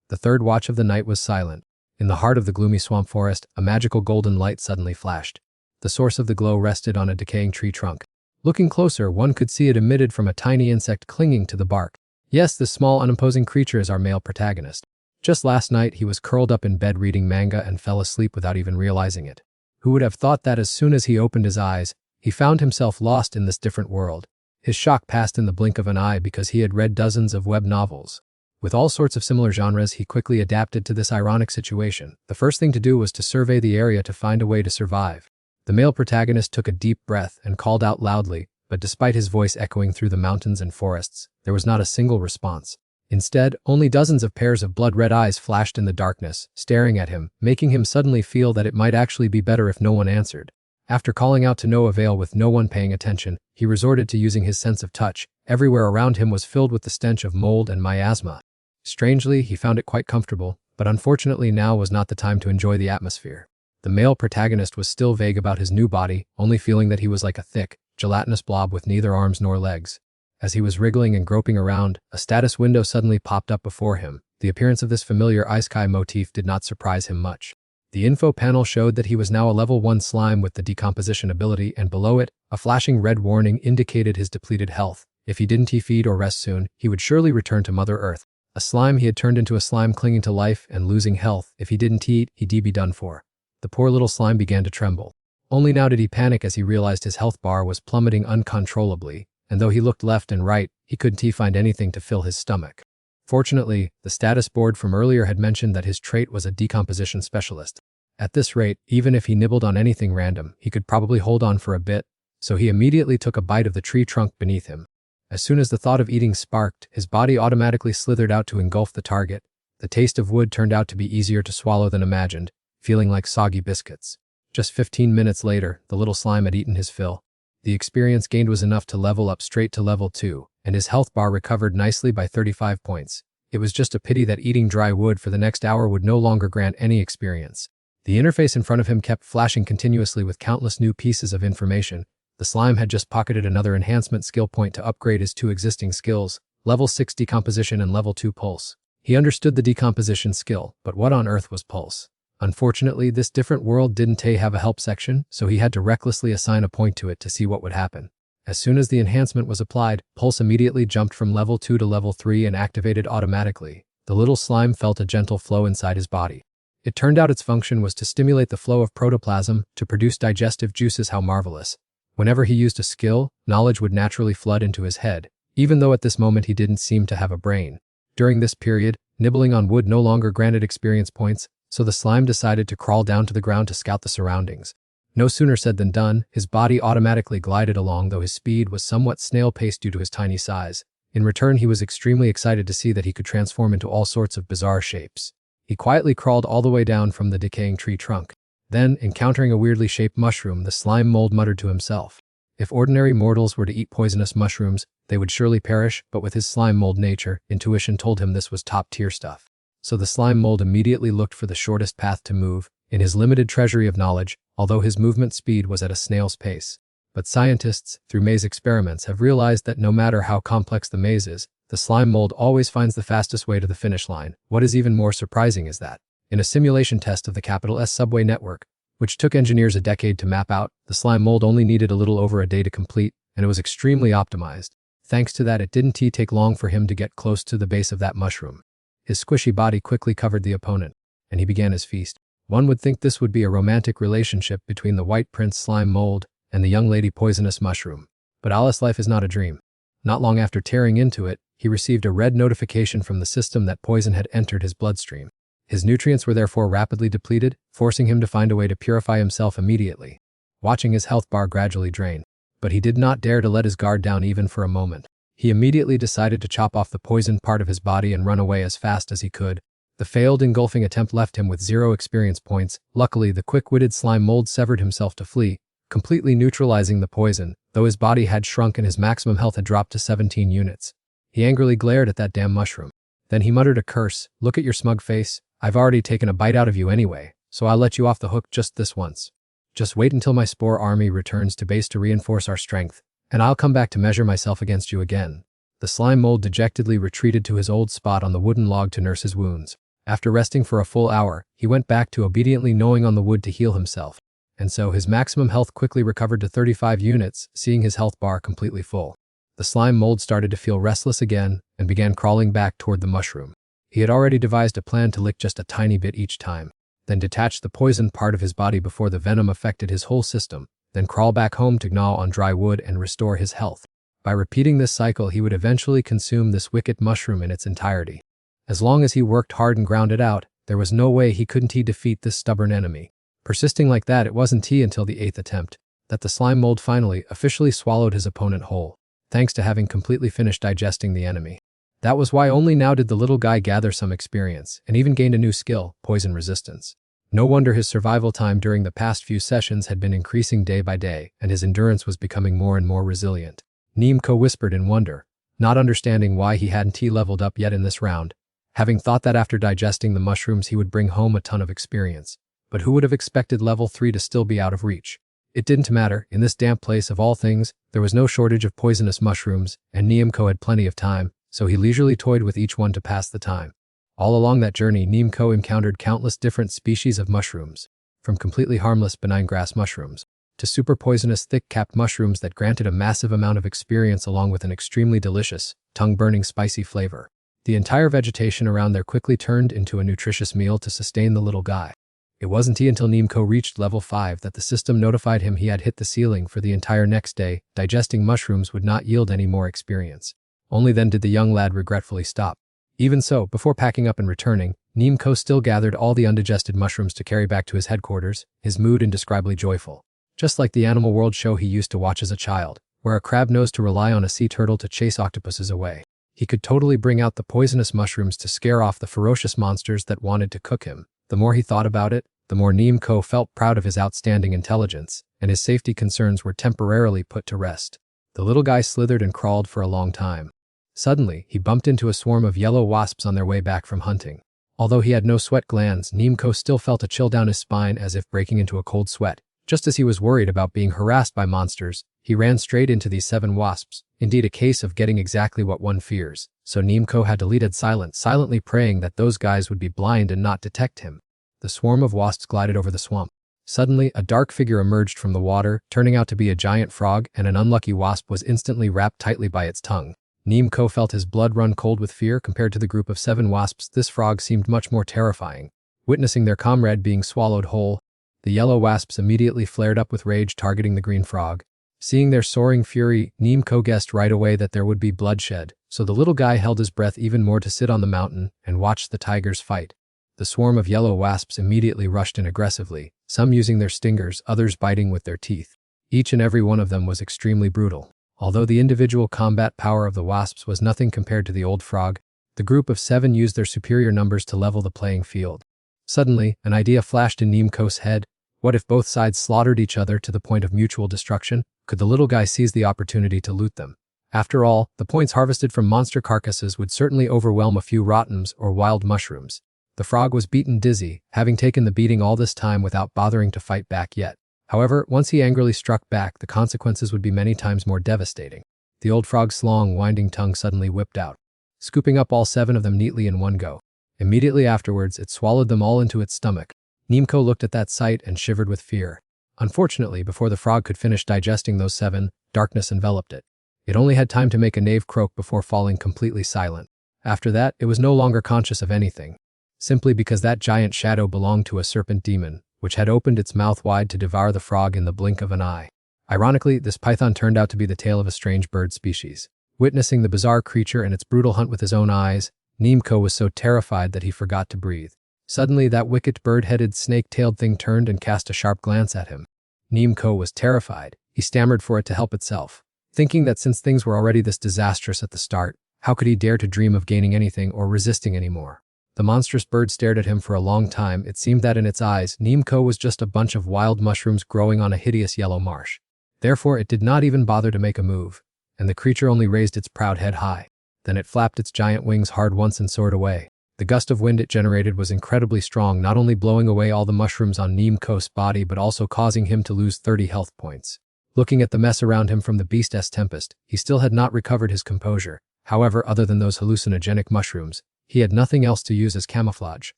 The third watch of the night was silent. In the heart of the gloomy swamp forest, a magical golden light suddenly flashed. The source of the glow rested on a decaying tree trunk. Looking closer, one could see it emitted from a tiny insect clinging to the bark. Yes, this small, unimposing creature is our male protagonist. Just last night, he was curled up in bed reading manga and fell asleep without even realizing it. Who would have thought that as soon as he opened his eyes, he found himself lost in this different world? His shock passed in the blink of an eye because he had read dozens of web novels. With all sorts of similar genres, he quickly adapted to this ironic situation. The first thing to do was to survey the area to find a way to survive. The male protagonist took a deep breath and called out loudly, but despite his voice echoing through the mountains and forests, there was not a single response. Instead, only dozens of pairs of blood-red eyes flashed in the darkness, staring at him, making him suddenly feel that it might actually be better if no one answered. After calling out to no avail with no one paying attention, he resorted to using his sense of touch. Everywhere around him was filled with the stench of mold and miasma. Strangely, he found it quite comfortable, but unfortunately now was not the time to enjoy the atmosphere. The male protagonist was still vague about his new body, only feeling that he was like a thick, gelatinous blob with neither arms nor legs. As he was wriggling and groping around, a status window suddenly popped up before him. The appearance of this familiar isekai motif did not surprise him much. The info panel showed that he was now a level 1 slime with the decomposition ability, and below it, a flashing red warning indicated his depleted health. If he didn't feed or rest soon, he would surely return to Mother Earth. A slime, he had turned into a slime clinging to life and losing health. If he didn't eat, he'd be done for. The poor little slime began to tremble. Only now did he panic as he realized his health bar was plummeting uncontrollably, and though he looked left and right, he couldn't find anything to fill his stomach. Fortunately, the status board from earlier had mentioned that his trait was a decomposition specialist. At this rate, even if he nibbled on anything random, he could probably hold on for a bit, so he immediately took a bite of the tree trunk beneath him. As soon as the thought of eating sparked, his body automatically slithered out to engulf the target. The taste of wood turned out to be easier to swallow than imagined, feeling like soggy biscuits. Just 15 minutes later, the little slime had eaten his fill. The experience gained was enough to level up straight to level 2, and his health bar recovered nicely by 35 points. It was just a pity that eating dry wood for the next hour would no longer grant any experience. The interface in front of him kept flashing continuously with countless new pieces of information. The slime had just pocketed another enhancement skill point to upgrade his 2 existing skills, level 6 decomposition and level 2 pulse. He understood the decomposition skill, but what on earth was pulse? Unfortunately, this different world didn't have a help section, so he had to recklessly assign a point to it to see what would happen. As soon as the enhancement was applied, pulse immediately jumped from level 2 to level 3 and activated automatically. The little slime felt a gentle flow inside his body. It turned out its function was to stimulate the flow of protoplasm to produce digestive juices. How marvelous. Whenever he used a skill, knowledge would naturally flood into his head, even though at this moment he didn't seem to have a brain. During this period, nibbling on wood no longer granted experience points, so the slime decided to crawl down to the ground to scout the surroundings. No sooner said than done, his body automatically glided along, though his speed was somewhat snail-paced due to his tiny size. In return, he was extremely excited to see that he could transform into all sorts of bizarre shapes. He quietly crawled all the way down from the decaying tree trunk. Then, encountering a weirdly shaped mushroom, the slime mold muttered to himself. If ordinary mortals were to eat poisonous mushrooms, they would surely perish, but with his slime mold nature, intuition told him this was top-tier stuff. So the slime mold immediately looked for the shortest path to move, in his limited treasury of knowledge, although his movement speed was at a snail's pace. But scientists, through maze experiments, have realized that no matter how complex the maze is, the slime mold always finds the fastest way to the finish line. What is even more surprising is that, in a simulation test of the capital S subway network, which took engineers a decade to map out, the slime mold only needed a little over a day to complete, and it was extremely optimized. Thanks to that, it didn't take long for him to get close to the base of that mushroom. His squishy body quickly covered the opponent, and he began his feast. One would think this would be a romantic relationship between the white prince slime mold and the young lady poisonous mushroom. But Alice's life is not a dream. Not long after tearing into it, he received a red notification from the system that poison had entered his bloodstream. His nutrients were therefore rapidly depleted, forcing him to find a way to purify himself immediately, watching his health bar gradually drain. But he did not dare to let his guard down even for a moment. He immediately decided to chop off the poisoned part of his body and run away as fast as he could. The failed engulfing attempt left him with 0 experience points. Luckily, the quick-witted slime mold severed himself to flee, completely neutralizing the poison, though his body had shrunk and his maximum health had dropped to 17 units. He angrily glared at that damn mushroom. Then he muttered a curse. "Look at your smug face. I've already taken a bite out of you anyway, so I'll let you off the hook just this once. Just wait until my spore army returns to base to reinforce our strength, and I'll come back to measure myself against you again." The slime mold dejectedly retreated to his old spot on the wooden log to nurse his wounds. After resting for a full hour, he went back to obediently gnawing on the wood to heal himself. And so his maximum health quickly recovered to 35 units, seeing his health bar completely full. The slime mold started to feel restless again and began crawling back toward the mushroom. He had already devised a plan to lick just a tiny bit each time, then detach the poisoned part of his body before the venom affected his whole system, then crawl back home to gnaw on dry wood and restore his health. By repeating this cycle, he would eventually consume this wicked mushroom in its entirety. As long as he worked hard and ground it out, there was no way he couldn't defeat this stubborn enemy. Persisting like that, it wasn't until the 8th attempt that the slime mold finally officially swallowed his opponent whole, thanks to having completely finished digesting the enemy. That was why only now did the little guy gather some experience and even gained a new skill, poison resistance. No wonder his survival time during the past few sessions had been increasing day by day, and his endurance was becoming more and more resilient. Nimco whispered in wonder, not understanding why he hadn't leveled up yet in this round, having thought that after digesting the mushrooms he would bring home a ton of experience. But who would have expected level 3 to still be out of reach? It didn't matter. In this damp place of all things, there was no shortage of poisonous mushrooms, and Nimco had plenty of time, so he leisurely toyed with each one to pass the time. All along that journey, Nimco encountered countless different species of mushrooms, from completely harmless benign grass mushrooms to super poisonous thick-capped mushrooms that granted a massive amount of experience along with an extremely delicious, tongue-burning spicy flavor. The entire vegetation around there quickly turned into a nutritious meal to sustain the little guy. It wasn't until Nimco reached level 5 that the system notified him he had hit the ceiling for the entire next day. Digesting mushrooms would not yield any more experience. Only then did the young lad regretfully stop. Even so, before packing up and returning, Nimco still gathered all the undigested mushrooms to carry back to his headquarters, his mood indescribably joyful. Just like the Animal World show he used to watch as a child, where a crab knows to rely on a sea turtle to chase octopuses away, he could totally bring out the poisonous mushrooms to scare off the ferocious monsters that wanted to cook him. The more he thought about it, the more Nimco felt proud of his outstanding intelligence, and his safety concerns were temporarily put to rest. The little guy slithered and crawled for a long time. Suddenly, he bumped into a swarm of yellow wasps on their way back from hunting. Although he had no sweat glands, Nimco still felt a chill down his spine as if breaking into a cold sweat. Just as he was worried about being harassed by monsters, he ran straight into these 7 wasps, indeed a case of getting exactly what one fears, so Nimco had to lead it silently praying that those guys would be blind and not detect him. The swarm of wasps glided over the swamp. Suddenly, a dark figure emerged from the water, turning out to be a giant frog, and an unlucky wasp was instantly wrapped tightly by its tongue. Nimco felt his blood run cold with fear. Compared to the group of 7 wasps, this frog seemed much more terrifying. Witnessing their comrade being swallowed whole, the yellow wasps immediately flared up with rage, targeting the green frog. Seeing their soaring fury, Nimco guessed right away that there would be bloodshed, so the little guy held his breath even more to sit on the mountain and watch the tigers fight. The swarm of yellow wasps immediately rushed in aggressively, some using their stingers, others biting with their teeth. Each and every one of them was extremely brutal. Although the individual combat power of the wasps was nothing compared to the old frog, the group of 7 used their superior numbers to level the playing field. Suddenly, an idea flashed in Nimco's head. What if both sides slaughtered each other to the point of mutual destruction? Could the little guy seize the opportunity to loot them? After all, the points harvested from monster carcasses would certainly overwhelm a few rottens or wild mushrooms. The frog was beaten dizzy, having taken the beating all this time without bothering to fight back yet. However, once he angrily struck back, the consequences would be many times more devastating. The old frog's long, winding tongue suddenly whipped out, scooping up all 7 of them neatly in one go. Immediately afterwards, it swallowed them all into its stomach. Nimco looked at that sight and shivered with fear. Unfortunately, before the frog could finish digesting those 7, darkness enveloped it. It only had time to make a knave croak before falling completely silent. After that, it was no longer conscious of anything, simply because that giant shadow belonged to a serpent demon, which had opened its mouth wide to devour the frog in the blink of an eye. Ironically, this python turned out to be the tail of a strange bird species. Witnessing the bizarre creature and its brutal hunt with his own eyes, Nimco was so terrified that he forgot to breathe. Suddenly, that wicked bird-headed, snake-tailed thing turned and cast a sharp glance at him. Nimco was terrified. He stammered for it to help itself, thinking that since things were already this disastrous at the start, how could he dare to dream of gaining anything or resisting anymore? The monstrous bird stared at him for a long time. It seemed that in its eyes, Nimco was just a bunch of wild mushrooms growing on a hideous yellow marsh. Therefore, it did not even bother to make a move, and the creature only raised its proud head high. Then it flapped its giant wings hard once and soared away. The gust of wind it generated was incredibly strong, not only blowing away all the mushrooms on Nimco's body but also causing him to lose 30 health points. Looking at the mess around him from the beast's tempest, he still had not recovered his composure. However, other than those hallucinogenic mushrooms, He had nothing else to use as camouflage.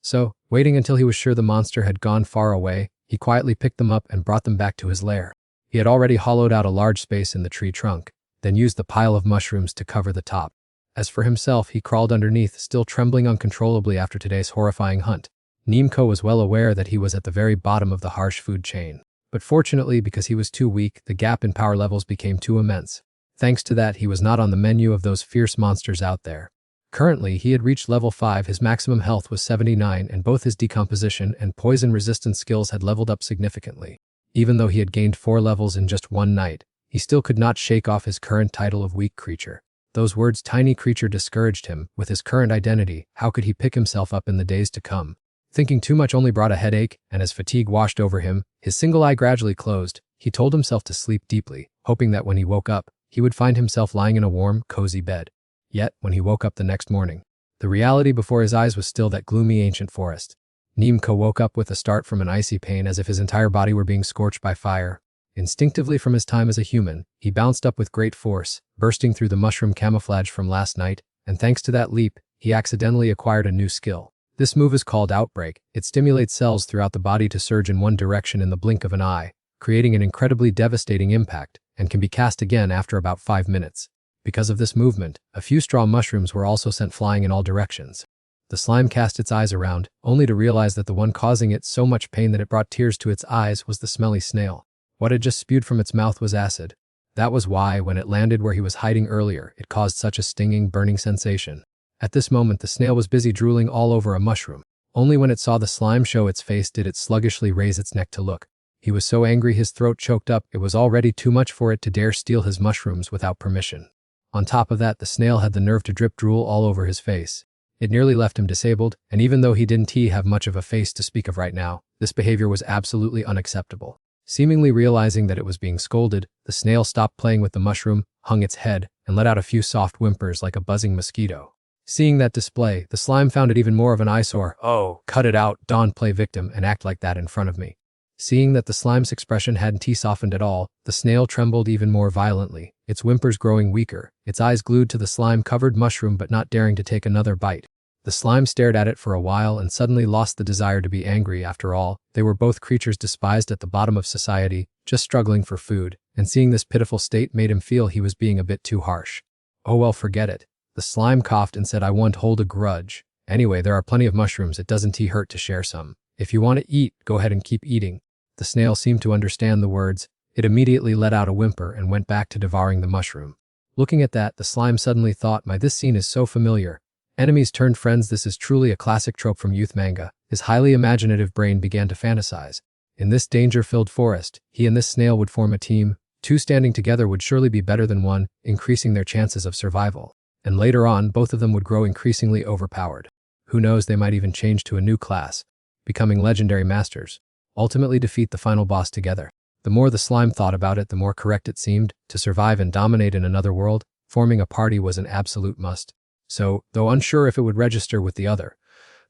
So, waiting until he was sure the monster had gone far away, he quietly picked them up and brought them back to his lair. He had already hollowed out a large space in the tree trunk, then used the pile of mushrooms to cover the top. As for himself, he crawled underneath, still trembling uncontrollably after today's horrifying hunt. Nimco was well aware that he was at the very bottom of the harsh food chain. But fortunately, because he was too weak, the gap in power levels became too immense. Thanks to that, he was not on the menu of those fierce monsters out there. Currently, he had reached level 5, his maximum health was 79, and both his decomposition and poison resistance skills had leveled up significantly. Even though he had gained 4 levels in just one night, he still could not shake off his current title of weak creature. Those words tiny creature discouraged him. With his current identity, how could he pick himself up in the days to come? Thinking too much only brought a headache, and as fatigue washed over him, his single eye gradually closed. He told himself to sleep deeply, hoping that when he woke up, he would find himself lying in a warm, cozy bed. Yet, when he woke up the next morning, the reality before his eyes was still that gloomy ancient forest. Nimco woke up with a start from an icy pain as if his entire body were being scorched by fire. Instinctively from his time as a human, he bounced up with great force, bursting through the mushroom camouflage from last night, and thanks to that leap, he accidentally acquired a new skill. This move is called Outbreak. It stimulates cells throughout the body to surge in one direction in the blink of an eye, creating an incredibly devastating impact, and can be cast again after about 5 minutes. Because of this movement, a few straw mushrooms were also sent flying in all directions. The slime cast its eyes around, only to realize that the one causing it so much pain that it brought tears to its eyes was the smelly snail. What had just spewed from its mouth was acid. That was why, when it landed where he was hiding earlier, it caused such a stinging, burning sensation. At this moment, the snail was busy drooling all over a mushroom. Only when it saw the slime show its face did it sluggishly raise its neck to look. He was so angry his throat choked up, it was already too much for it to dare steal his mushrooms without permission. On top of that, the snail had the nerve to drip drool all over his face. It nearly left him disabled, and even though he didn't have much of a face to speak of right now, this behavior was absolutely unacceptable. Seemingly realizing that it was being scolded, the snail stopped playing with the mushroom, hung its head, and let out a few soft whimpers like a buzzing mosquito. Seeing that display, the slime found it even more of an eyesore. "Oh, cut it out, don't play victim and act like that in front of me." Seeing that the slime's expression hadn't softened at all, the snail trembled even more violently, its whimpers growing weaker, its eyes glued to the slime-covered mushroom but not daring to take another bite. The slime stared at it for a while and suddenly lost the desire to be angry. After all, they were both creatures despised at the bottom of society, just struggling for food, and seeing this pitiful state made him feel he was being a bit too harsh. "Oh well, forget it." The slime coughed and said, "I won't hold a grudge. Anyway, there are plenty of mushrooms, it doesn't hurt to share some. If you want to eat, go ahead and keep eating." The snail seemed to understand the words. It immediately let out a whimper and went back to devouring the mushroom. Looking at that, the slime suddenly thought, this scene is so familiar. Enemies turned friends, this is truly a classic trope from youth manga. His highly imaginative brain began to fantasize. In this danger-filled forest, he and this snail would form a team. 2 standing together would surely be better than 1, increasing their chances of survival. And later on, both of them would grow increasingly overpowered. Who knows, they might even change to a new class, becoming legendary masters. Ultimately defeat the final boss together. The more the slime thought about it, the more correct it seemed. To survive and dominate in another world, forming a party was an absolute must. So, though unsure if it would register with the other,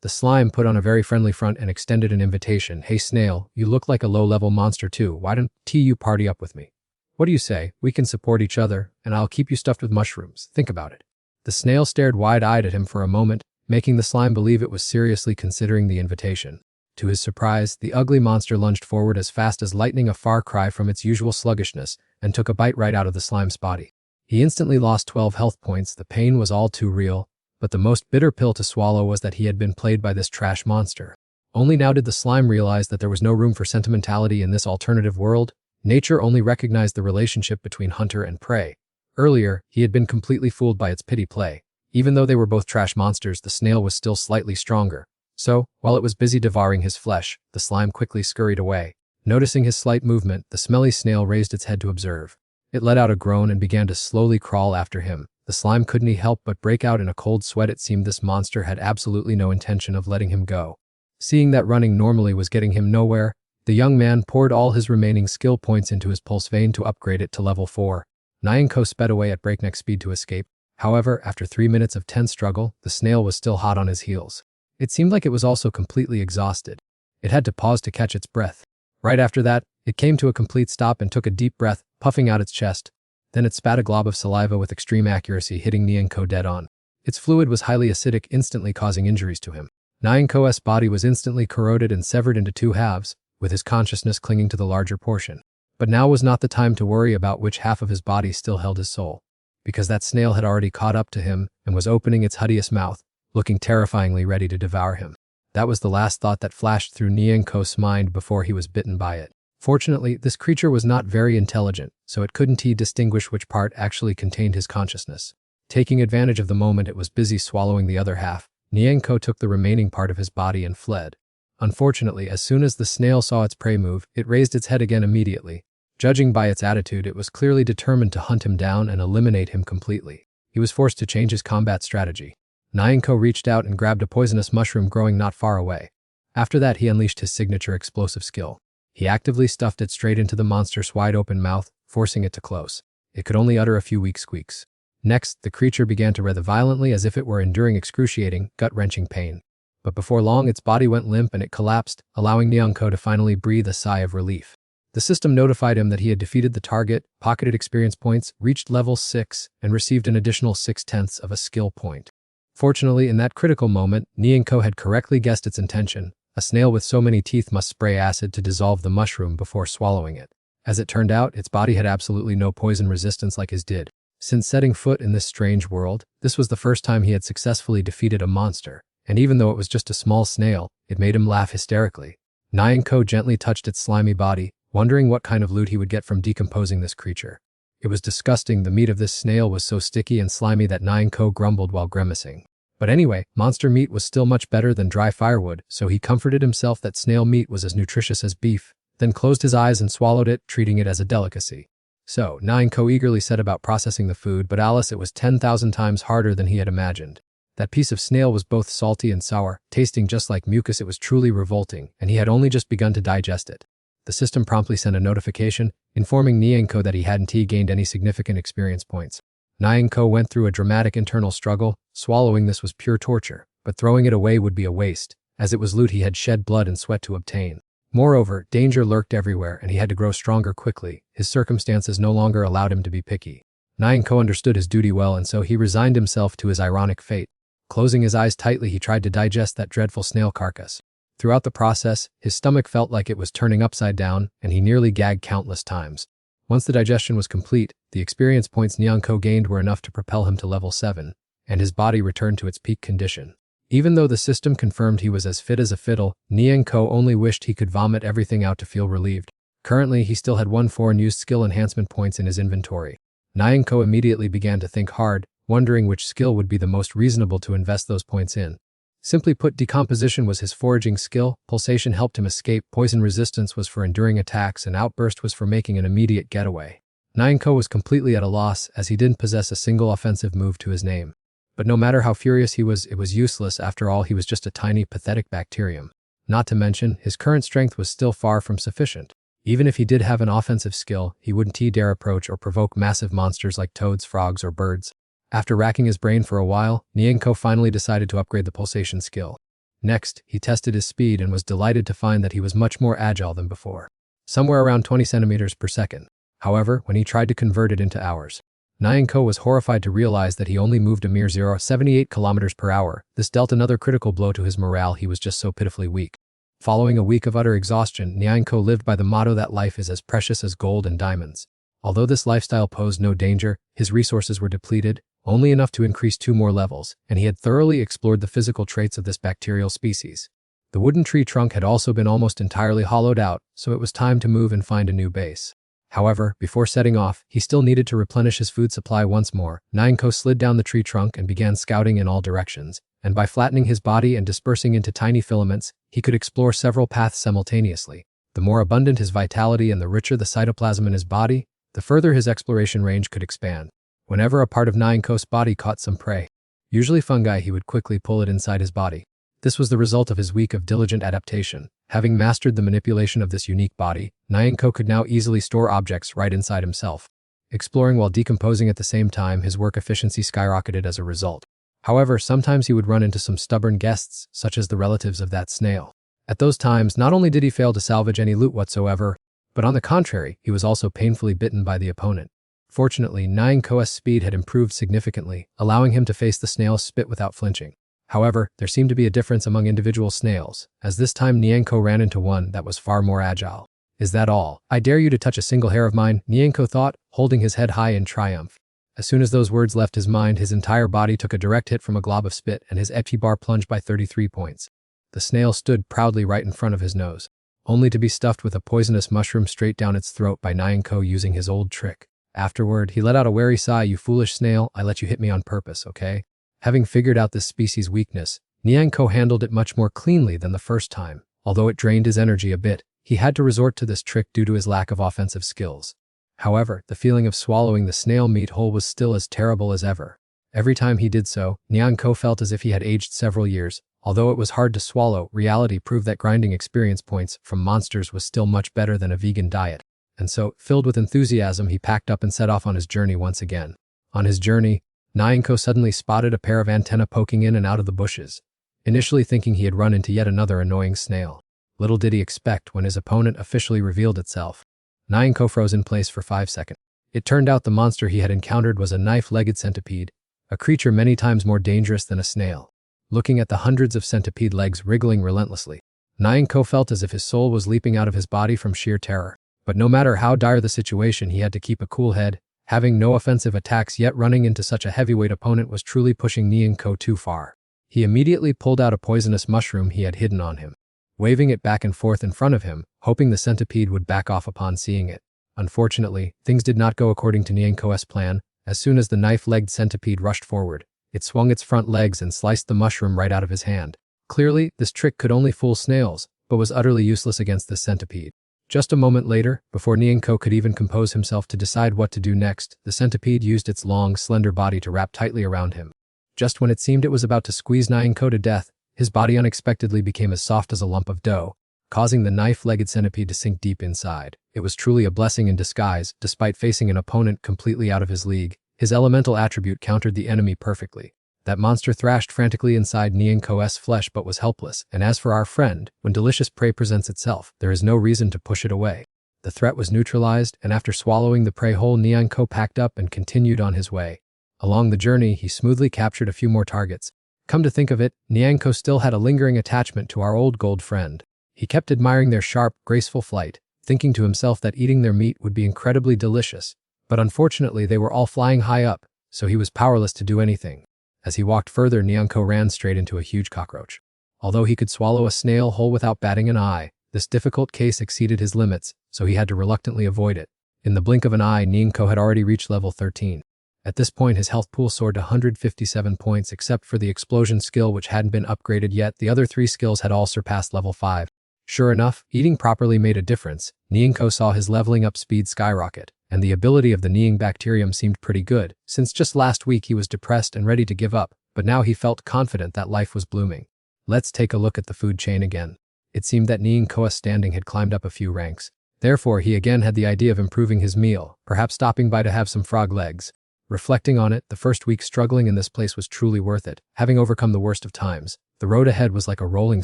the slime put on a very friendly front and extended an invitation. "Hey snail, you look like a low-level monster too. Why don't you party up with me? What do you say? We can support each other, and I'll keep you stuffed with mushrooms. Think about it." The snail stared wide-eyed at him for a moment, making the slime believe it was seriously considering the invitation. To his surprise, the ugly monster lunged forward as fast as lightning, a far cry from its usual sluggishness, and took a bite right out of the slime's body. He instantly lost 12 health points. The pain was all too real, but the most bitter pill to swallow was that he had been played by this trash monster. Only now did the slime realize that there was no room for sentimentality in this alternative world. Nature only recognized the relationship between hunter and prey. Earlier, he had been completely fooled by its pity play. Even though they were both trash monsters, the snail was still slightly stronger. So, while it was busy devouring his flesh, the slime quickly scurried away. Noticing his slight movement, the smelly snail raised its head to observe. It let out a groan and began to slowly crawl after him. The slime couldn't help but break out in a cold sweat. It seemed this monster had absolutely no intention of letting him go. Seeing that running normally was getting him nowhere, the young man poured all his remaining skill points into his pulse vein to upgrade it to level 4. Nyanko sped away at breakneck speed to escape. However, after 3 minutes of tense struggle, the snail was still hot on his heels. It seemed like it was also completely exhausted. It had to pause to catch its breath. Right after that, it came to a complete stop and took a deep breath, puffing out its chest. Then it spat a glob of saliva with extreme accuracy, hitting Nyanko dead on. Its fluid was highly acidic, instantly causing injuries to him. Nyanko's body was instantly corroded and severed into two halves, with his consciousness clinging to the larger portion. But now was not the time to worry about which half of his body still held his soul, because that snail had already caught up to him and was opening its hideous mouth, looking terrifyingly ready to devour him. That was the last thought that flashed through Nyanko's mind before he was bitten by it. Fortunately, this creature was not very intelligent, so it couldn't distinguish which part actually contained his consciousness. Taking advantage of the moment it was busy swallowing the other half, Nyanko took the remaining part of his body and fled. Unfortunately, as soon as the snail saw its prey move, it raised its head again immediately. Judging by its attitude, it was clearly determined to hunt him down and eliminate him completely. He was forced to change his combat strategy. Nyanko reached out and grabbed a poisonous mushroom growing not far away. After that, he unleashed his signature explosive skill. He actively stuffed it straight into the monster's wide-open mouth, forcing it to close. It could only utter a few weak squeaks. Next, the creature began to writhe violently as if it were enduring excruciating, gut-wrenching pain. But before long, its body went limp and it collapsed, allowing Nyanko to finally breathe a sigh of relief. The system notified him that he had defeated the target, pocketed experience points, reached level 6, and received an additional 6/10 of a skill point. Fortunately, in that critical moment, Nyanko had correctly guessed its intention. A snail with so many teeth must spray acid to dissolve the mushroom before swallowing it. As it turned out, its body had absolutely no poison resistance like his did. Since setting foot in this strange world, this was the first time he had successfully defeated a monster, and even though it was just a small snail, it made him laugh hysterically. Nyanko gently touched its slimy body, wondering what kind of loot he would get from decomposing this creature. It was disgusting. The meat of this snail was so sticky and slimy that Nyanko grumbled while grimacing. But anyway, monster meat was still much better than dry firewood, so he comforted himself that snail meat was as nutritious as beef, then closed his eyes and swallowed it, treating it as a delicacy. So, Nyanko eagerly set about processing the food, but alas, it was 10,000 times harder than he had imagined. That piece of snail was both salty and sour, tasting just like mucus. It was truly revolting, and he had only just begun to digest it. The system promptly sent a notification, informing Nyanko that he hadn't gained any significant experience points. Nyanko went through a dramatic internal struggle. Swallowing this was pure torture, but throwing it away would be a waste, as it was loot he had shed blood and sweat to obtain. Moreover, danger lurked everywhere and he had to grow stronger quickly. His circumstances no longer allowed him to be picky. Nyanko understood his duty well, and so he resigned himself to his ironic fate. Closing his eyes tightly, he tried to digest that dreadful snail carcass. Throughout the process, his stomach felt like it was turning upside down, and he nearly gagged countless times. Once the digestion was complete, the experience points Nyanko gained were enough to propel him to level 7, and his body returned to its peak condition. Even though the system confirmed he was as fit as a fiddle, Nyanko only wished he could vomit everything out to feel relieved. Currently, he still had 1 unused skill enhancement points in his inventory. Nyanko immediately began to think hard, wondering which skill would be the most reasonable to invest those points in. Simply put, decomposition was his foraging skill, pulsation helped him escape, poison resistance was for enduring attacks, and outburst was for making an immediate getaway. Nyanko was completely at a loss, as he didn't possess a single offensive move to his name. But no matter how furious he was, it was useless. After all, he was just a tiny, pathetic bacterium. Not to mention, his current strength was still far from sufficient. Even if he did have an offensive skill, he wouldn't dare approach or provoke massive monsters like toads, frogs, or birds. After racking his brain for a while, Nyanko finally decided to upgrade the pulsation skill. Next, he tested his speed and was delighted to find that he was much more agile than before. Somewhere around 20 centimeters per second. However, when he tried to convert it into hours, Nyanko was horrified to realize that he only moved a mere 0.78 kilometers per hour. This dealt another critical blow to his morale. He was just so pitifully weak. Following a week of utter exhaustion, Nyanko lived by the motto that life is as precious as gold and diamonds. Although this lifestyle posed no danger, his resources were depleted, only enough to increase 2 more levels, and he had thoroughly explored the physical traits of this bacterial species. The wooden tree trunk had also been almost entirely hollowed out, so it was time to move and find a new base. However, before setting off, he still needed to replenish his food supply once more. Nyanko slid down the tree trunk and began scouting in all directions, and by flattening his body and dispersing into tiny filaments, he could explore several paths simultaneously. The more abundant his vitality and the richer the cytoplasm in his body, the further his exploration range could expand. Whenever a part of Nyanko's body caught some prey, usually fungi, he would quickly pull it inside his body. This was the result of his week of diligent adaptation. Having mastered the manipulation of this unique body, Nyanko could now easily store objects right inside himself. Exploring while decomposing at the same time, his work efficiency skyrocketed as a result. However, sometimes he would run into some stubborn guests, such as the relatives of that snail. At those times, not only did he fail to salvage any loot whatsoever, but on the contrary, he was also painfully bitten by the opponent. Fortunately, Nyanko's speed had improved significantly, allowing him to face the snail's spit without flinching. However, there seemed to be a difference among individual snails, as this time Nyanko ran into one that was far more agile. Is that all? I dare you to touch a single hair of mine, Nyanko thought, holding his head high in triumph. As soon as those words left his mind, his entire body took a direct hit from a glob of spit and his EP bar plunged by 33 points. The snail stood proudly right in front of his nose, only to be stuffed with a poisonous mushroom straight down its throat by Nyanko using his old trick. Afterward, he let out a wary sigh. You foolish snail, I let you hit me on purpose, okay? Having figured out this species' weakness, Nyanko handled it much more cleanly than the first time. Although it drained his energy a bit, he had to resort to this trick due to his lack of offensive skills. However, the feeling of swallowing the snail meat whole was still as terrible as ever. Every time he did so, Nyanko felt as if he had aged several years. Although it was hard to swallow, reality proved that grinding experience points from monsters was still much better than a vegan diet. And so, filled with enthusiasm, he packed up and set off on his journey once again. On his journey, Nyanko suddenly spotted a pair of antennae poking in and out of the bushes, initially thinking he had run into yet another annoying snail. Little did he expect when his opponent officially revealed itself. Nyanko froze in place for 5 seconds. It turned out the monster he had encountered was a knife-legged centipede, a creature many times more dangerous than a snail. Looking at the hundreds of centipede legs wriggling relentlessly, Nyanko felt as if his soul was leaping out of his body from sheer terror. But no matter how dire the situation, he had to keep a cool head. Having no offensive attacks yet running into such a heavyweight opponent was truly pushing Nyanko too far. He immediately pulled out a poisonous mushroom he had hidden on him, waving it back and forth in front of him, hoping the centipede would back off upon seeing it. Unfortunately, things did not go according to Nyanko's plan. As soon as the knife-legged centipede rushed forward, it swung its front legs and sliced the mushroom right out of his hand. Clearly, this trick could only fool snails, but was utterly useless against the centipede. Just a moment later, before Nyanko could even compose himself to decide what to do next, the centipede used its long, slender body to wrap tightly around him. Just when it seemed it was about to squeeze Nyanko to death, his body unexpectedly became as soft as a lump of dough, causing the knife-legged centipede to sink deep inside. It was truly a blessing in disguise. Despite facing an opponent completely out of his league, his elemental attribute countered the enemy perfectly. That monster thrashed frantically inside Nyanko's flesh but was helpless, and as for our friend, when delicious prey presents itself, there is no reason to push it away. The threat was neutralized, and after swallowing the prey whole, Nyanko packed up and continued on his way. Along the journey, he smoothly captured a few more targets. Come to think of it, Nyanko still had a lingering attachment to our old gold friend. He kept admiring their sharp, graceful flight, thinking to himself that eating their meat would be incredibly delicious. But unfortunately, they were all flying high up, so he was powerless to do anything. As he walked further, Nyanko ran straight into a huge cockroach. Although he could swallow a snail whole without batting an eye, this difficult case exceeded his limits, so he had to reluctantly avoid it. In the blink of an eye, Nyanko had already reached level 13. At this point, his health pool soared to 157 points except for the explosion skill, which hadn't been upgraded yet. The other 3 skills had all surpassed level 5. Sure enough, eating properly made a difference. Nyanko saw his leveling up speed skyrocket, and the ability of the Nying bacterium seemed pretty good, since just last week he was depressed and ready to give up, but now he felt confident that life was blooming. Let's take a look at the food chain again. It seemed that Nyanko's standing had climbed up a few ranks. Therefore, he again had the idea of improving his meal, perhaps stopping by to have some frog legs. Reflecting on it, the first week struggling in this place was truly worth it. Having overcome the worst of times, the road ahead was like a rolling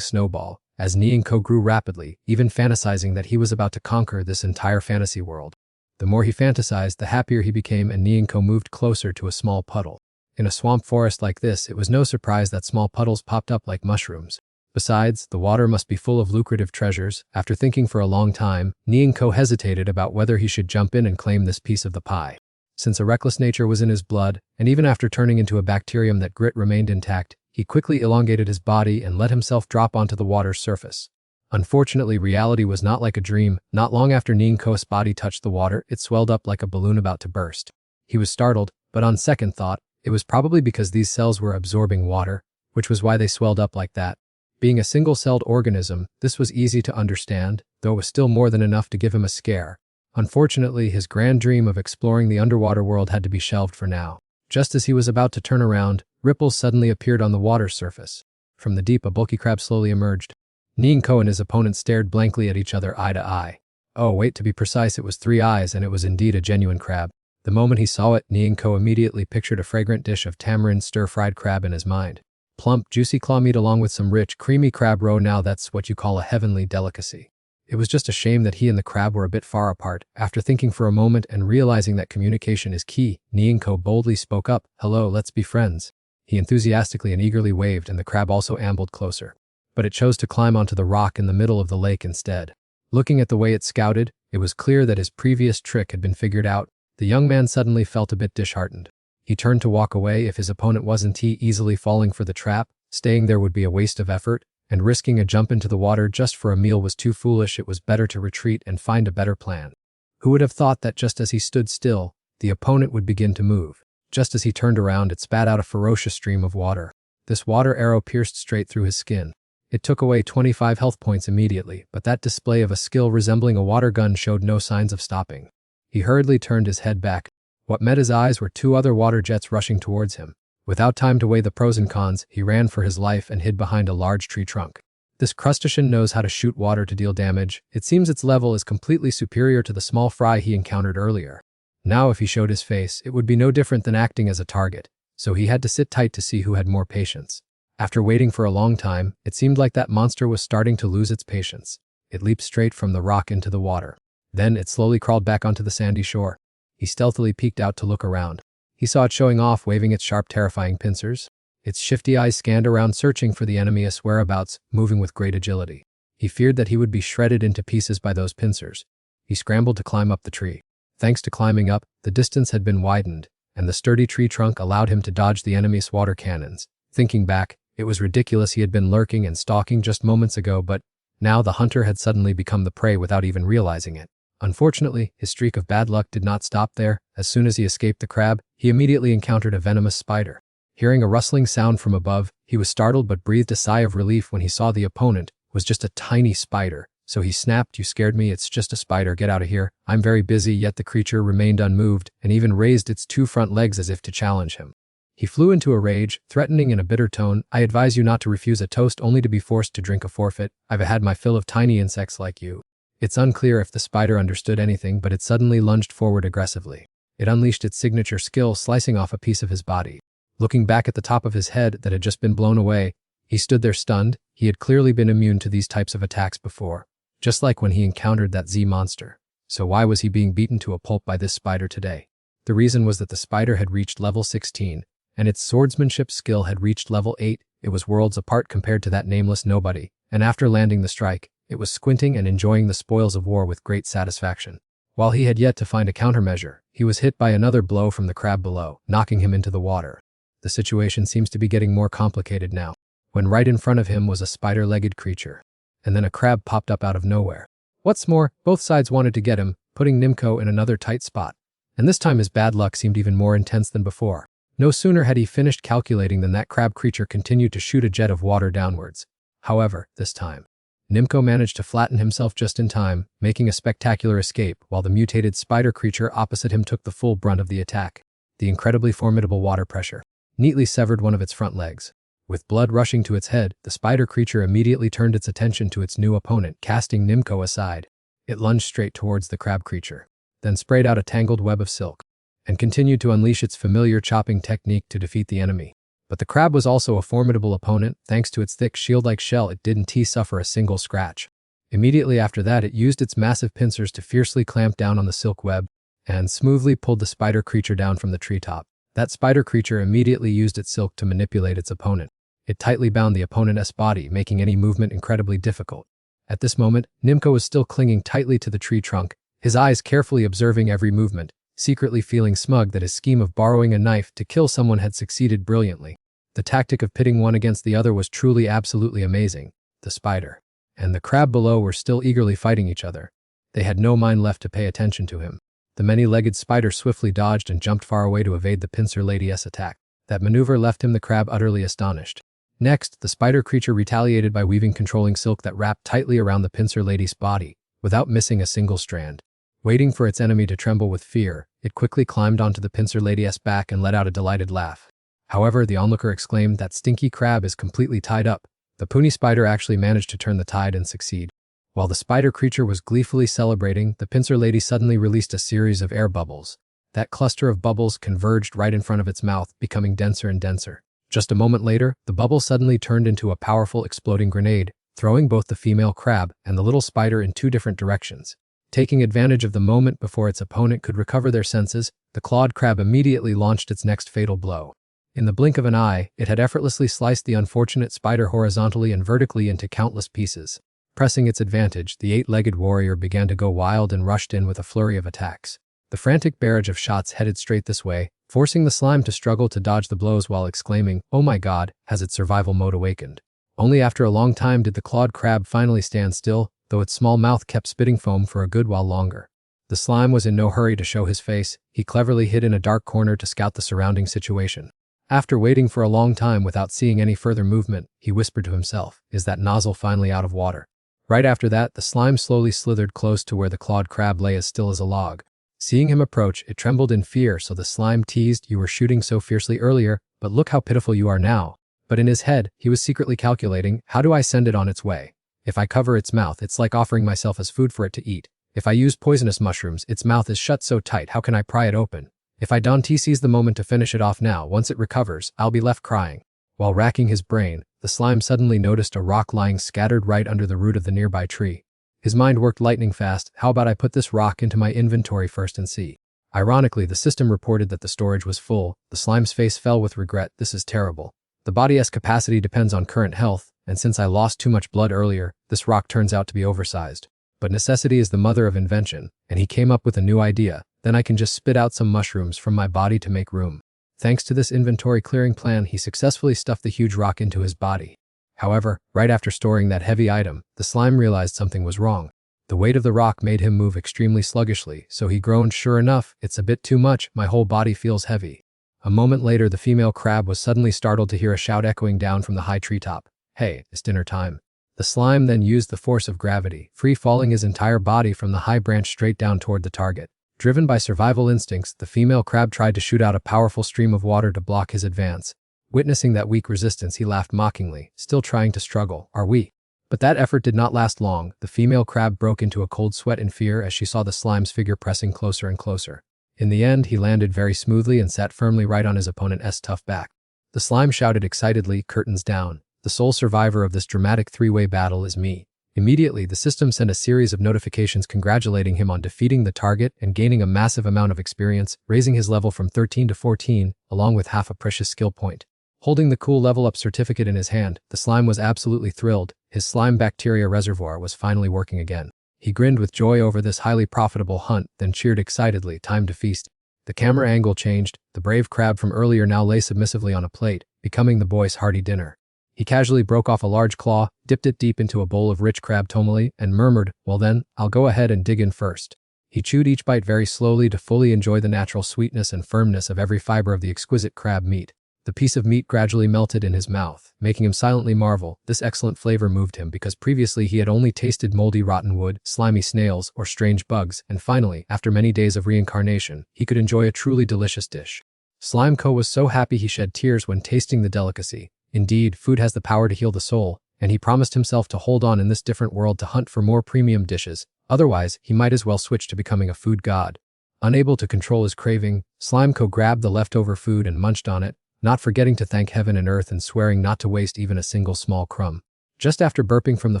snowball, as Nyanko grew rapidly, even fantasizing that he was about to conquer this entire fantasy world. The more he fantasized, the happier he became, and Nyanko moved closer to a small puddle. In a swamp forest like this, it was no surprise that small puddles popped up like mushrooms. Besides, the water must be full of lucrative treasures. After thinking for a long time, Nyanko hesitated about whether he should jump in and claim this piece of the pie. Since a reckless nature was in his blood, and even after turning into a bacterium that grit remained intact, he quickly elongated his body and let himself drop onto the water's surface. Unfortunately, reality was not like a dream. Not long after Nyanko's body touched the water, it swelled up like a balloon about to burst. He was startled, but on second thought, it was probably because these cells were absorbing water, which was why they swelled up like that. Being a single-celled organism, this was easy to understand, though it was still more than enough to give him a scare. Unfortunately, his grand dream of exploring the underwater world had to be shelved for now. Just as he was about to turn around, ripples suddenly appeared on the water's surface. From the deep, a bulky crab slowly emerged. Nyanko and his opponent stared blankly at each other eye to eye. Oh wait, to be precise, it was 3 eyes, and it was indeed a genuine crab. The moment he saw it, Nyanko immediately pictured a fragrant dish of tamarind stir-fried crab in his mind. Plump, juicy claw meat along with some rich, creamy crab roe. Now that's what you call a heavenly delicacy. It was just a shame that he and the crab were a bit far apart. After thinking for a moment and realizing that communication is key, Nienko boldly spoke up, "Hello, let's be friends." He enthusiastically and eagerly waved, and the crab also ambled closer. But it chose to climb onto the rock in the middle of the lake instead. Looking at the way it scouted, it was clear that his previous trick had been figured out. The young man suddenly felt a bit disheartened. He turned to walk away. If his opponent wasn't easily falling for the trap, staying there would be a waste of effort, and risking a jump into the water just for a meal was too foolish. It was better to retreat and find a better plan. Who would have thought that just as he stood still, the opponent would begin to move? Just as he turned around, it spat out a ferocious stream of water. This water arrow pierced straight through his skin. It took away 25 health points immediately, but that display of a skill resembling a water gun showed no signs of stopping. He hurriedly turned his head back. What met his eyes were 2 other water jets rushing towards him. Without time to weigh the pros and cons, he ran for his life and hid behind a large tree trunk. This crustacean knows how to shoot water to deal damage. It seems its level is completely superior to the small fry he encountered earlier. Now if he showed his face, it would be no different than acting as a target, so he had to sit tight to see who had more patience. After waiting for a long time, it seemed like that monster was starting to lose its patience. It leaped straight from the rock into the water. Then it slowly crawled back onto the sandy shore. He stealthily peeked out to look around. He saw it showing off, waving its sharp, terrifying pincers. Its shifty eyes scanned around, searching for the enemy's whereabouts, moving with great agility. He feared that he would be shredded into pieces by those pincers. He scrambled to climb up the tree. Thanks to climbing up, the distance had been widened, and the sturdy tree trunk allowed him to dodge the enemy's water cannons. Thinking back, it was ridiculous. He had been lurking and stalking just moments ago, but now the hunter had suddenly become the prey without even realizing it. Unfortunately, his streak of bad luck did not stop there. As soon as he escaped the crab, he immediately encountered a venomous spider. Hearing a rustling sound from above, he was startled but breathed a sigh of relief when he saw the opponent was just a tiny spider. So he snapped, "You scared me. It's just a spider. Get out of here. I'm very busy." Yet the creature remained unmoved and even raised its 2 front legs as if to challenge him. He flew into a rage, threatening in a bitter tone, "I advise you not to refuse a toast only to be forced to drink a forfeit. I've had my fill of tiny insects like you." It's unclear if the spider understood anything, but it suddenly lunged forward aggressively. It unleashed its signature skill, slicing off a piece of his body. Looking back at the top of his head that had just been blown away, he stood there stunned. He had clearly been immune to these types of attacks before, just like when he encountered that Z monster. So why was he being beaten to a pulp by this spider today? The reason was that the spider had reached level 16, and its swordsmanship skill had reached level 8. It was worlds apart compared to that nameless nobody, and after landing the strike, it was squinting and enjoying the spoils of war with great satisfaction. While he had yet to find a countermeasure, he was hit by another blow from the crab below, knocking him into the water. The situation seems to be getting more complicated now, when right in front of him was a spider-legged creature. And then a crab popped up out of nowhere. What's more, both sides wanted to get him, putting Nimco in another tight spot. And this time his bad luck seemed even more intense than before. No sooner had he finished calculating than that crab creature continued to shoot a jet of water downwards. However, this time, Nimco managed to flatten himself just in time, making a spectacular escape, while the mutated spider creature opposite him took the full brunt of the attack. The incredibly formidable water pressure neatly severed one of its front legs. With blood rushing to its head, the spider creature immediately turned its attention to its new opponent, casting Nimco aside. It lunged straight towards the crab creature, then sprayed out a tangled web of silk, and continued to unleash its familiar chopping technique to defeat the enemy. But the crab was also a formidable opponent. Thanks to its thick shield-like shell, it didn't suffer a single scratch. Immediately after that, it used its massive pincers to fiercely clamp down on the silk web and smoothly pulled the spider creature down from the treetop. That spider creature immediately used its silk to manipulate its opponent. It tightly bound the opponent's body, making any movement incredibly difficult. At this moment, Nimco was still clinging tightly to the tree trunk, his eyes carefully observing every movement, secretly feeling smug that his scheme of borrowing a knife to kill someone had succeeded brilliantly. The tactic of pitting one against the other was truly absolutely amazing. The spider and the crab below were still eagerly fighting each other. They had no mind left to pay attention to him. The many-legged spider swiftly dodged and jumped far away to evade the pincer lady's attack. That maneuver left him the crab utterly astonished. Next, the spider creature retaliated by weaving controlling silk that wrapped tightly around the pincer lady's body, without missing a single strand. Waiting for its enemy to tremble with fear, it quickly climbed onto the pincer lady's back and let out a delighted laugh. However, the onlooker exclaimed, "That stinky crab is completely tied up." The puny spider actually managed to turn the tide and succeed. While the spider creature was gleefully celebrating, the pincer lady suddenly released a series of air bubbles. That cluster of bubbles converged right in front of its mouth, becoming denser and denser. Just a moment later, the bubble suddenly turned into a powerful exploding grenade, throwing both the female crab and the little spider in two different directions. Taking advantage of the moment before its opponent could recover their senses, the clawed crab immediately launched its next fatal blow. In the blink of an eye, it had effortlessly sliced the unfortunate spider horizontally and vertically into countless pieces. Pressing its advantage, the eight-legged warrior began to go wild and rushed in with a flurry of attacks. The frantic barrage of shots headed straight this way, forcing the slime to struggle to dodge the blows while exclaiming, "Oh my God," as its survival mode awakened. Only after a long time did the clawed crab finally stand still, though its small mouth kept spitting foam for a good while longer. The slime was in no hurry to show his face. He cleverly hid in a dark corner to scout the surrounding situation. After waiting for a long time without seeing any further movement, he whispered to himself, "Is that nozzle finally out of water?" Right after that, the slime slowly slithered close to where the clawed crab lay as still as a log. Seeing him approach, it trembled in fear, so the slime teased, "You were shooting so fiercely earlier, but look how pitiful you are now." But in his head, he was secretly calculating, "How do I send it on its way? If I cover its mouth, it's like offering myself as food for it to eat. If I use poisonous mushrooms, its mouth is shut so tight, how can I pry it open? If I don't seize the moment to finish it off now, once it recovers, I'll be left crying." While racking his brain, the slime suddenly noticed a rock lying scattered right under the root of the nearby tree. His mind worked lightning fast. "How about I put this rock into my inventory first and see?" Ironically, the system reported that the storage was full. The slime's face fell with regret. "This is terrible. The body's capacity depends on current health, and since I lost too much blood earlier, this rock turns out to be oversized. But necessity is the mother of invention, and he came up with a new idea. Then I can just spit out some mushrooms from my body to make room." Thanks to this inventory clearing plan, he successfully stuffed the huge rock into his body. However, right after storing that heavy item, the slime realized something was wrong. The weight of the rock made him move extremely sluggishly, so he groaned, "Sure enough, it's a bit too much, my whole body feels heavy." A moment later, the female crab was suddenly startled to hear a shout echoing down from the high treetop. "Hey, it's dinner time." The slime then used the force of gravity, free-falling his entire body from the high branch straight down toward the target. Driven by survival instincts, the female crab tried to shoot out a powerful stream of water to block his advance. Witnessing that weak resistance, he laughed mockingly, still trying to struggle. "Are we?" But that effort did not last long. The female crab broke into a cold sweat in fear as she saw the slime's figure pressing closer and closer. In the end, he landed very smoothly and sat firmly right on his opponent's tough back. The slime shouted excitedly, "Curtains down. The sole survivor of this dramatic three-way battle is me." Immediately, the system sent a series of notifications congratulating him on defeating the target and gaining a massive amount of experience, raising his level from 13 to 14, along with half a precious skill point. Holding the cool level up certificate in his hand, the slime was absolutely thrilled. His slime bacteria reservoir was finally working again. He grinned with joy over this highly profitable hunt, then cheered excitedly, "Time to feast." The camera angle changed. The brave crab from earlier now lay submissively on a plate, becoming the boy's hearty dinner. He casually broke off a large claw, dipped it deep into a bowl of rich crab tomoli, and murmured, "Well then, I'll go ahead and dig in first." He chewed each bite very slowly to fully enjoy the natural sweetness and firmness of every fiber of the exquisite crab meat. The piece of meat gradually melted in his mouth, making him silently marvel. This excellent flavor moved him because previously he had only tasted moldy rotten wood, slimy snails, or strange bugs, and finally, after many days of reincarnation, he could enjoy a truly delicious dish. Slimeco was so happy he shed tears when tasting the delicacy. Indeed, food has the power to heal the soul, and he promised himself to hold on in this different world to hunt for more premium dishes. Otherwise, he might as well switch to becoming a food god. Unable to control his craving, Slimeco grabbed the leftover food and munched on it, not forgetting to thank heaven and earth and swearing not to waste even a single small crumb. Just after burping from the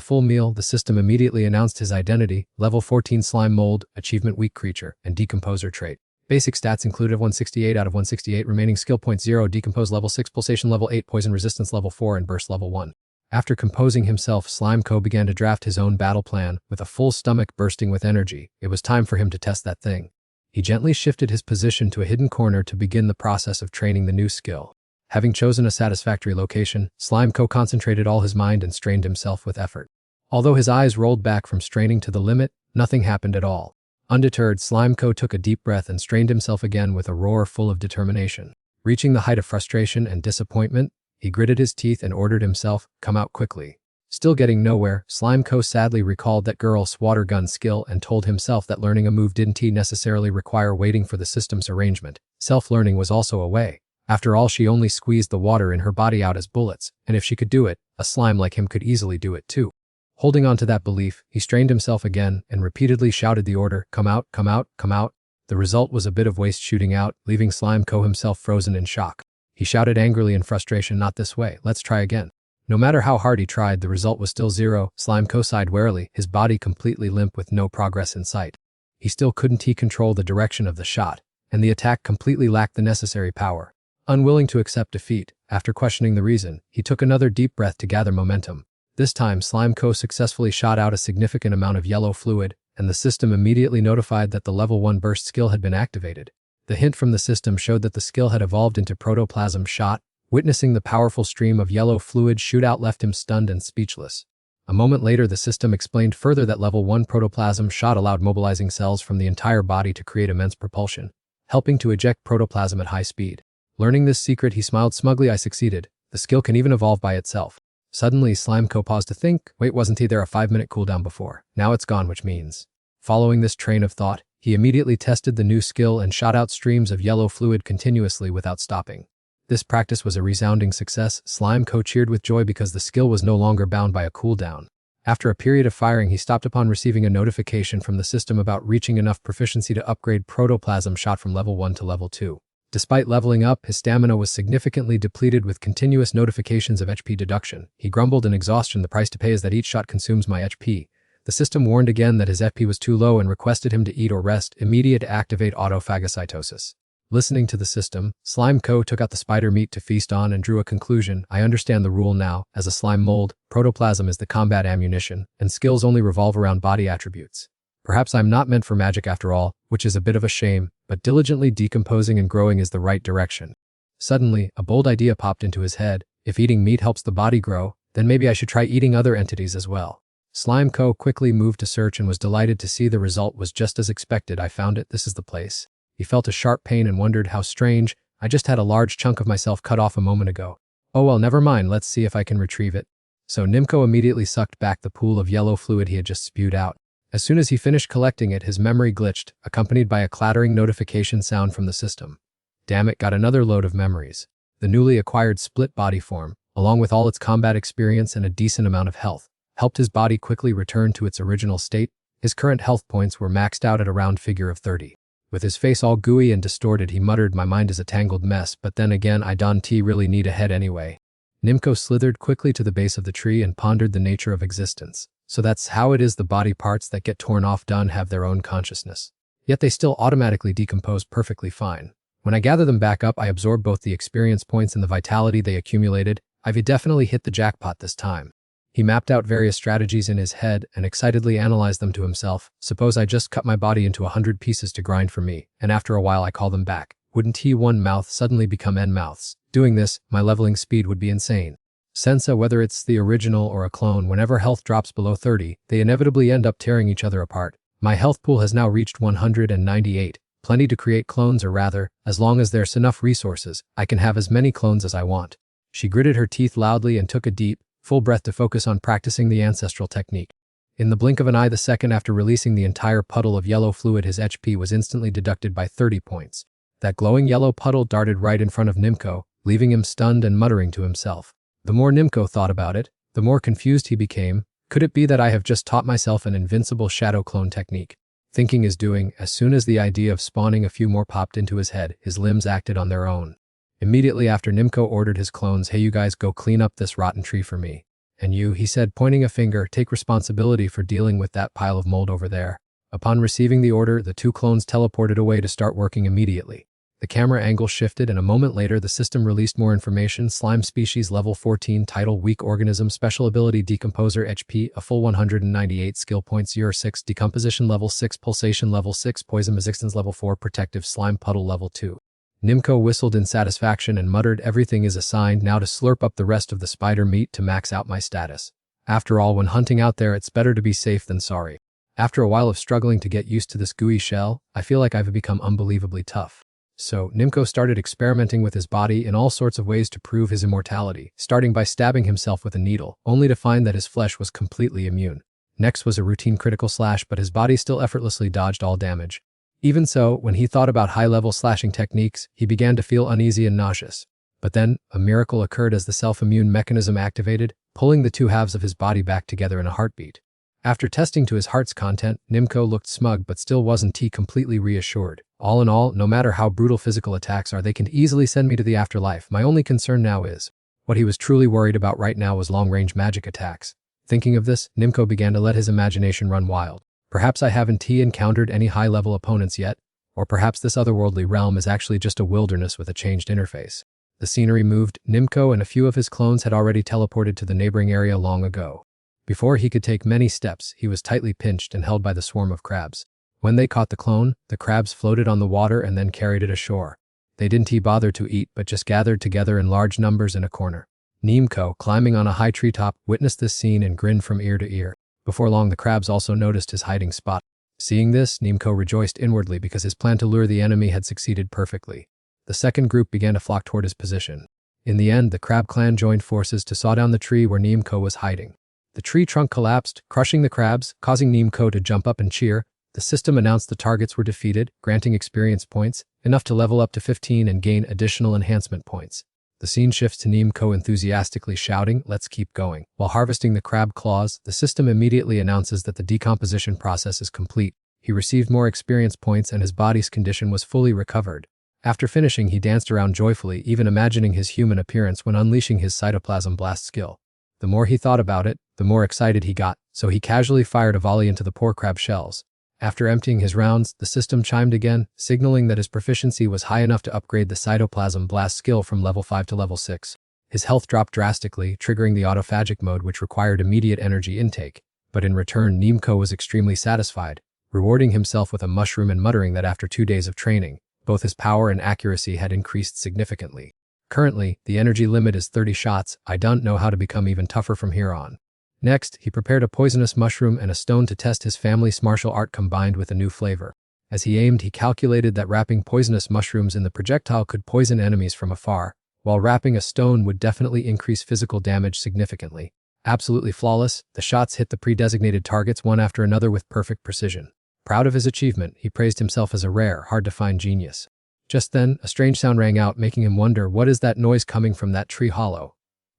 full meal, the system immediately announced his identity: level 14 slime mold, achievement weak creature, and decomposer trait. Basic stats included 168 out of 168, remaining skill point 0, decompose level 6, pulsation level 8, poison resistance level 4, and burst level 1. After composing himself, Slimeco began to draft his own battle plan, with a full stomach bursting with energy. It was time for him to test that thing. He gently shifted his position to a hidden corner to begin the process of training the new skill. Having chosen a satisfactory location, Slimeco concentrated all his mind and strained himself with effort. Although his eyes rolled back from straining to the limit, nothing happened at all. Undeterred, Slimeco took a deep breath and strained himself again with a roar full of determination. Reaching the height of frustration and disappointment, he gritted his teeth and ordered himself, "Come out quickly." Still getting nowhere, Slimeco sadly recalled that girl's water gun skill and told himself that learning a move didn't necessarily require waiting for the system's arrangement. Self-learning was also a way. After all, she only squeezed the water in her body out as bullets, and if she could do it, a slime like him could easily do it too. Holding on to that belief, he strained himself again and repeatedly shouted the order, "Come out, come out, come out." The result was a bit of waste shooting out, leaving Slimeco himself frozen in shock. He shouted angrily in frustration, "Not this way, let's try again." No matter how hard he tried, the result was still zero. Slime Co sighed warily, his body completely limp with no progress in sight. He still couldn't control the direction of the shot, and the attack completely lacked the necessary power. Unwilling to accept defeat, after questioning the reason, he took another deep breath to gather momentum. This time, Slime Co successfully shot out a significant amount of yellow fluid, and the system immediately notified that the level 1 burst skill had been activated. The hint from the system showed that the skill had evolved into protoplasm shot. Witnessing the powerful stream of yellow fluid shoot out left him stunned and speechless. A moment later, the system explained further that level 1 protoplasm shot allowed mobilizing cells from the entire body to create immense propulsion, helping to eject protoplasm at high speed. Learning this secret, he smiled smugly. I succeeded. The skill can even evolve by itself. Suddenly, Slime Co paused to think. Wait, wasn't there a 5-minute cooldown before? Now it's gone, which means... Following this train of thought, he immediately tested the new skill and shot out streams of yellow fluid continuously without stopping. This practice was a resounding success. Slime Co cheered with joy because the skill was no longer bound by a cooldown. After a period of firing, he stopped upon receiving a notification from the system about reaching enough proficiency to upgrade protoplasm shot from level 1 to level 2. Despite leveling up, his stamina was significantly depleted with continuous notifications of HP deduction. He grumbled in exhaustion. The price to pay is that each shot consumes my HP. The system warned again that his FP was too low and requested him to eat or rest. Immediate activate autophagocytosis. Listening to the system, Slime Co took out the spider meat to feast on and drew a conclusion. I understand the rule now. As a slime mold, protoplasm is the combat ammunition, and skills only revolve around body attributes. Perhaps I'm not meant for magic after all, which is a bit of a shame, but diligently decomposing and growing is the right direction. Suddenly, a bold idea popped into his head. If eating meat helps the body grow, then maybe I should try eating other entities as well. Slime Co quickly moved to search and was delighted to see the result was just as expected. I found it. This is the place. He felt a sharp pain and wondered how strange. I just had a large chunk of myself cut off a moment ago. Oh well, never mind. Let's see if I can retrieve it. So Nimco immediately sucked back the pool of yellow fluid he had just spewed out. As soon as he finished collecting it, his memory glitched, accompanied by a clattering notification sound from the system. Damn it, got another load of memories. The newly acquired split body form, along with all its combat experience and a decent amount of health, helped his body quickly return to its original state. His current health points were maxed out at a round figure of 30. With his face all gooey and distorted, he muttered, my mind is a tangled mess, but then again I don't really need a head anyway. Nimco slithered quickly to the base of the tree and pondered the nature of existence. So that's how it is the body parts that get torn off don't have their own consciousness. Yet they still automatically decompose perfectly fine. When I gather them back up, I absorb both the experience points and the vitality they accumulated. I've definitely hit the jackpot this time. He mapped out various strategies in his head and excitedly analyzed them to himself. Suppose I just cut my body into 100 pieces to grind for me, and after a while I call them back. Wouldn't one mouth suddenly become N mouths? Doing this, my leveling speed would be insane. Sensa, whether it's the original or a clone, whenever health drops below 30, they inevitably end up tearing each other apart. My health pool has now reached 198. Plenty to create clones, or rather, as long as there's enough resources, I can have as many clones as I want. She gritted her teeth loudly and took a deep, full breath to focus on practicing the ancestral technique. In the blink of an eye, the second after releasing the entire puddle of yellow fluid, his HP was instantly deducted by 30 points. That glowing yellow puddle darted right in front of Nimco, leaving him stunned and muttering to himself. The more Nimco thought about it, the more confused he became. Could it be that I have just taught myself an invincible shadow clone technique? Thinking is doing. As soon as the idea of spawning a few more popped into his head, his limbs acted on their own. Immediately after, Nimco ordered his clones, hey, you guys go clean up this rotten tree for me. And you, he said, pointing a finger, take responsibility for dealing with that pile of mold over there. Upon receiving the order, the two clones teleported away to start working immediately. The camera angle shifted, and a moment later the system released more information. Slime species level 14, title weak organism, special ability decomposer, HP a full 198, skill points 6, decomposition level 6, pulsation level 6, poison resistance level 4, protective slime puddle level 2. Nimco whistled in satisfaction and muttered, everything is assigned, now to slurp up the rest of the spider meat to max out my status. After all, when hunting out there, it's better to be safe than sorry. After a while of struggling to get used to this gooey shell, I feel like I've become unbelievably tough. So, Nimco started experimenting with his body in all sorts of ways to prove his immortality, starting by stabbing himself with a needle, only to find that his flesh was completely immune. Next was a routine critical slash, but his body still effortlessly dodged all damage. Even so, when he thought about high-level slashing techniques, he began to feel uneasy and nauseous. But then, a miracle occurred as the self-immune mechanism activated, pulling the two halves of his body back together in a heartbeat. After testing to his heart's content, Nimco looked smug but still wasn't completely reassured. All in all, no matter how brutal physical attacks are, they can easily send me to the afterlife. My only concern now is, What he was truly worried about right now was long-range magic attacks. Thinking of this, Nimco began to let his imagination run wild. Perhaps I haven't encountered any high-level opponents yet, or perhaps this otherworldly realm is actually just a wilderness with a changed interface. The scenery moved. Nimco and a few of his clones had already teleported to the neighboring area long ago. Before he could take many steps, he was tightly pinched and held by the swarm of crabs. When they caught the clone, the crabs floated on the water and then carried it ashore. They didn't bother to eat but just gathered together in large numbers in a corner. Nimco, climbing on a high treetop, witnessed this scene and grinned from ear to ear. Before long, the crabs also noticed his hiding spot. Seeing this, Nimco rejoiced inwardly because his plan to lure the enemy had succeeded perfectly. The second group began to flock toward his position. In the end, the crab clan joined forces to saw down the tree where Nimco was hiding. The tree trunk collapsed, crushing the crabs, causing Nimco to jump up and cheer. The system announced the targets were defeated, granting experience points, enough to level up to 15 and gain additional enhancement points. The scene shifts to Nimco enthusiastically shouting, "Let's keep going." While harvesting the crab claws, the system immediately announces that the decomposition process is complete. He received more experience points and his body's condition was fully recovered. After finishing, he danced around joyfully, even imagining his human appearance when unleashing his cytoplasm blast skill. The more he thought about it, the more excited he got, so he casually fired a volley into the poor crab shells. After emptying his rounds, the system chimed again, signaling that his proficiency was high enough to upgrade the cytoplasm blast skill from level 5 to level 6. His health dropped drastically, triggering the autophagic mode which required immediate energy intake, but in return Nimco was extremely satisfied, rewarding himself with a mushroom and muttering that after 2 days of training, both his power and accuracy had increased significantly. Currently, the energy limit is 30 shots. I don't know how to become even tougher from here on. Next, he prepared a poisonous mushroom and a stone to test his family's martial art combined with a new flavor. As he aimed, he calculated that wrapping poisonous mushrooms in the projectile could poison enemies from afar, while wrapping a stone would definitely increase physical damage significantly. Absolutely flawless, the shots hit the pre-designated targets one after another with perfect precision. Proud of his achievement, he praised himself as a rare, hard-to-find genius. Just then, a strange sound rang out, making him wonder, what is that noise coming from that tree hollow?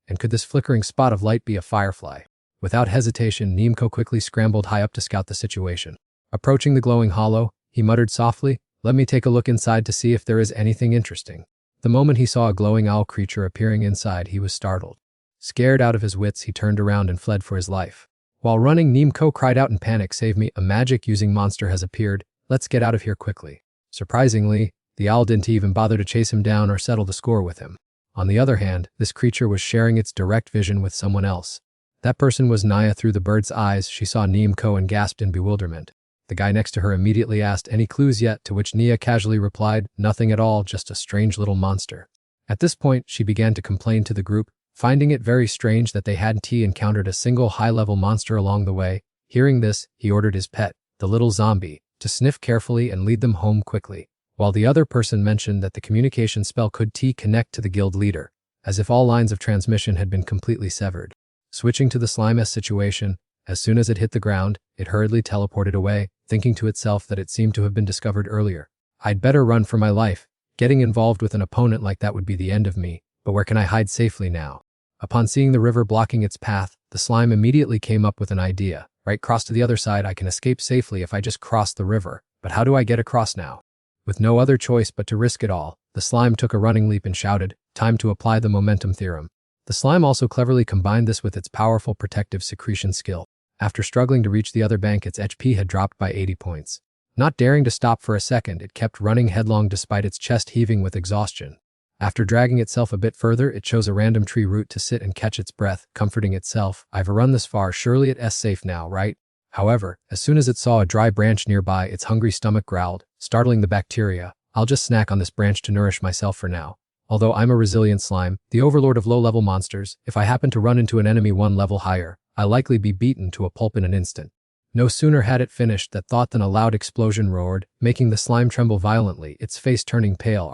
And could this flickering spot of light be a firefly? Without hesitation, Nimco quickly scrambled high up to scout the situation. Approaching the glowing hollow, he muttered softly, "Let me take a look inside to see if there is anything interesting." The moment he saw a glowing owl creature appearing inside, he was startled. Scared out of his wits, he turned around and fled for his life. While running, Nimco cried out in panic, "Save me, a magic-using monster has appeared. Let's get out of here quickly." Surprisingly, the owl didn't even bother to chase him down or settle the score with him. On the other hand, this creature was sharing its direct vision with someone else. That person was Naya. Through the bird's eyes, she saw Nimco and gasped in bewilderment. The guy next to her immediately asked, "Any clues yet?" To which Nia casually replied, "Nothing at all, just a strange little monster." At this point, she began to complain to the group, finding it very strange that they hadn't encountered a single high-level monster along the way. Hearing this, he ordered his pet, the little zombie, to sniff carefully and lead them home quickly, while the other person mentioned that the communication spell could connect to the guild leader, as if all lines of transmission had been completely severed. Switching to the slime situation, as soon as it hit the ground, it hurriedly teleported away, thinking to itself that it seemed to have been discovered earlier. I'd better run for my life. Getting involved with an opponent like that would be the end of me, but where can I hide safely now? Upon seeing the river blocking its path, the slime immediately came up with an idea. Right, cross to the other side, I can escape safely if I just cross the river, but how do I get across now? With no other choice but to risk it all, the slime took a running leap and shouted, "Time to apply the momentum theorem." The slime also cleverly combined this with its powerful protective secretion skill. After struggling to reach the other bank, its HP had dropped by 80 points. Not daring to stop for a second, it kept running headlong despite its chest heaving with exhaustion. After dragging itself a bit further, it chose a random tree root to sit and catch its breath, comforting itself, "I've run this far, surely it's safe now, right?" However, as soon as it saw a dry branch nearby, its hungry stomach growled, startling the bacteria. "I'll just snack on this branch to nourish myself for now. Although I'm a resilient slime, the overlord of low-level monsters, if I happen to run into an enemy one level higher, I'll likely be beaten to a pulp in an instant." No sooner had it finished that thought than a loud explosion roared, making the slime tremble violently, its face turning pale.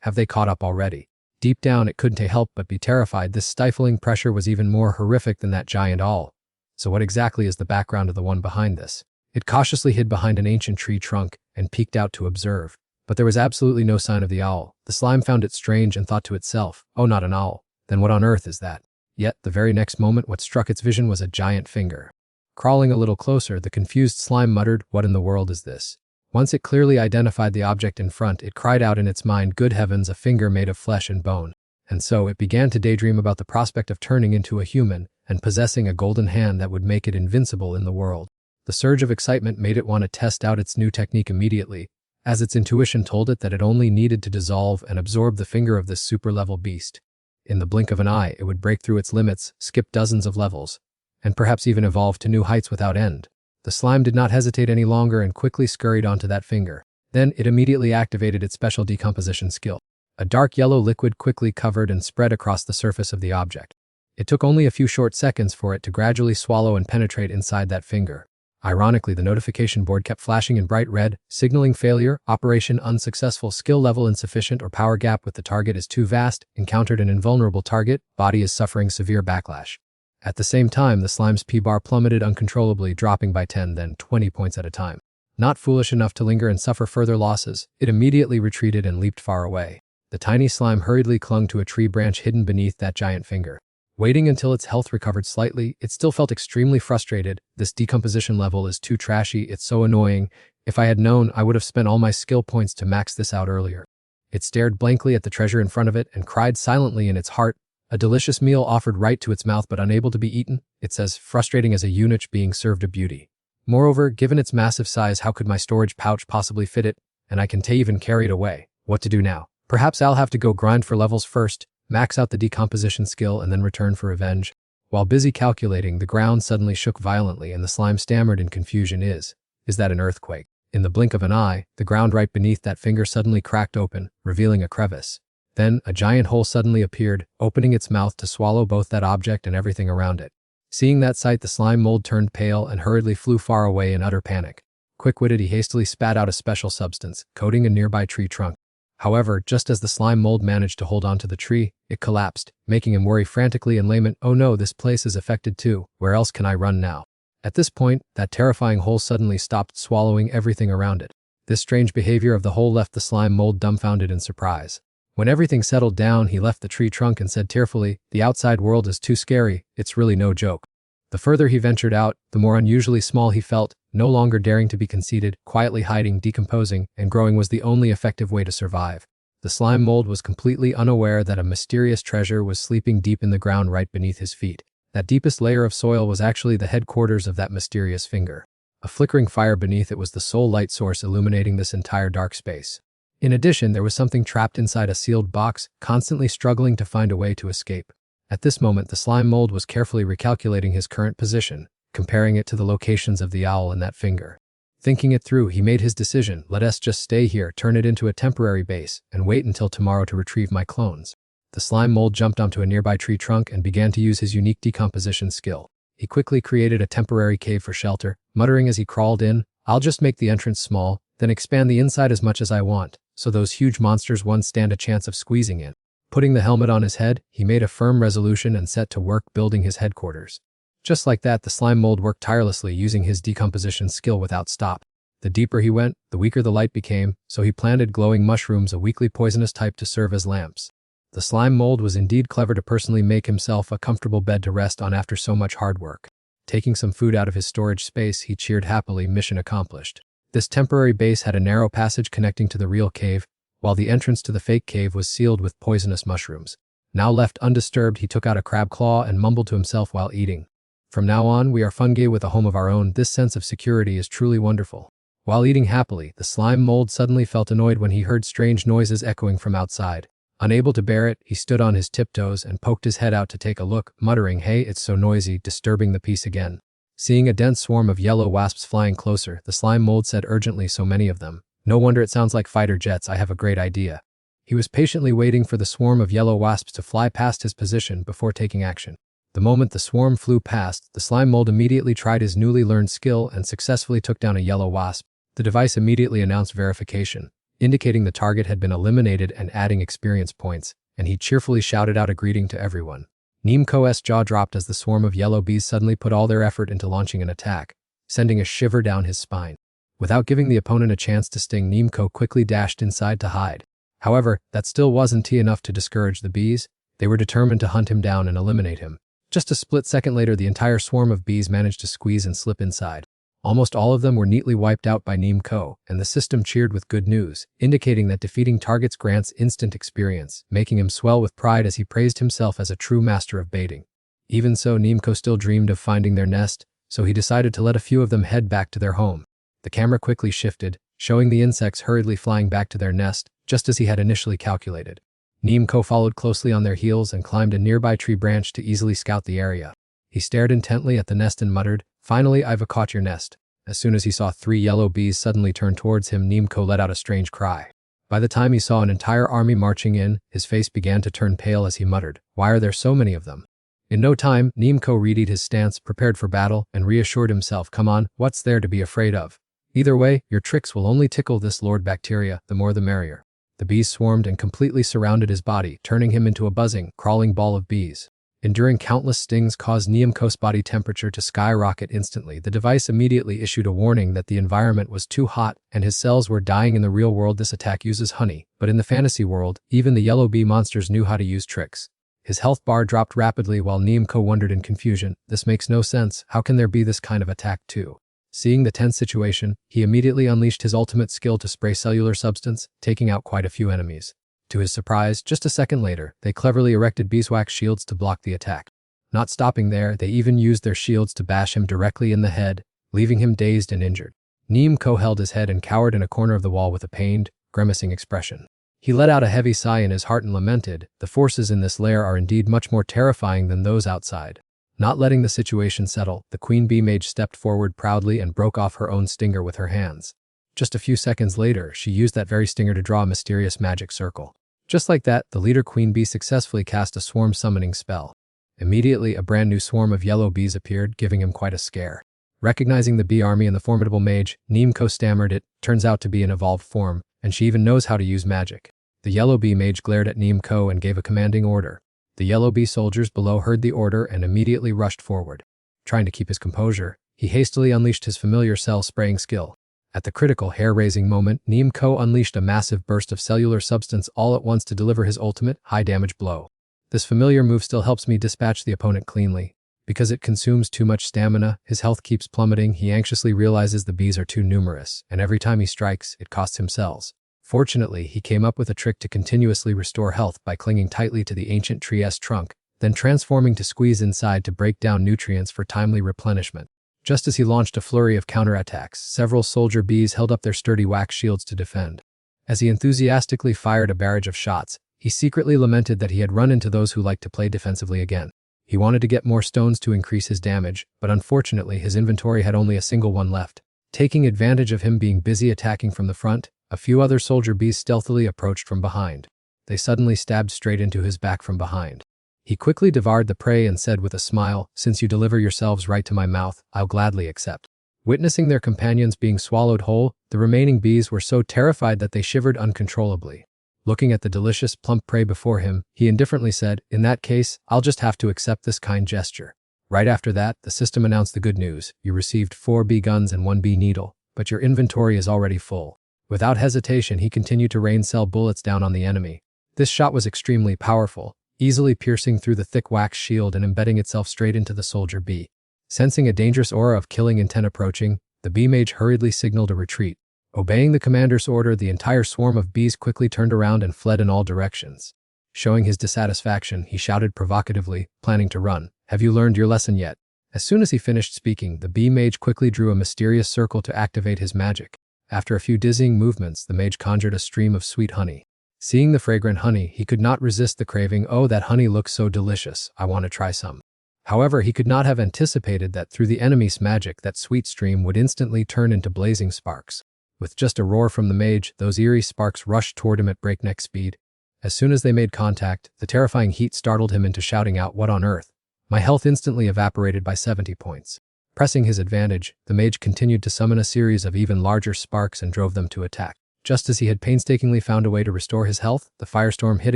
Have they caught up already? Deep down, it couldn't help but be terrified. This stifling pressure was even more horrific than that giant owl. So what exactly is the background of the one behind this? It cautiously hid behind an ancient tree trunk and peeked out to observe. But there was absolutely no sign of the owl. The slime found it strange and thought to itself, "Oh, not an owl. Then what on earth is that?" Yet, the very next moment, what struck its vision was a giant finger. Crawling a little closer, the confused slime muttered, "What in the world is this?" Once it clearly identified the object in front, it cried out in its mind, "Good heavens, a finger made of flesh and bone." and so it began to daydream about the prospect of turning into a human and possessing a golden hand that would make it invincible in the world. The surge of excitement made it want to test out its new technique immediately, as its intuition told it that it only needed to dissolve and absorb the finger of this super-level beast. In the blink of an eye, it would break through its limits, skip dozens of levels, and perhaps even evolve to new heights without end. The slime did not hesitate any longer and quickly scurried onto that finger. Then it immediately activated its special decomposition skill. A dark yellow liquid quickly covered and spread across the surface of the object. It took only a few short seconds for it to gradually swallow and penetrate inside that finger. Ironically, the notification board kept flashing in bright red, signaling failure, operation unsuccessful, skill level insufficient, or power gap with the target is too vast, encountered an invulnerable target, body is suffering severe backlash. At the same time, the slime's P-bar plummeted uncontrollably, dropping by 10 then 20 points at a time. Not foolish enough to linger and suffer further losses, it immediately retreated and leaped far away. The tiny slime hurriedly clung to a tree branch hidden beneath that giant finger. Waiting until its health recovered slightly, it still felt extremely frustrated. This decomposition level is too trashy, it's so annoying. If I had known, I would have spent all my skill points to max this out earlier. It stared blankly at the treasure in front of it and cried silently in its heart, a delicious meal offered right to its mouth but unable to be eaten. It's as frustrating as a eunuch being served a beauty. Moreover, given its massive size, how could my storage pouch possibly fit it? And I can't even carry it away. What to do now? Perhaps I'll have to go grind for levels first, max out the decomposition skill, and then return for revenge. While busy calculating, the ground suddenly shook violently and the slime stammered in confusion. Is that an earthquake? In the blink of an eye, the ground right beneath that finger suddenly cracked open, revealing a crevice. Then, a giant hole suddenly appeared, opening its mouth to swallow both that object and everything around it. Seeing that sight, the slime mold turned pale and hurriedly flew far away in utter panic. Quick-witted, he hastily spat out a special substance, coating a nearby tree trunk. However, just as the slime mold managed to hold onto the tree, it collapsed, making him worry frantically and lament, "Oh no, this place is affected too. Where else can I run now?" At this point, that terrifying hole suddenly stopped swallowing everything around it. This strange behavior of the hole left the slime mold dumbfounded in surprise. When everything settled down, he left the tree trunk and said tearfully, "The outside world is too scary, it's really no joke." The further he ventured out, the more unusually small he felt, no longer daring to be conceited. Quietly hiding, decomposing, and growing was the only effective way to survive. The slime mold was completely unaware that a mysterious treasure was sleeping deep in the ground right beneath his feet. That deepest layer of soil was actually the headquarters of that mysterious finger. A flickering fire beneath it was the sole light source illuminating this entire dark space. In addition, there was something trapped inside a sealed box, constantly struggling to find a way to escape. At this moment, the slime mold was carefully recalculating his current position, comparing it to the locations of the owl and that finger. Thinking it through, he made his decision: let us just stay here, turn it into a temporary base, and wait until tomorrow to retrieve my clones. The slime mold jumped onto a nearby tree trunk and began to use his unique decomposition skill. He quickly created a temporary cave for shelter, muttering as he crawled in, "I'll just make the entrance small, then expand the inside as much as I want, so those huge monsters won't stand a chance of squeezing in." Putting the helmet on his head, he made a firm resolution and set to work building his headquarters. Just like that, the slime mold worked tirelessly, using his decomposition skill without stop. The deeper he went, the weaker the light became, so he planted glowing mushrooms, a weakly poisonous type, to serve as lamps. The slime mold was indeed clever to personally make himself a comfortable bed to rest on after so much hard work. Taking some food out of his storage space, he cheered happily, mission accomplished. This temporary base had a narrow passage connecting to the real cave, while the entrance to the fake cave was sealed with poisonous mushrooms. Now left undisturbed, he took out a crab claw and mumbled to himself while eating. "From now on, we are fungi with a home of our own. This sense of security is truly wonderful." While eating happily, the slime mold suddenly felt annoyed when he heard strange noises echoing from outside. Unable to bear it, he stood on his tiptoes and poked his head out to take a look, muttering, "Hey, it's so noisy," disturbing the peace again. Seeing a dense swarm of yellow wasps flying closer, the slime mold said urgently, "So many of them. No wonder it sounds like fighter jets. I have a great idea." He was patiently waiting for the swarm of yellow wasps to fly past his position before taking action. The moment the swarm flew past, the slime mold immediately tried his newly learned skill and successfully took down a yellow wasp. The device immediately announced verification, indicating the target had been eliminated and adding experience points, and he cheerfully shouted out a greeting to everyone. Neemko's jaw dropped as the swarm of yellow bees suddenly put all their effort into launching an attack, sending a shiver down his spine. Without giving the opponent a chance to sting, Neemko quickly dashed inside to hide. However, that still wasn't enough to discourage the bees. They were determined to hunt him down and eliminate him. Just a split second later, the entire swarm of bees managed to squeeze and slip inside. Almost all of them were neatly wiped out by Neem-ko, and the system cheered with good news, indicating that defeating targets grants instant experience, making him swell with pride as he praised himself as a true master of baiting. Even so, Neem-ko still dreamed of finding their nest, so he decided to let a few of them head back to their home. The camera quickly shifted, showing the insects hurriedly flying back to their nest, just as he had initially calculated. Neem-ko followed closely on their heels and climbed a nearby tree branch to easily scout the area. He stared intently at the nest and muttered, "Finally, I've caught your nest." As soon as he saw 3 yellow bees suddenly turn towards him, Neem-ko let out a strange cry. By the time he saw an entire army marching in, his face began to turn pale as he muttered, "Why are there so many of them?" In no time, Neem-ko readied his stance, prepared for battle, and reassured himself, "Come on, what's there to be afraid of? Either way, your tricks will only tickle this Lord Bacteria, the more the merrier." The bees swarmed and completely surrounded his body, turning him into a buzzing, crawling ball of bees. Enduring countless stings caused Neem-ko's body temperature to skyrocket instantly. The device immediately issued a warning that the environment was too hot and his cells were dying. In the real world, this attack uses honey, but in the fantasy world, even the yellow bee monsters knew how to use tricks. His health bar dropped rapidly while Neem-ko wondered in confusion, "This makes no sense. How can there be this kind of attack too?" Seeing the tense situation, he immediately unleashed his ultimate skill to spray cellular substance, taking out quite a few enemies. To his surprise, just a second later, they cleverly erected beeswax shields to block the attack. Not stopping there, they even used their shields to bash him directly in the head, leaving him dazed and injured. Neem-ko held his head and cowered in a corner of the wall with a pained, grimacing expression. He let out a heavy sigh in his heart and lamented, "The forces in this lair are indeed much more terrifying than those outside." Not letting the situation settle, the queen bee mage stepped forward proudly and broke off her own stinger with her hands. Just a few seconds later, she used that very stinger to draw a mysterious magic circle. Just like that, the leader queen bee successfully cast a swarm summoning spell. Immediately, a brand new swarm of yellow bees appeared, giving him quite a scare. Recognizing the bee army and the formidable mage, Neem-ko stammered, "It turns out to be an evolved form, and she even knows how to use magic." The yellow bee mage glared at Neem-ko and gave a commanding order. The yellow bee soldiers below heard the order and immediately rushed forward. Trying to keep his composure, he hastily unleashed his familiar cell spraying skill. At the critical hair-raising moment, Neem-ko unleashed a massive burst of cellular substance all at once to deliver his ultimate, high-damage blow. This familiar move still helps me dispatch the opponent cleanly. Because it consumes too much stamina, his health keeps plummeting. He anxiously realizes the bees are too numerous, and every time he strikes, it costs him cells. Fortunately, he came up with a trick to continuously restore health by clinging tightly to the ancient tree's trunk, then transforming to squeeze inside to break down nutrients for timely replenishment. Just as he launched a flurry of counterattacks, several soldier bees held up their sturdy wax shields to defend. As he enthusiastically fired a barrage of shots, he secretly lamented that he had run into those who liked to play defensively again. He wanted to get more stones to increase his damage, but unfortunately his inventory had only a single one left. Taking advantage of him being busy attacking from the front, a few other soldier bees stealthily approached from behind. They suddenly stabbed straight into his back from behind. He quickly devoured the prey and said with a smile, "Since you deliver yourselves right to my mouth, I'll gladly accept." Witnessing their companions being swallowed whole, the remaining bees were so terrified that they shivered uncontrollably. Looking at the delicious, plump prey before him, he indifferently said, "In that case, I'll just have to accept this kind gesture." Right after that, the system announced the good news. You received 4 bee guns and 1 bee needle, but your inventory is already full. Without hesitation, he continued to rain cell bullets down on the enemy. This shot was extremely powerful, easily piercing through the thick wax shield and embedding itself straight into the soldier bee. Sensing a dangerous aura of killing intent approaching, the bee mage hurriedly signaled a retreat. Obeying the commander's order, the entire swarm of bees quickly turned around and fled in all directions. Showing his dissatisfaction, he shouted provocatively, planning to run, "Have you learned your lesson yet?" As soon as he finished speaking, the bee mage quickly drew a mysterious circle to activate his magic. After a few dizzying movements, the mage conjured a stream of sweet honey. Seeing the fragrant honey, he could not resist the craving. "Oh, that honey looks so delicious, I want to try some." However, he could not have anticipated that through the enemy's magic, that sweet stream would instantly turn into blazing sparks. With just a roar from the mage, those eerie sparks rushed toward him at breakneck speed. As soon as they made contact, the terrifying heat startled him into shouting out, "What on earth?" My health instantly evaporated by 70 points. Pressing his advantage, the mage continued to summon a series of even larger sparks and drove them to attack. Just as he had painstakingly found a way to restore his health, the firestorm hit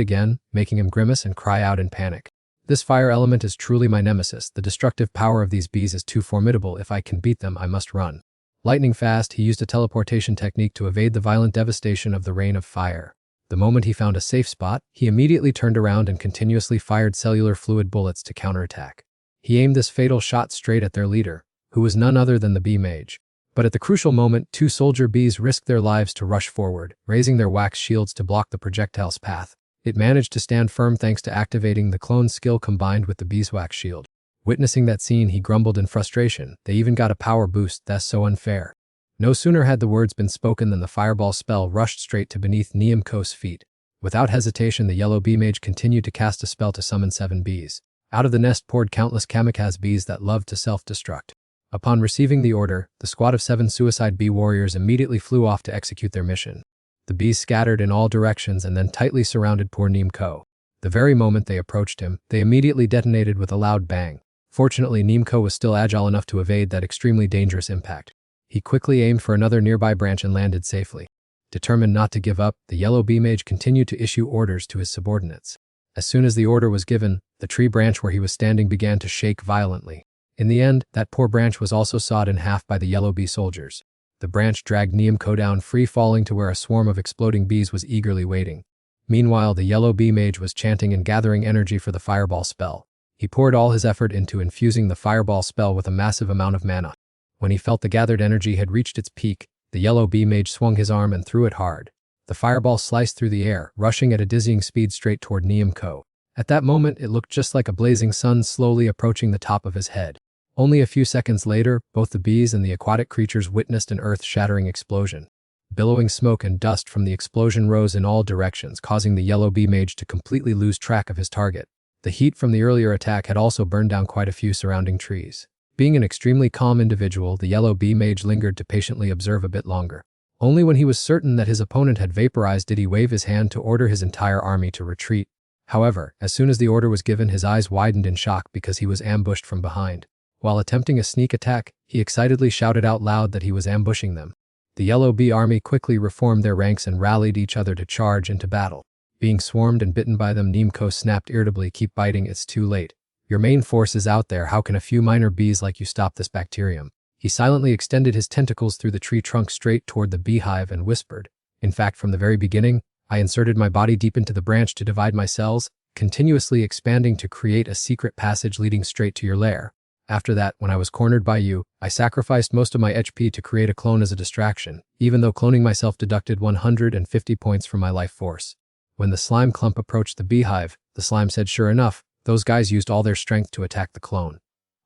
again, making him grimace and cry out in panic. "This fire element is truly my nemesis. The destructive power of these bees is too formidable. If I can beat them, I must run." Lightning fast, he used a teleportation technique to evade the violent devastation of the rain of fire. The moment he found a safe spot, he immediately turned around and continuously fired cellular fluid bullets to counterattack. He aimed this fatal shot straight at their leader, who was none other than the bee mage. But at the crucial moment, two soldier bees risked their lives to rush forward, raising their wax shields to block the projectile's path. It managed to stand firm thanks to activating the clone's skill combined with the beeswax shield. Witnessing that scene, he grumbled in frustration. They even got a power boost, that's so unfair. No sooner had the words been spoken than the fireball spell rushed straight to beneath Niamko's feet. Without hesitation, the yellow bee mage continued to cast a spell to summon 7 bees. Out of the nest poured countless kamikaze bees that loved to self-destruct. Upon receiving the order, the squad of 7 suicide bee warriors immediately flew off to execute their mission. The bees scattered in all directions and then tightly surrounded poor Niamko. The very moment they approached him, they immediately detonated with a loud bang. Fortunately, Niamko was still agile enough to evade that extremely dangerous impact. He quickly aimed for another nearby branch and landed safely. Determined not to give up, the yellow bee mage continued to issue orders to his subordinates. As soon as the order was given, the tree branch where he was standing began to shake violently. In the end, that poor branch was also sawed in half by the yellow bee soldiers. The branch dragged Niamko down, free falling to where a swarm of exploding bees was eagerly waiting. Meanwhile, the yellow bee mage was chanting and gathering energy for the fireball spell. He poured all his effort into infusing the fireball spell with a massive amount of mana. When he felt the gathered energy had reached its peak, the yellow bee mage swung his arm and threw it hard. The fireball sliced through the air, rushing at a dizzying speed straight toward Niamko. At that moment, it looked just like a blazing sun slowly approaching the top of his head. Only a few seconds later, both the bees and the aquatic creatures witnessed an earth-shattering explosion. Billowing smoke and dust from the explosion rose in all directions, causing the yellow bee mage to completely lose track of his target. The heat from the earlier attack had also burned down quite a few surrounding trees. Being an extremely calm individual, the yellow bee mage lingered to patiently observe a bit longer. Only when he was certain that his opponent had vaporized did he wave his hand to order his entire army to retreat. However, as soon as the order was given, his eyes widened in shock because he was ambushed from behind. While attempting a sneak attack, he excitedly shouted out loud that he was ambushing them. The yellow bee army quickly reformed their ranks and rallied each other to charge into battle. Being swarmed and bitten by them, Niamko snapped irritably, "Keep biting, it's too late. Your main force is out there, how can a few minor bees like you stop this bacterium?" He silently extended his tentacles through the tree trunk straight toward the beehive and whispered, "In fact, from the very beginning, I inserted my body deep into the branch to divide my cells, continuously expanding to create a secret passage leading straight to your lair. After that, when I was cornered by you, I sacrificed most of my HP to create a clone as a distraction, even though cloning myself deducted 150 points from my life force." When the slime clump approached the beehive, the slime said, "Sure enough, those guys used all their strength to attack the clone.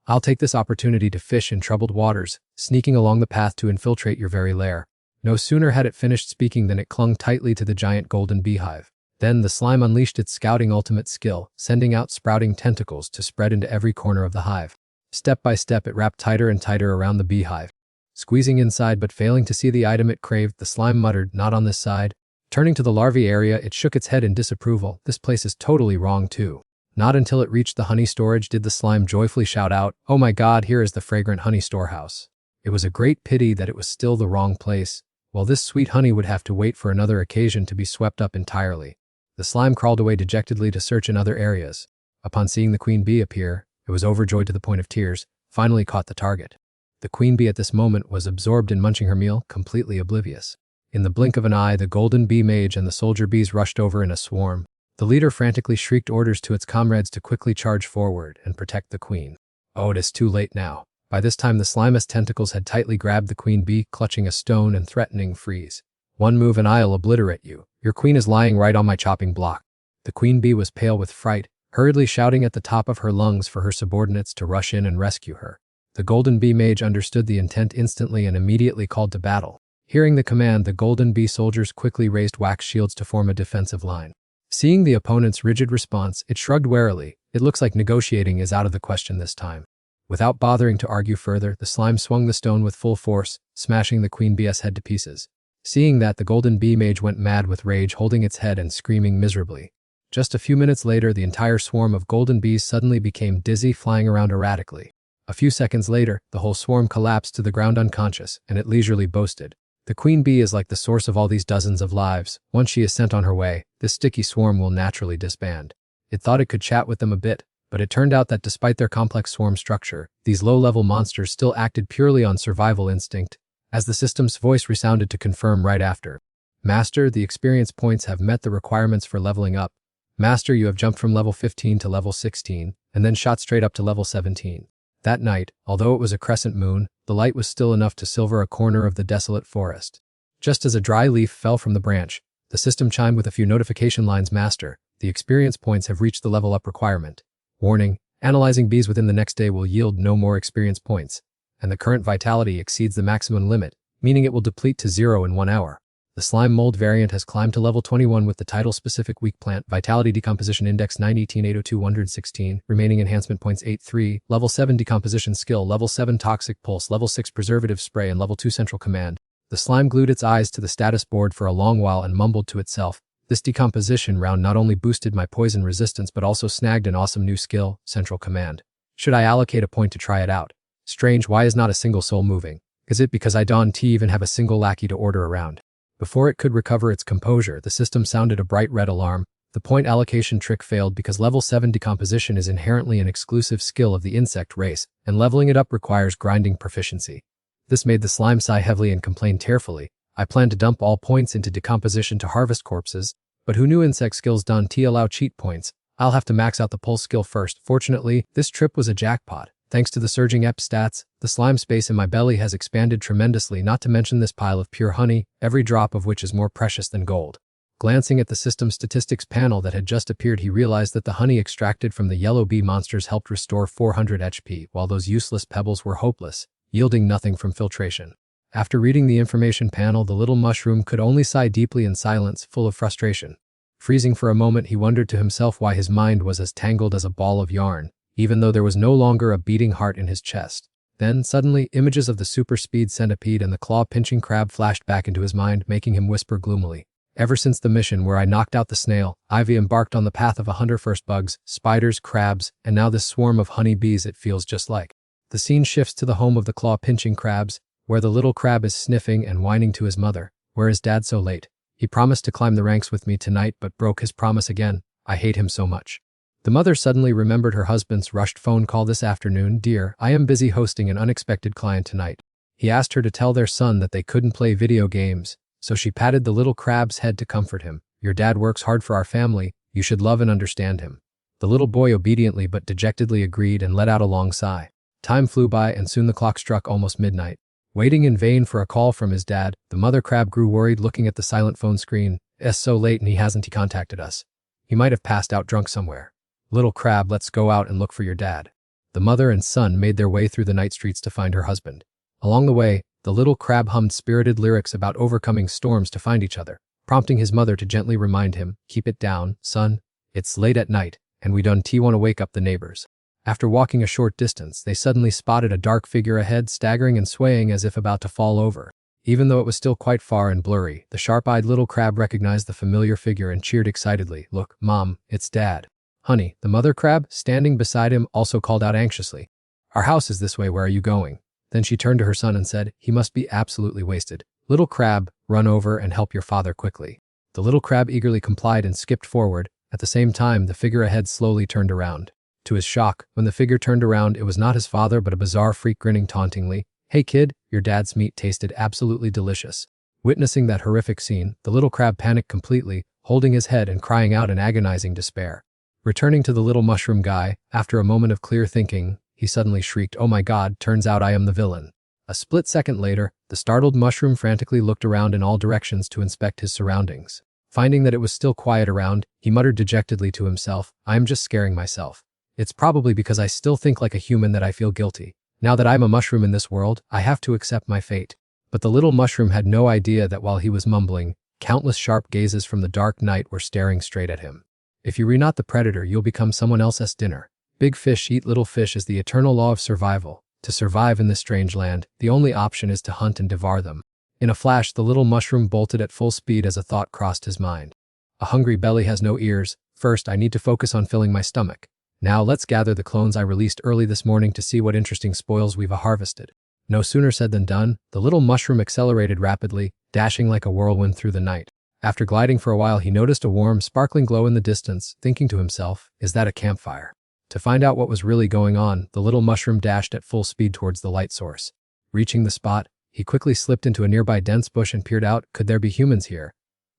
I'll take this opportunity to fish in troubled waters, sneaking along the path to infiltrate your very lair." No sooner had it finished speaking than it clung tightly to the giant golden beehive. Then the slime unleashed its scouting ultimate skill, sending out sprouting tentacles to spread into every corner of the hive. Step by step, it wrapped tighter and tighter around the beehive. Squeezing inside but failing to see the item it craved, the slime muttered, "Not on this side." Turning to the larvae area, it shook its head in disapproval. "This place is totally wrong too." Not until it reached the honey storage did the slime joyfully shout out, "Oh my god, here is the fragrant honey storehouse." It was a great pity that it was still the wrong place. Well, this sweet honey would have to wait for another occasion to be swept up entirely. The slime crawled away dejectedly to search in other areas. Upon seeing the queen bee appear, it was overjoyed to the point of tears, finally caught the target. The queen bee at this moment was absorbed in munching her meal, completely oblivious. In the blink of an eye, the golden bee mage and the soldier bees rushed over in a swarm. The leader frantically shrieked orders to its comrades to quickly charge forward and protect the queen. Oh, it is too late now. By this time, the slime's tentacles had tightly grabbed the queen bee, clutching a stone and threatening freeze. "One move and I'll obliterate you. Your queen is lying right on my chopping block." The queen bee was pale with fright, hurriedly shouting at the top of her lungs for her subordinates to rush in and rescue her. The golden bee mage understood the intent instantly and immediately called to battle. Hearing the command, the golden bee soldiers quickly raised wax shields to form a defensive line. Seeing the opponent's rigid response, it shrugged warily. It looks like negotiating is out of the question this time. Without bothering to argue further, the slime swung the stone with full force, smashing the queen bee's head to pieces. Seeing that, the golden bee mage went mad with rage, holding its head and screaming miserably. Just a few minutes later, the entire swarm of golden bees suddenly became dizzy, flying around erratically. A few seconds later, the whole swarm collapsed to the ground unconscious, and it leisurely boasted, "The queen bee is like the source of all these dozens of lives. Once she is sent on her way, this sticky swarm will naturally disband." It thought it could chat with them a bit, but it turned out that despite their complex swarm structure, these low-level monsters still acted purely on survival instinct, as the system's voice resounded to confirm right after. "Master, the experience points have met the requirements for leveling up. Master, you have jumped from level 15 to level 16, and then shot straight up to level 17. That night, although it was a crescent moon, the light was still enough to silver a corner of the desolate forest. Just as a dry leaf fell from the branch, the system chimed with a few notification lines. Master, the experience points have reached the level up requirement. Warning, analyzing bees within the next day will yield no more experience points, and the current vitality exceeds the maximum limit, meaning it will deplete to 0 in 1 hour. The slime mold variant has climbed to level 21 with the title-specific weak plant Vitality Decomposition Index 918,802,116, remaining enhancement points 83, level 7 Decomposition Skill, level 7 Toxic Pulse, level 6 Preservative Spray, and level 2 Central Command. The slime glued its eyes to the status board for a long while and mumbled to itself. This decomposition round not only boosted my poison resistance but also snagged an awesome new skill, Central Command. Should I allocate a point to try it out? Strange, why is not a single soul moving? Is it because I don't even have a single lackey to order around? Before it could recover its composure, the system sounded a bright red alarm. The point allocation trick failed because level 7 decomposition is inherently an exclusive skill of the insect race, and leveling it up requires grinding proficiency. This made the slime sigh heavily and complain tearfully. I planned to dump all points into decomposition to harvest corpses, but who knew insect skills don't allow cheat points? I'll have to max out the pulse skill first. Fortunately, this trip was a jackpot. Thanks to the surging EP stats, the slime space in my belly has expanded tremendously, not to mention this pile of pure honey, every drop of which is more precious than gold. Glancing at the system statistics panel that had just appeared, he realized that the honey extracted from the yellow bee monsters helped restore 400 HP, while those useless pebbles were hopeless, yielding nothing from filtration. After reading the information panel, the little mushroom could only sigh deeply in silence, full of frustration. Freezing for a moment, he wondered to himself why his mind was as tangled as a ball of yarn, even though there was no longer a beating heart in his chest. Then, suddenly, images of the super-speed centipede and the claw-pinching crab flashed back into his mind, making him whisper gloomily. Ever since the mission where I knocked out the snail, I've embarked on the path of 100 first bugs, spiders, crabs, and now this swarm of honey bees. It feels just like. The scene shifts to the home of the claw-pinching crabs, where the little crab is sniffing and whining to his mother. Where is Dad so late? He promised to climb the ranks with me tonight but broke his promise again. I hate him so much. The mother suddenly remembered her husband's rushed phone call this afternoon. Dear, I am busy hosting an unexpected client tonight. He asked her to tell their son that they couldn't play video games, so she patted the little crab's head to comfort him. Your dad works hard for our family. You should love and understand him. The little boy obediently but dejectedly agreed and let out a long sigh. Time flew by and soon the clock struck almost midnight. Waiting in vain for a call from his dad, the mother crab grew worried looking at the silent phone screen. It's so late and he hasn't contacted us. He might have passed out drunk somewhere. Little crab, let's go out and look for your dad. The mother and son made their way through the night streets to find her husband. Along the way, the little crab hummed spirited lyrics about overcoming storms to find each other, prompting his mother to gently remind him, keep it down, son. It's late at night, and we don't want to wake up the neighbors. After walking a short distance, they suddenly spotted a dark figure ahead, staggering and swaying as if about to fall over. Even though it was still quite far and blurry, the sharp-eyed little crab recognized the familiar figure and cheered excitedly. Look, Mom, it's Dad. Honey, the mother crab, standing beside him, also called out anxiously. Our house is this way, where are you going? Then she turned to her son and said, he must be absolutely wasted. Little crab, run over and help your father quickly. The little crab eagerly complied and skipped forward. At the same time, the figure ahead slowly turned around. To his shock, when the figure turned around, it was not his father but a bizarre freak grinning tauntingly. Hey kid, your dad's meat tasted absolutely delicious. Witnessing that horrific scene, the little crab panicked completely, holding his head and crying out in agonizing despair. Returning to the little mushroom guy, after a moment of clear thinking, he suddenly shrieked, oh my god, turns out I am the villain. A split second later, the startled mushroom frantically looked around in all directions to inspect his surroundings. Finding that it was still quiet around, he muttered dejectedly to himself, I am just scaring myself. It's probably because I still think like a human that I feel guilty. Now that I'm a mushroom in this world, I have to accept my fate. But the little mushroom had no idea that while he was mumbling, countless sharp gazes from the dark night were staring straight at him. If you are not the predator, you'll become someone else's dinner. Big fish eat little fish is the eternal law of survival. To survive in this strange land, the only option is to hunt and devour them. In a flash, the little mushroom bolted at full speed as a thought crossed his mind. A hungry belly has no ears. First, I need to focus on filling my stomach. Now let's gather the clones I released early this morning to see what interesting spoils we've harvested. No sooner said than done, the little mushroom accelerated rapidly, dashing like a whirlwind through the night. After gliding for a while, he noticed a warm, sparkling glow in the distance, thinking to himself, is that a campfire? To find out what was really going on, the little mushroom dashed at full speed towards the light source. Reaching the spot, he quickly slipped into a nearby dense bush and peered out. Could there be humans here?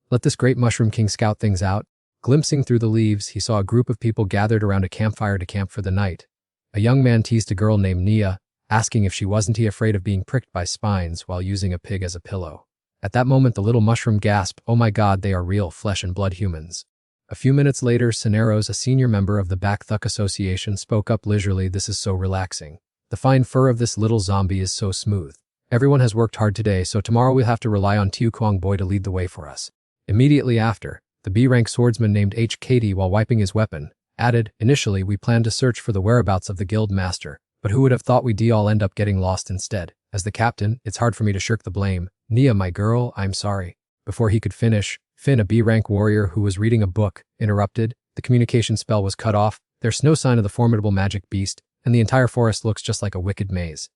Let this great mushroom king scout things out. Glimpsing through the leaves, he saw a group of people gathered around a campfire to camp for the night. A young man teased a girl named Nia, asking if she wasn't afraid of being pricked by spines while using a pig as a pillow. At that moment, the little mushroom gasped, "Oh my god, they are real flesh and blood humans." A few minutes later, Soneros, a senior member of the Bakthuk Association, spoke up leisurely, "This is so relaxing. The fine fur of this little zombie is so smooth. Everyone has worked hard today, so tomorrow we'll have to rely on Tiu Kwang Boy to lead the way for us." Immediately after, the B-rank swordsman named HKD, while wiping his weapon, added, "Initially, we planned to search for the whereabouts of the guild master, but who would have thought we'd all end up getting lost instead? As the captain, it's hard for me to shirk the blame. Nia, my girl, I'm sorry." Before he could finish, Finn, a B-rank warrior who was reading a book, interrupted. "The communication spell was cut off, there's no sign of the formidable magic beast, and the entire forest looks just like a wicked maze.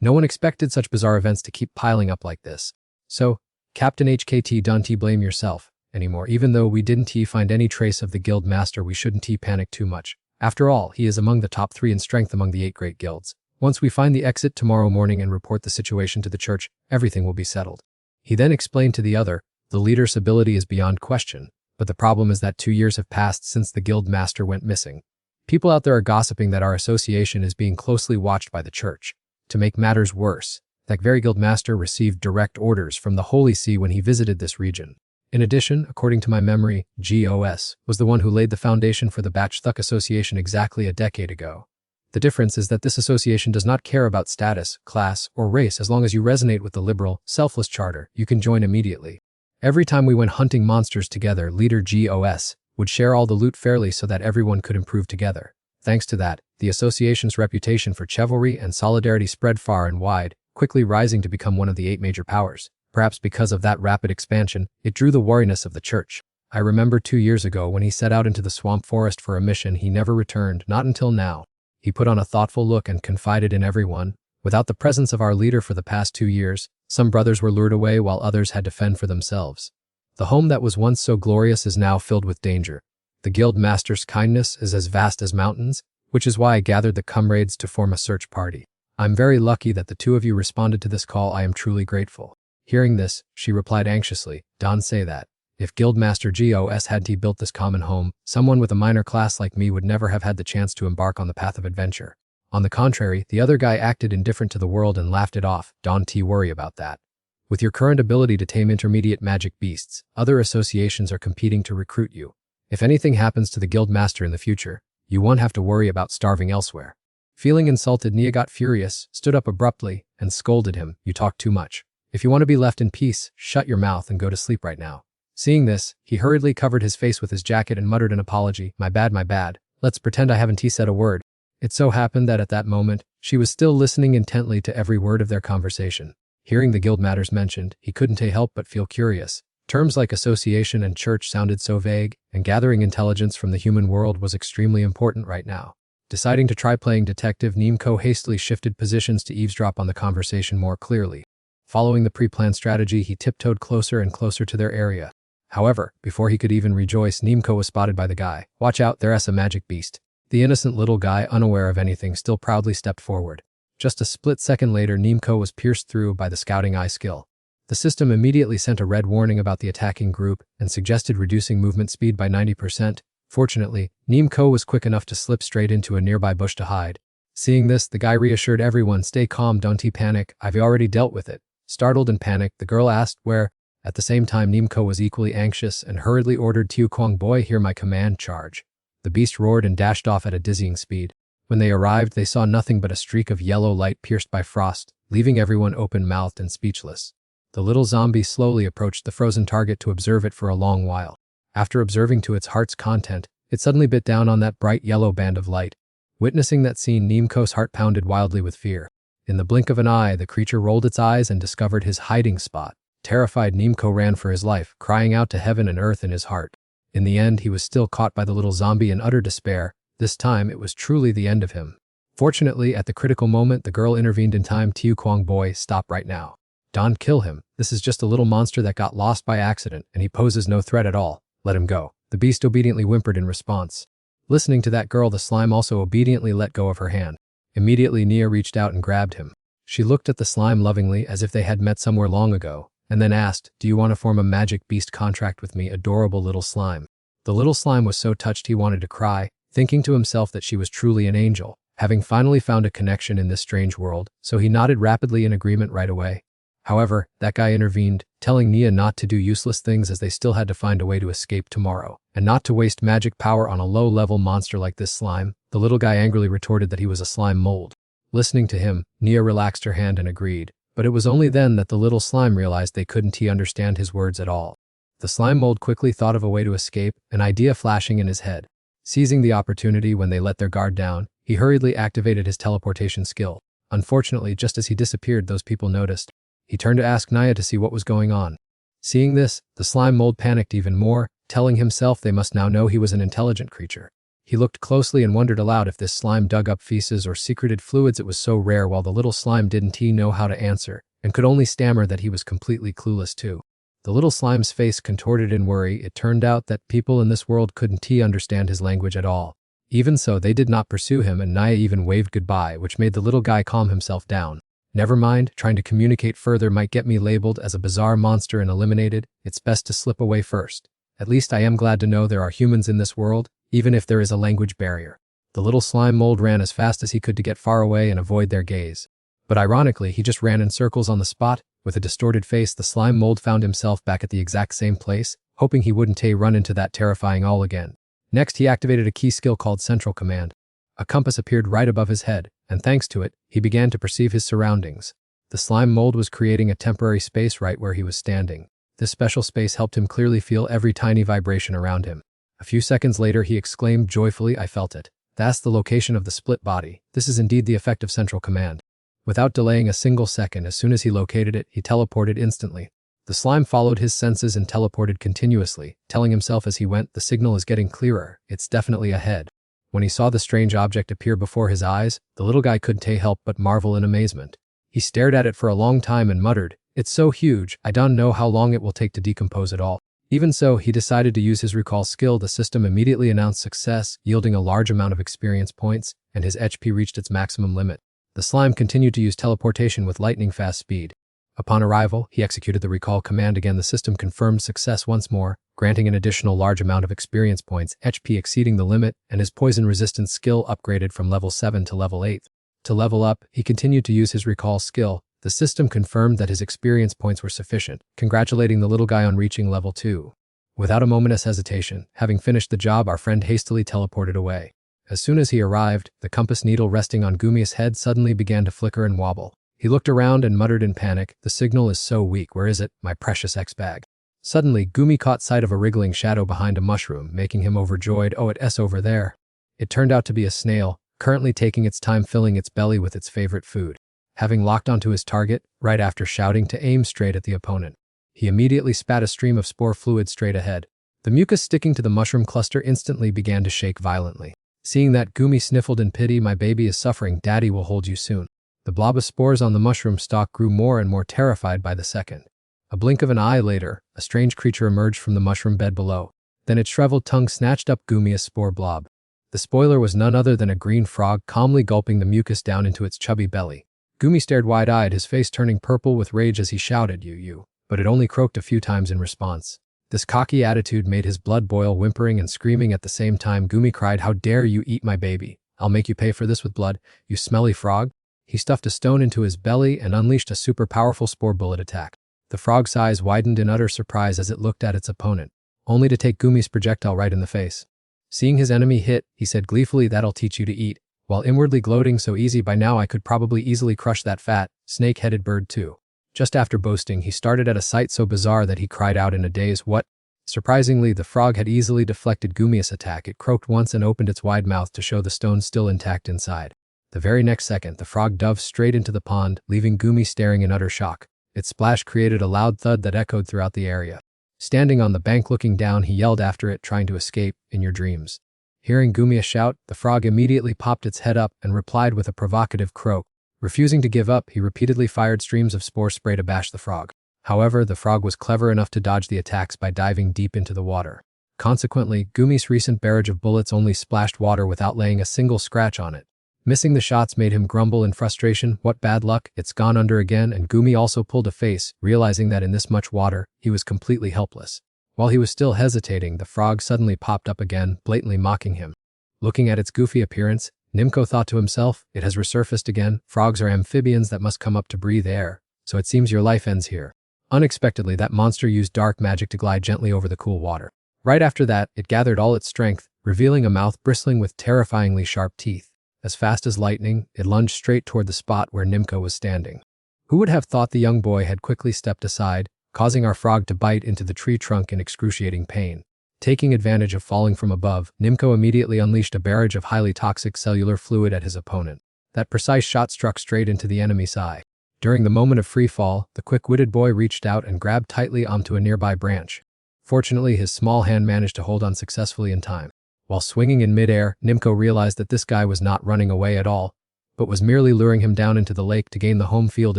No one expected such bizarre events to keep piling up like this. So, Captain HKT, don't blame yourself anymore. Even though we didn't find any trace of the guild master, we shouldn't panic too much. After all, he is among the top 3 in strength among the 8 great guilds. Once we find the exit tomorrow morning and report the situation to the church, everything will be settled." He then explained to the other, "The leader's ability is beyond question, but the problem is that 2 years have passed since the guild master went missing. People out there are gossiping that our association is being closely watched by the church. To make matters worse, that very guild master received direct orders from the Holy See when he visited this region. In addition, according to my memory, GOS was the one who laid the foundation for the Bakthuk Association exactly a decade ago. The difference is that this association does not care about status, class, or race. As long as you resonate with the liberal, selfless charter, you can join immediately. Every time we went hunting monsters together, leader GOS would share all the loot fairly so that everyone could improve together. Thanks to that, the association's reputation for chivalry and solidarity spread far and wide, quickly rising to become one of the 8 major powers. Perhaps because of that rapid expansion, it drew the wariness of the church. I remember 2 years ago when he set out into the swamp forest for a mission, he never returned, not until now. He put on a thoughtful look and confided in everyone. Without the presence of our leader for the past 2 years, some brothers were lured away while others had to fend for themselves. The home that was once so glorious is now filled with danger. The guild master's kindness is as vast as mountains, which is why I gathered the comrades to form a search party. I'm very lucky that the 2 of you responded to this call. I am truly grateful." Hearing this, she replied anxiously, "Don't say that. If Guildmaster GOS hadn't built this common home, someone with a minor class like me would never have had the chance to embark on the path of adventure. On the contrary, the other guy acted indifferent to the world and laughed it off. Don't worry about that. With your current ability to tame intermediate magic beasts, other associations are competing to recruit you. If anything happens to the Guildmaster in the future, you won't have to worry about starving elsewhere." Feeling insulted, Nia got furious, stood up abruptly, and scolded him, "You talk too much. If you want to be left in peace, shut your mouth and go to sleep right now." Seeing this, he hurriedly covered his face with his jacket and muttered an apology. My bad. Let's pretend I haven't said a word." It so happened that at that moment, she was still listening intently to every word of their conversation. Hearing the guild matters mentioned, he couldn't help but feel curious. Terms like association and church sounded so vague, and gathering intelligence from the human world was extremely important right now. Deciding to try playing detective, Nimco hastily shifted positions to eavesdrop on the conversation more clearly. Following the pre-planned strategy, he tiptoed closer and closer to their area. However, before he could even rejoice, Nimco was spotted by the guy. "Watch out, there's a magic beast." The innocent little guy, unaware of anything, still proudly stepped forward. Just a split second later, Nimco was pierced through by the scouting eye skill. The system immediately sent a red warning about the attacking group and suggested reducing movement speed by 90%. Fortunately, Nimco was quick enough to slip straight into a nearby bush to hide. Seeing this, the guy reassured everyone, "Stay calm, don't panic, I've already dealt with it." Startled and panicked, the girl asked, "Where?" At the same time, Nimco was equally anxious and hurriedly ordered Tiu Kwang Boy, "Hear my command, charge." The beast roared and dashed off at a dizzying speed. When they arrived, they saw nothing but a streak of yellow light pierced by frost, leaving everyone open-mouthed and speechless. The little zombie slowly approached the frozen target to observe it for a long while. After observing to its heart's content, it suddenly bit down on that bright yellow band of light. Witnessing that scene, Nimco's heart pounded wildly with fear. In the blink of an eye, the creature rolled its eyes and discovered his hiding spot. Terrified, Nimco ran for his life, crying out to heaven and earth in his heart. In the end, he was still caught by the little zombie in utter despair. This time, it was truly the end of him. Fortunately, at the critical moment, the girl intervened in time. "Tiu Kwang Boy, stop right now. Don't kill him. This is just a little monster that got lost by accident, and he poses no threat at all. Let him go." The beast obediently whimpered in response. Listening to that girl, the slime also obediently let go of her hand. Immediately, Nia reached out and grabbed him. She looked at the slime lovingly as if they had met somewhere long ago, and then asked, "Do you want to form a magic beast contract with me, adorable little slime?" The little slime was so touched he wanted to cry, thinking to himself that she was truly an angel. having finally found a connection in this strange world, so he nodded rapidly in agreement right away. However, that guy intervened, telling Nia not to do useless things as they still had to find a way to escape tomorrow, and not to waste magic power on a low-level monster like this slime. The little guy angrily retorted that he was a slime mold. Listening to him, Nia relaxed her hand and agreed, but it was only then that the little slime realized they couldn't understand his words at all. The slime mold quickly thought of a way to escape, an idea flashing in his head. Seizing the opportunity when they let their guard down, he hurriedly activated his teleportation skill. Unfortunately, just as he disappeared, those people noticed. He turned to ask Nia to see what was going on. Seeing this, the slime mold panicked even more, telling himself they must now know he was an intelligent creature. He looked closely and wondered aloud if this slime dug up feces or secreted fluids it was so rare, while the little slime didn't know how to answer, and could only stammer that he was completely clueless too. The little slime's face contorted in worry. It turned out that people in this world couldn't understand his language at all. Even so, they did not pursue him, and Nia even waved goodbye, which made the little guy calm himself down. Never mind, trying to communicate further might get me labeled as a bizarre monster and eliminated. It's best to slip away first. At least I am glad to know there are humans in this world, even if there is a language barrier. The little slime mold ran as fast as he could to get far away and avoid their gaze. But ironically, he just ran in circles on the spot. With a distorted face, the slime mold found himself back at the exact same place, hoping he wouldn't run into that terrifying all again. Next, he activated a key skill called Central Command. A compass appeared right above his head, and thanks to it, he began to perceive his surroundings. The slime mold was creating a temporary space right where he was standing. This special space helped him clearly feel every tiny vibration around him. A few seconds later, he exclaimed joyfully, "I felt it. That's the location of the split body. This is indeed the effect of Central Command." Without delaying a single second, as soon as he located it, he teleported instantly. The slime followed his senses and teleported continuously, telling himself as he went, "The signal is getting clearer. It's definitely ahead." When he saw the strange object appear before his eyes, the little guy couldn't help but marvel in amazement. He stared at it for a long time and muttered, "It's so huge, I don't know how long it will take to decompose it all." Even so, he decided to use his recall skill. The system immediately announced success, yielding a large amount of experience points, and his HP reached its maximum limit. The slime continued to use teleportation with lightning-fast speed. Upon arrival, he executed the recall command again. The system confirmed success once more, granting an additional large amount of experience points, HP exceeding the limit, and his poison resistance skill upgraded from level 7 to level 8. To level up, he continued to use his recall skill. The system confirmed that his experience points were sufficient, congratulating the little guy on reaching level 2. Without a moment's hesitation, having finished the job, our friend hastily teleported away. As soon as he arrived, the compass needle resting on Gumi's head suddenly began to flicker and wobble. He looked around and muttered in panic, "The signal is so weak. Where is it, my precious X-bag?" Suddenly, Gumi caught sight of a wriggling shadow behind a mushroom, making him overjoyed. "Oh, it's over there." It turned out to be a snail, currently taking its time filling its belly with its favorite food. Having locked onto his target, right after shouting to aim straight at the opponent, he immediately spat a stream of spore fluid straight ahead. The mucus sticking to the mushroom cluster instantly began to shake violently. Seeing that, Gumi sniffled in pity, "My baby is suffering. Daddy will hold you soon." The blob of spores on the mushroom stalk grew more and more terrified by the second. A blink of an eye later, a strange creature emerged from the mushroom bed below. Then its shriveled tongue snatched up Gumi's spore blob. The spoiler was none other than a green frog, calmly gulping the mucus down into its chubby belly. Gumi stared wide-eyed, his face turning purple with rage as he shouted, You, but it only croaked a few times in response. This cocky attitude made his blood boil, whimpering and screaming at the same time. Gumi cried, "How dare you eat my baby? I'll make you pay for this with blood, you smelly frog." He stuffed a stone into his belly and unleashed a super powerful spore bullet attack. The frog's eyes widened in utter surprise as it looked at its opponent, only to take Gumi's projectile right in the face. Seeing his enemy hit, he said gleefully, "That'll teach you to eat," while inwardly gloating, "So easy, by now I could probably easily crush that fat, snake-headed bird too." Just after boasting, he started at a sight so bizarre that he cried out in a daze, "What?" Surprisingly, the frog had easily deflected Gumi's attack. It croaked once and opened its wide mouth to show the stone still intact inside. The very next second, the frog dove straight into the pond, leaving Gumi staring in utter shock. Its splash created a loud thud that echoed throughout the area. Standing on the bank looking down, he yelled after it, trying to escape, "In your dreams." Hearing Gumi shout, the frog immediately popped its head up and replied with a provocative croak. Refusing to give up, he repeatedly fired streams of spore spray to bash the frog. However, the frog was clever enough to dodge the attacks by diving deep into the water. Consequently, Gumi's recent barrage of bullets only splashed water without laying a single scratch on it. Missing the shots made him grumble in frustration, "What bad luck, it's gone under again," and Gumi also pulled a face, realizing that in this much water, he was completely helpless. While he was still hesitating, the frog suddenly popped up again, blatantly mocking him. Looking at its goofy appearance, Nimco thought to himself, it has resurfaced again. Frogs are amphibians that must come up to breathe air, so it seems your life ends here. Unexpectedly, that monster used dark magic to glide gently over the cool water. Right after that, it gathered all its strength, revealing a mouth bristling with terrifyingly sharp teeth. As fast as lightning, it lunged straight toward the spot where Nimco was standing. Who would have thought the young boy had quickly stepped aside, causing our frog to bite into the tree trunk in excruciating pain. Taking advantage of falling from above, Nimco immediately unleashed a barrage of highly toxic cellular fluid at his opponent. That precise shot struck straight into the enemy's eye. During the moment of free fall, the quick-witted boy reached out and grabbed tightly onto a nearby branch. Fortunately, his small hand managed to hold on successfully in time. While swinging in midair, Nimco realized that this guy was not running away at all, but was merely luring him down into the lake to gain the home field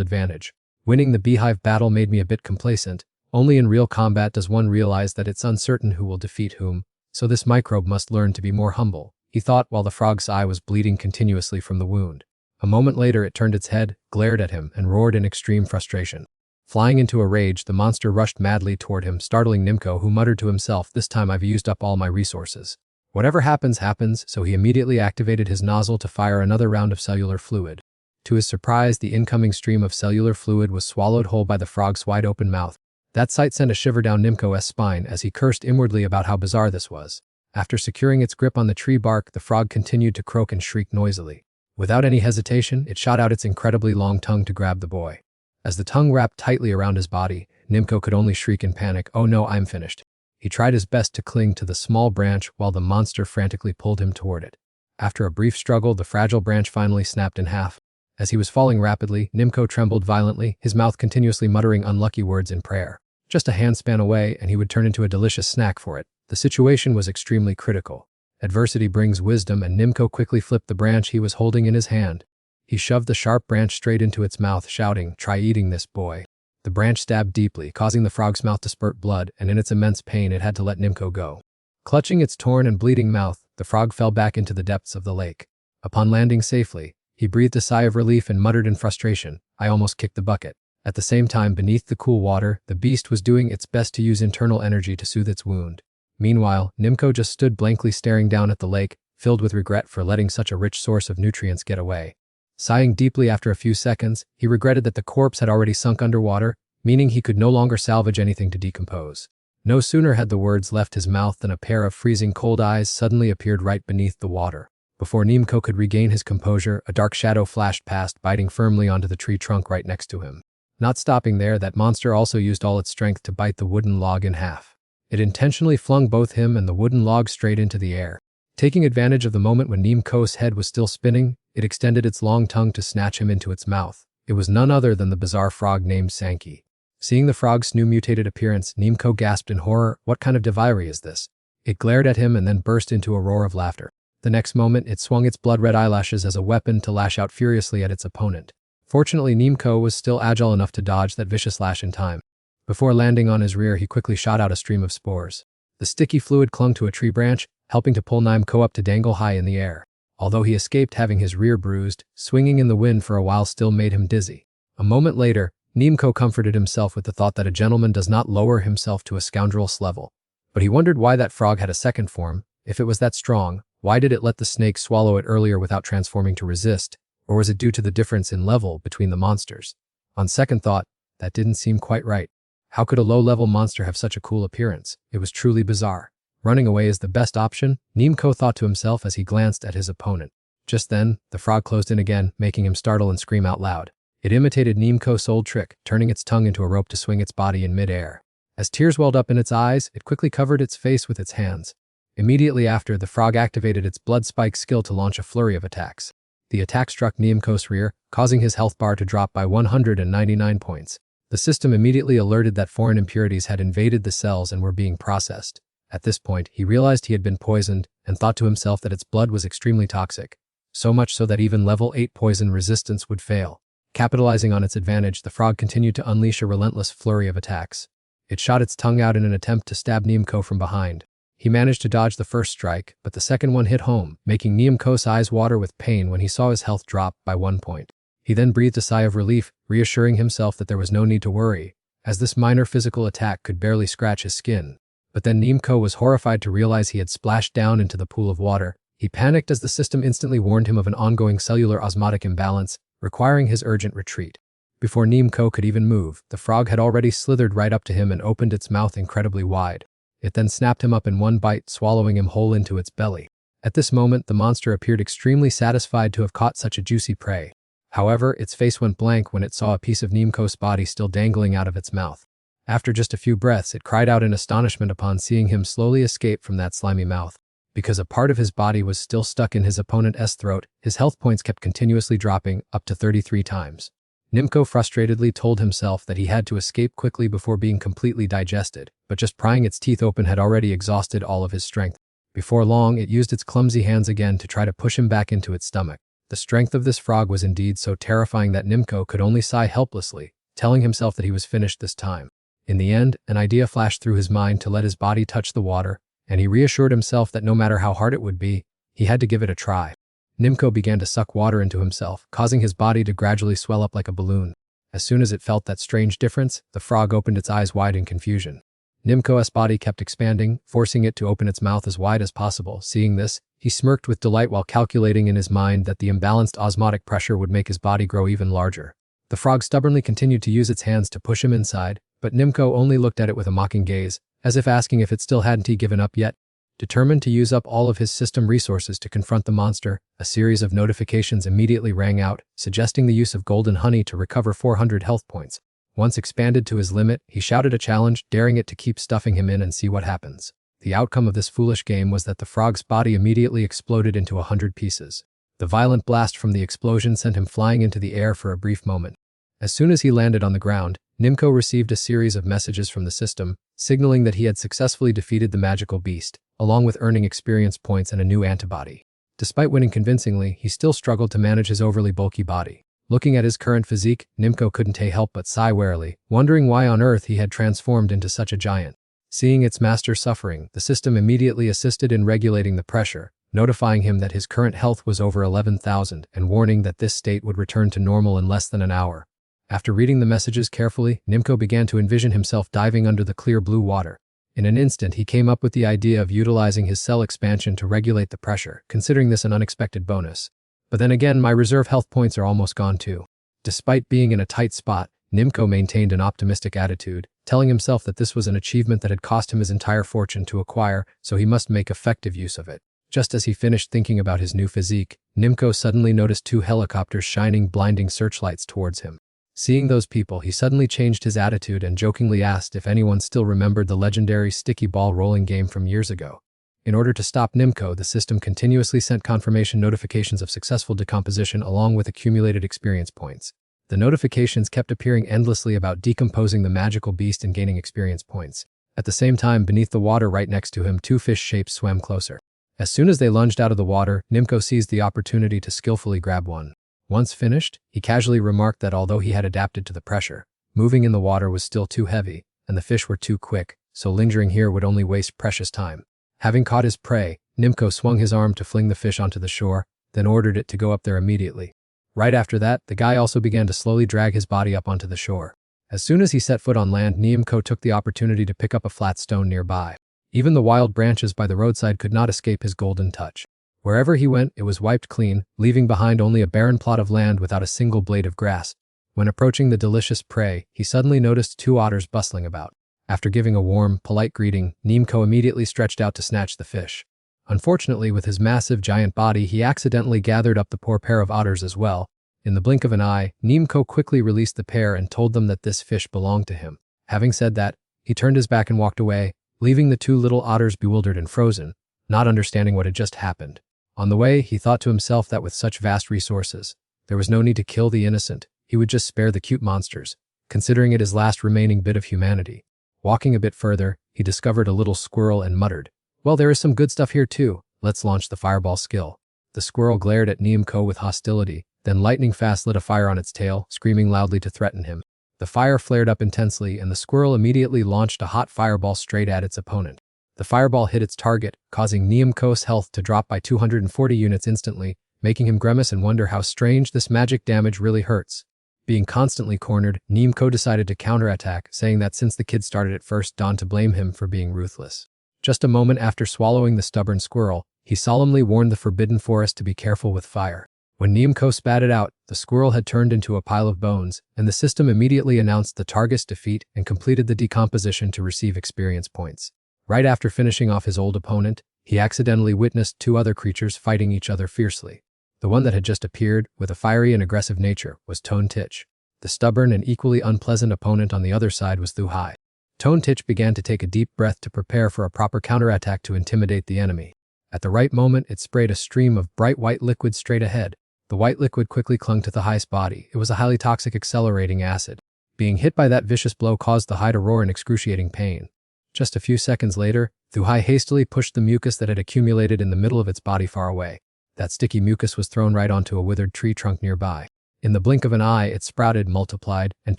advantage. Winning the beehive battle made me a bit complacent. Only in real combat does one realize that it's uncertain who will defeat whom, so this microbe must learn to be more humble, he thought while the frog's eye was bleeding continuously from the wound. A moment later it turned its head, glared at him, and roared in extreme frustration. Flying into a rage, the monster rushed madly toward him, startling Nimco, who muttered to himself, "This time I've used up all my resources." Whatever happens, happens, so he immediately activated his nozzle to fire another round of cellular fluid. To his surprise, the incoming stream of cellular fluid was swallowed whole by the frog's wide-open mouth. That sight sent a shiver down Nimco's spine as he cursed inwardly about how bizarre this was. After securing its grip on the tree bark, the frog continued to croak and shriek noisily. Without any hesitation, it shot out its incredibly long tongue to grab the boy. As the tongue wrapped tightly around his body, Nimco could only shriek in panic, "Oh no, I'm finished." He tried his best to cling to the small branch while the monster frantically pulled him toward it. After a brief struggle, the fragile branch finally snapped in half. As he was falling rapidly, Nimco trembled violently, his mouth continuously muttering unlucky words in prayer. Just a handspan away, and he would turn into a delicious snack for it. The situation was extremely critical. Adversity brings wisdom, and Nimco quickly flipped the branch he was holding in his hand. He shoved the sharp branch straight into its mouth, shouting, "Try eating this, boy." The branch stabbed deeply, causing the frog's mouth to spurt blood, and in its immense pain it had to let Nimco go. Clutching its torn and bleeding mouth, the frog fell back into the depths of the lake. Upon landing safely, he breathed a sigh of relief and muttered in frustration, "I almost kicked the bucket." At the same time, beneath the cool water, the beast was doing its best to use internal energy to soothe its wound. Meanwhile, Nimco just stood blankly staring down at the lake, filled with regret for letting such a rich source of nutrients get away. Sighing deeply after a few seconds, he regretted that the corpse had already sunk underwater, meaning he could no longer salvage anything to decompose. No sooner had the words left his mouth than a pair of freezing cold eyes suddenly appeared right beneath the water. Before Nimco could regain his composure, a dark shadow flashed past, biting firmly onto the tree trunk right next to him. Not stopping there, that monster also used all its strength to bite the wooden log in half. It intentionally flung both him and the wooden log straight into the air. Taking advantage of the moment when Nimco's head was still spinning, it extended its long tongue to snatch him into its mouth. It was none other than the bizarre frog named Sankey. Seeing the frog's new mutated appearance, Nimco gasped in horror, "What kind of devilry is this?" It glared at him and then burst into a roar of laughter. The next moment, it swung its blood-red eyelashes as a weapon to lash out furiously at its opponent. Fortunately, Nimco was still agile enough to dodge that vicious lash in time. Before landing on his rear, he quickly shot out a stream of spores. The sticky fluid clung to a tree branch, helping to pull Nimco up to dangle high in the air. Although he escaped having his rear bruised, swinging in the wind for a while still made him dizzy. A moment later, Nimco comforted himself with the thought that a gentleman does not lower himself to a scoundrel's level. But he wondered why that frog had a second form. If it was that strong, why did it let the snake swallow it earlier without transforming to resist? Or was it due to the difference in level between the monsters? On second thought, that didn't seem quite right. How could a low-level monster have such a cool appearance? It was truly bizarre. Running away is the best option, Nimco thought to himself as he glanced at his opponent. Just then, the frog closed in again, making him startle and scream out loud. It imitated Nimco's old trick, turning its tongue into a rope to swing its body in mid-air. As tears welled up in its eyes, it quickly covered its face with its hands. Immediately after, the frog activated its blood spike skill to launch a flurry of attacks. The attack struck Nimco's rear, causing his health bar to drop by 199 points. The system immediately alerted that foreign impurities had invaded the cells and were being processed. At this point, he realized he had been poisoned and thought to himself that its blood was extremely toxic. So much so that even level 8 poison resistance would fail. Capitalizing on its advantage, the frog continued to unleash a relentless flurry of attacks. It shot its tongue out in an attempt to stab Nimco from behind. He managed to dodge the first strike, but the second one hit home, making Nimco's eyes water with pain when he saw his health drop by 1 point. He then breathed a sigh of relief, reassuring himself that there was no need to worry, as this minor physical attack could barely scratch his skin. But then Nimco was horrified to realize he had splashed down into the pool of water, He panicked as the system instantly warned him of an ongoing cellular osmotic imbalance, requiring his urgent retreat. Before Nimco could even move, the frog had already slithered right up to him and opened its mouth incredibly wide. It then snapped him up in one bite, swallowing him whole into its belly. At this moment, the monster appeared extremely satisfied to have caught such a juicy prey. However, its face went blank when it saw a piece of Nimco's body still dangling out of its mouth. After just a few breaths, it cried out in astonishment upon seeing him slowly escape from that slimy mouth. Because a part of his body was still stuck in his opponent's throat, his health points kept continuously dropping, up to 33 times. Nimco frustratedly told himself that he had to escape quickly before being completely digested, but just prying its teeth open had already exhausted all of his strength. Before long, it used its clumsy hands again to try to push him back into its stomach. The strength of this frog was indeed so terrifying that Nimco could only sigh helplessly, telling himself that he was finished this time. In the end, an idea flashed through his mind to let his body touch the water, and he reassured himself that no matter how hard it would be, he had to give it a try. Nimco began to suck water into himself, causing his body to gradually swell up like a balloon. As soon as it felt that strange difference, the frog opened its eyes wide in confusion. Nimco's body kept expanding, forcing it to open its mouth as wide as possible. Seeing this, he smirked with delight while calculating in his mind that the imbalanced osmotic pressure would make his body grow even larger. The frog stubbornly continued to use its hands to push him inside, but Nimco only looked at it with a mocking gaze, as if asking if it still hadn't given up yet. Determined to use up all of his system resources to confront the monster, a series of notifications immediately rang out, suggesting the use of golden honey to recover 400 health points. Once expanded to his limit, he shouted a challenge, daring it to keep stuffing him in and see what happens. The outcome of this foolish game was that the frog's body immediately exploded into 100 pieces. The violent blast from the explosion sent him flying into the air for a brief moment. As soon as he landed on the ground, Nimco received a series of messages from the system, signaling that he had successfully defeated the magical beast, along with earning experience points and a new antibody. Despite winning convincingly, he still struggled to manage his overly bulky body. Looking at his current physique, Nimco couldn't help but sigh wearily, wondering why on earth he had transformed into such a giant. Seeing its master suffering, the system immediately assisted in regulating the pressure, notifying him that his current health was over 11,000 and warning that this state would return to normal in less than an hour. After reading the messages carefully, Nimco began to envision himself diving under the clear blue water. In an instant, he came up with the idea of utilizing his cell expansion to regulate the pressure, considering this an unexpected bonus. But then again, my reserve health points are almost gone too. Despite being in a tight spot, Nimco maintained an optimistic attitude, telling himself that this was an achievement that had cost him his entire fortune to acquire, so he must make effective use of it. Just as he finished thinking about his new physique, Nimco suddenly noticed 2 helicopters shining blinding searchlights towards him. Seeing those people, he suddenly changed his attitude and jokingly asked if anyone still remembered the legendary sticky ball rolling game from years ago. In order to stop Nimco, the system continuously sent confirmation notifications of successful decomposition along with accumulated experience points. The notifications kept appearing endlessly about decomposing the magical beast and gaining experience points. At the same time, beneath the water right next to him, 2 fish shapes swam closer. As soon as they lunged out of the water, Nimco seized the opportunity to skillfully grab one. Once finished, he casually remarked that although he had adapted to the pressure, moving in the water was still too heavy, and the fish were too quick, so lingering here would only waste precious time. Having caught his prey, Nimco swung his arm to fling the fish onto the shore, then ordered it to go up there immediately. Right after that, the guy also began to slowly drag his body up onto the shore. As soon as he set foot on land, Nimco took the opportunity to pick up a flat stone nearby. Even the wild branches by the roadside could not escape his golden touch. Wherever he went, it was wiped clean, leaving behind only a barren plot of land without a single blade of grass. When approaching the delicious prey, he suddenly noticed 2 otters bustling about. After giving a warm, polite greeting, Nimco immediately stretched out to snatch the fish. Unfortunately, with his massive giant body, he accidentally gathered up the poor pair of otters as well. In the blink of an eye, Nimco quickly released the pair and told them that this fish belonged to him. Having said that, he turned his back and walked away, leaving the 2 little otters bewildered and frozen, not understanding what had just happened. On the way, he thought to himself that with such vast resources, there was no need to kill the innocent. He would just spare the cute monsters, considering it his last remaining bit of humanity. Walking a bit further, he discovered a little squirrel and muttered, "Well, there is some good stuff here too. Let's launch the fireball skill." The squirrel glared at Nimco with hostility, then lightning fast lit a fire on its tail, screaming loudly to threaten him. The fire flared up intensely and the squirrel immediately launched a hot fireball straight at its opponent. The fireball hit its target, causing Nimco's health to drop by 240 units instantly, making him grimace and wonder how strange this magic damage really hurts. Being constantly cornered, Nimco decided to counterattack, saying that since the kid started it first, dawned to blame him for being ruthless. Just a moment after swallowing the stubborn squirrel, He solemnly warned the forbidden forest to be careful with fire. When Nimco spat it out, the squirrel had turned into a pile of bones, and the system immediately announced the target's defeat and completed the decomposition to receive experience points. Right after finishing off his old opponent, he accidentally witnessed two other creatures fighting each other fiercely. The one that had just appeared, with a fiery and aggressive nature, was Tone Tich. The stubborn and equally unpleasant opponent on the other side was Thu Hai. Tone Tich began to take a deep breath to prepare for a proper counterattack to intimidate the enemy. At the right moment, it sprayed a stream of bright white liquid straight ahead. The white liquid quickly clung to Thu Hai's body. It was a highly toxic accelerating acid. Being hit by that vicious blow caused Thu Hai to roar in excruciating pain. Just a few seconds later, Thu Hai hastily pushed the mucus that had accumulated in the middle of its body far away. That sticky mucus was thrown right onto a withered tree trunk nearby. In the blink of an eye, it sprouted, multiplied, and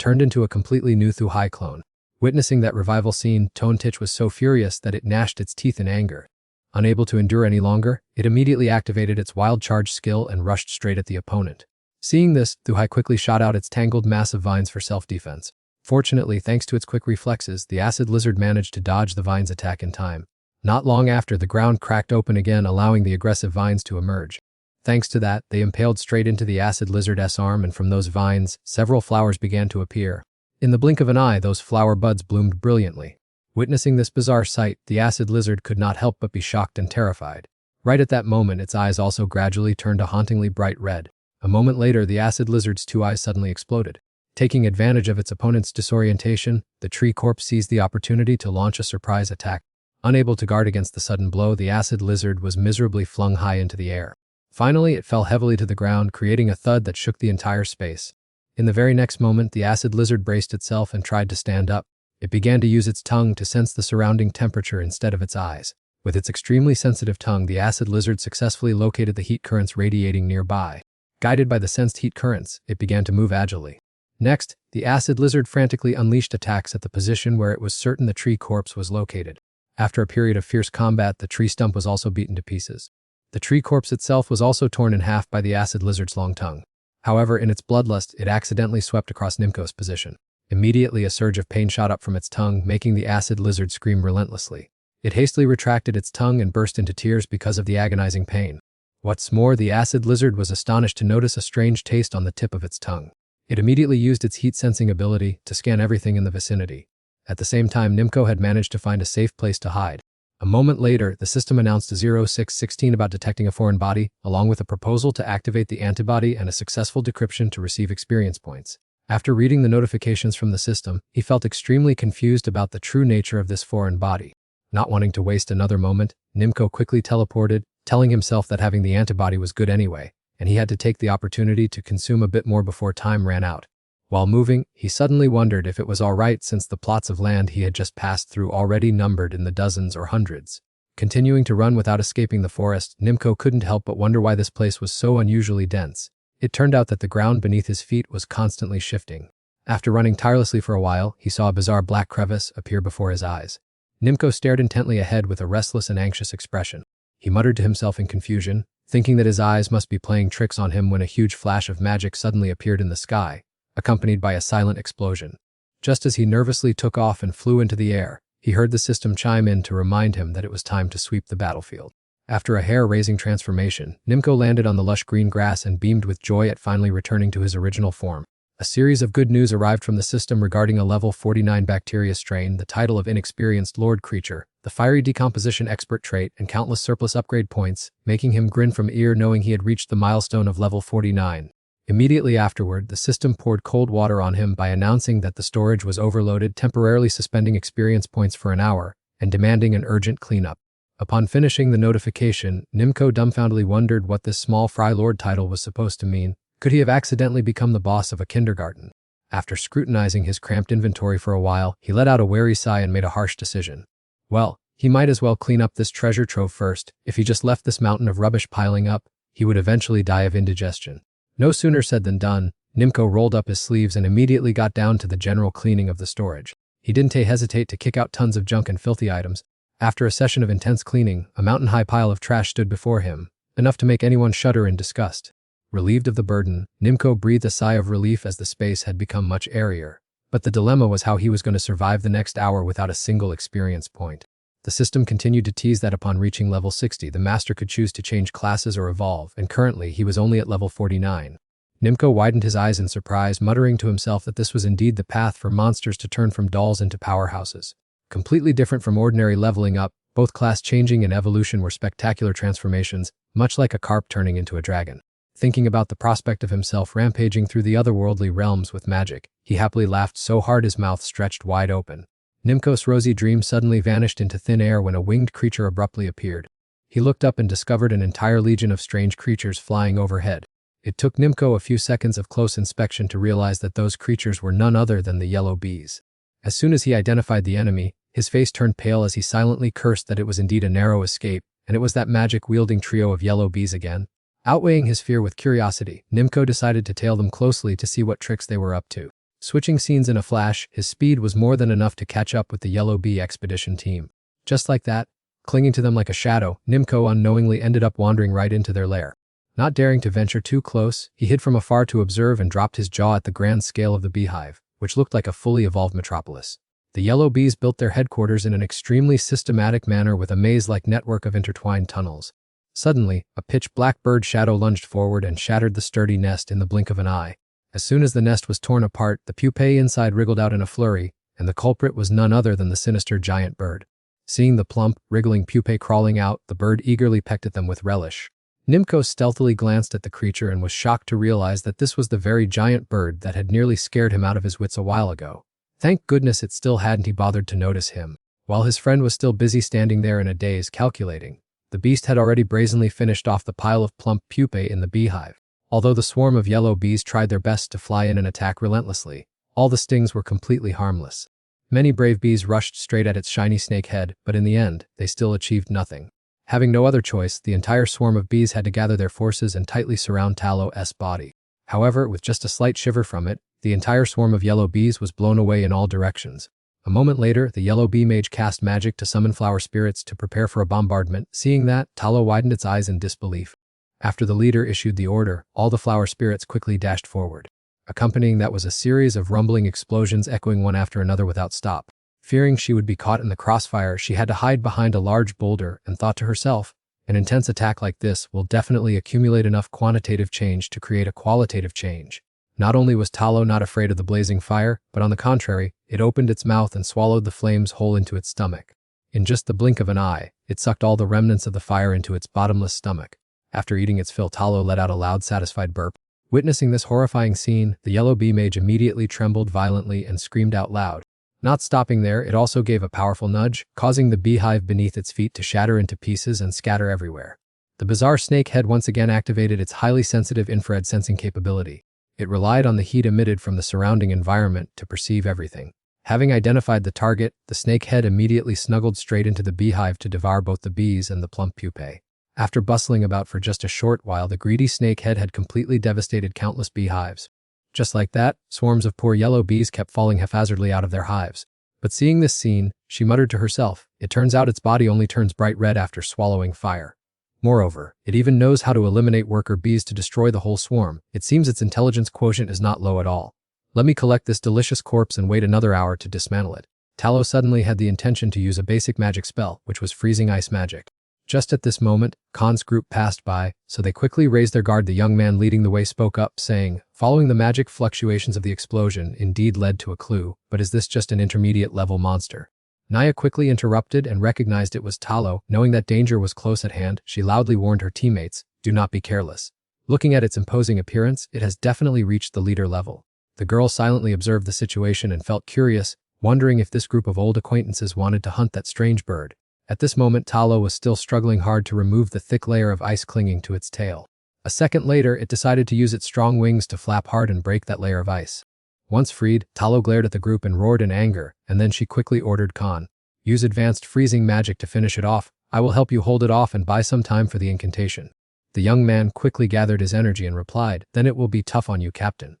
turned into a completely new Thu Hai clone. Witnessing that revival scene, Tone Tich was so furious that it gnashed its teeth in anger. Unable to endure any longer, it immediately activated its wild charge skill and rushed straight at the opponent. Seeing this, Thu Hai quickly shot out its tangled mass of vines for self-defense. Fortunately, thanks to its quick reflexes, the acid lizard managed to dodge the vines' attack in time. Not long after, the ground cracked open again, allowing the aggressive vines to emerge. Thanks to that, they impaled straight into the acid lizard's arm, and from those vines, several flowers began to appear. In the blink of an eye, those flower buds bloomed brilliantly. Witnessing this bizarre sight, the acid lizard could not help but be shocked and terrified. Right at that moment, its eyes also gradually turned a hauntingly bright red. A moment later, the acid lizard's two eyes suddenly exploded. Taking advantage of its opponent's disorientation, the tree corpse seized the opportunity to launch a surprise attack. Unable to guard against the sudden blow, the acid lizard was miserably flung high into the air. Finally, it fell heavily to the ground, creating a thud that shook the entire space. In the very next moment, the acid lizard braced itself and tried to stand up. It began to use its tongue to sense the surrounding temperature instead of its eyes. With its extremely sensitive tongue, the acid lizard successfully located the heat currents radiating nearby. Guided by the sensed heat currents, it began to move agilely. Next, the acid lizard frantically unleashed attacks at the position where it was certain the tree corpse was located. After a period of fierce combat, the tree stump was also beaten to pieces. The tree corpse itself was also torn in half by the acid lizard's long tongue. However, in its bloodlust, it accidentally swept across Nimco's position. Immediately, a surge of pain shot up from its tongue, making the acid lizard scream relentlessly. It hastily retracted its tongue and burst into tears because of the agonizing pain. What's more, the acid lizard was astonished to notice a strange taste on the tip of its tongue. It immediately used its heat-sensing ability to scan everything in the vicinity. At the same time, Nimco had managed to find a safe place to hide. A moment later, the system announced a 0616 about detecting a foreign body, along with a proposal to activate the antibody and a successful decryption to receive experience points. After reading the notifications from the system, he felt extremely confused about the true nature of this foreign body. Not wanting to waste another moment, Nimco quickly teleported, telling himself that having the antibody was good anyway, and he had to take the opportunity to consume a bit more before time ran out. While moving, he suddenly wondered if it was all right since the plots of land he had just passed through already numbered in the dozens or hundreds. Continuing to run without escaping the forest, Nimco couldn't help but wonder why this place was so unusually dense. It turned out that the ground beneath his feet was constantly shifting. After running tirelessly for a while, he saw a bizarre black crevice appear before his eyes. Nimco stared intently ahead with a restless and anxious expression. He muttered to himself in confusion, thinking that his eyes must be playing tricks on him when a huge flash of magic suddenly appeared in the sky, accompanied by a silent explosion. Just as he nervously took off and flew into the air, he heard the system chime in to remind him that it was time to sweep the battlefield. After a hair-raising transformation, Nimco landed on the lush green grass and beamed with joy at finally returning to his original form. A series of good news arrived from the system regarding a level 49 bacteria strain, the title of inexperienced lord creature, the fiery decomposition expert trait, and countless surplus upgrade points, making him grin from ear knowing he had reached the milestone of level 49. Immediately afterward, the system poured cold water on him by announcing that the storage was overloaded, temporarily suspending experience points for an hour, and demanding an urgent cleanup. Upon finishing the notification, Nimco dumbfoundedly wondered what this small Fry Lord title was supposed to mean. Could he have accidentally become the boss of a kindergarten? After scrutinizing his cramped inventory for a while, he let out a weary sigh and made a harsh decision. Well, he might as well clean up this treasure trove first. If he just left this mountain of rubbish piling up, he would eventually die of indigestion. No sooner said than done. Nimco rolled up his sleeves and immediately got down to the general cleaning of the storage. He didn't hesitate to kick out tons of junk and filthy items. After a session of intense cleaning, a mountain-high pile of trash stood before him, enough to make anyone shudder in disgust. Relieved of the burden, Nimco breathed a sigh of relief as the space had become much airier. But the dilemma was how he was going to survive the next hour without a single experience point. The system continued to tease that upon reaching level 60, the master could choose to change classes or evolve, and currently he was only at level 49. Nimco widened his eyes in surprise, muttering to himself that this was indeed the path for monsters to turn from dolls into powerhouses. Completely different from ordinary leveling up, both class changing and evolution were spectacular transformations, much like a carp turning into a dragon. Thinking about the prospect of himself rampaging through the otherworldly realms with magic, he happily laughed so hard his mouth stretched wide open. Nimco's rosy dream suddenly vanished into thin air when a winged creature abruptly appeared. He looked up and discovered an entire legion of strange creatures flying overhead. It took Nimco a few seconds of close inspection to realize that those creatures were none other than the yellow bees. As soon as he identified the enemy, his face turned pale as he silently cursed that it was indeed a narrow escape, and it was that magic-wielding trio of yellow bees again. Outweighing his fear with curiosity, Nimco decided to tail them closely to see what tricks they were up to. Switching scenes in a flash, his speed was more than enough to catch up with the Yellow Bee expedition team. Just like that, clinging to them like a shadow, Nimco unknowingly ended up wandering right into their lair. Not daring to venture too close, he hid from afar to observe and dropped his jaw at the grand scale of the beehive, which looked like a fully evolved metropolis. The yellow bees built their headquarters in an extremely systematic manner with a maze-like network of intertwined tunnels. Suddenly, a pitch-black bird shadow lunged forward and shattered the sturdy nest in the blink of an eye. As soon as the nest was torn apart, the pupae inside wriggled out in a flurry, and the culprit was none other than the sinister giant bird. Seeing the plump, wriggling pupae crawling out, the bird eagerly pecked at them with relish. Nimco stealthily glanced at the creature and was shocked to realize that this was the very giant bird that had nearly scared him out of his wits a while ago. Thank goodness it still hadn't he bothered to notice him. While his friend was still busy standing there in a daze calculating, the beast had already brazenly finished off the pile of plump pupae in the beehive. Although the swarm of yellow bees tried their best to fly in and attack relentlessly, all the stings were completely harmless. Many brave bees rushed straight at its shiny snake head, but in the end, they still achieved nothing. Having no other choice, the entire swarm of bees had to gather their forces and tightly surround Talo's body. However, with just a slight shiver from it, the entire swarm of yellow bees was blown away in all directions. A moment later, the yellow bee mage cast magic to summon flower spirits to prepare for a bombardment. Seeing that, Talo widened its eyes in disbelief. After the leader issued the order, all the flower spirits quickly dashed forward. Accompanying that was a series of rumbling explosions echoing one after another without stop. Fearing she would be caught in the crossfire, she had to hide behind a large boulder and thought to herself, an intense attack like this will definitely accumulate enough quantitative change to create a qualitative change. Not only was Talo not afraid of the blazing fire, but on the contrary, it opened its mouth and swallowed the flames whole into its stomach. In just the blink of an eye, it sucked all the remnants of the fire into its bottomless stomach. After eating its fill, Talo let out a loud, satisfied burp. Witnessing this horrifying scene, the yellow bee mage immediately trembled violently and screamed out loud. Not stopping there, it also gave a powerful nudge, causing the beehive beneath its feet to shatter into pieces and scatter everywhere. The bizarre snake head once again activated its highly sensitive infrared sensing capability. It relied on the heat emitted from the surrounding environment to perceive everything. Having identified the target, the snake head immediately snuggled straight into the beehive to devour both the bees and the plump pupae. After bustling about for just a short while, the greedy snakehead had completely devastated countless beehives. Just like that, swarms of poor yellow bees kept falling haphazardly out of their hives. But seeing this scene, she muttered to herself, it turns out its body only turns bright red after swallowing fire. Moreover, it even knows how to eliminate worker bees to destroy the whole swarm. It seems its intelligence quotient is not low at all. Let me collect this delicious corpse and wait another hour to dismantle it. Talo suddenly had the intention to use a basic magic spell, which was freezing ice magic. Just at this moment, Khan's group passed by, so they quickly raised their guard. The young man leading the way spoke up, saying, following the magic fluctuations of the explosion indeed led to a clue, but is this just an intermediate level monster? Naya quickly interrupted and recognized it was Talo. Knowing that danger was close at hand, she loudly warned her teammates, do not be careless. Looking at its imposing appearance, it has definitely reached the leader level. The girl silently observed the situation and felt curious, wondering if this group of old acquaintances wanted to hunt that strange bird. At this moment, Talo was still struggling hard to remove the thick layer of ice clinging to its tail. A second later, it decided to use its strong wings to flap hard and break that layer of ice. Once freed, Talo glared at the group and roared in anger, and then she quickly ordered Khan, use advanced freezing magic to finish it off. I will help you hold it off and buy some time for the incantation. The young man quickly gathered his energy and replied, then it will be tough on you, Captain.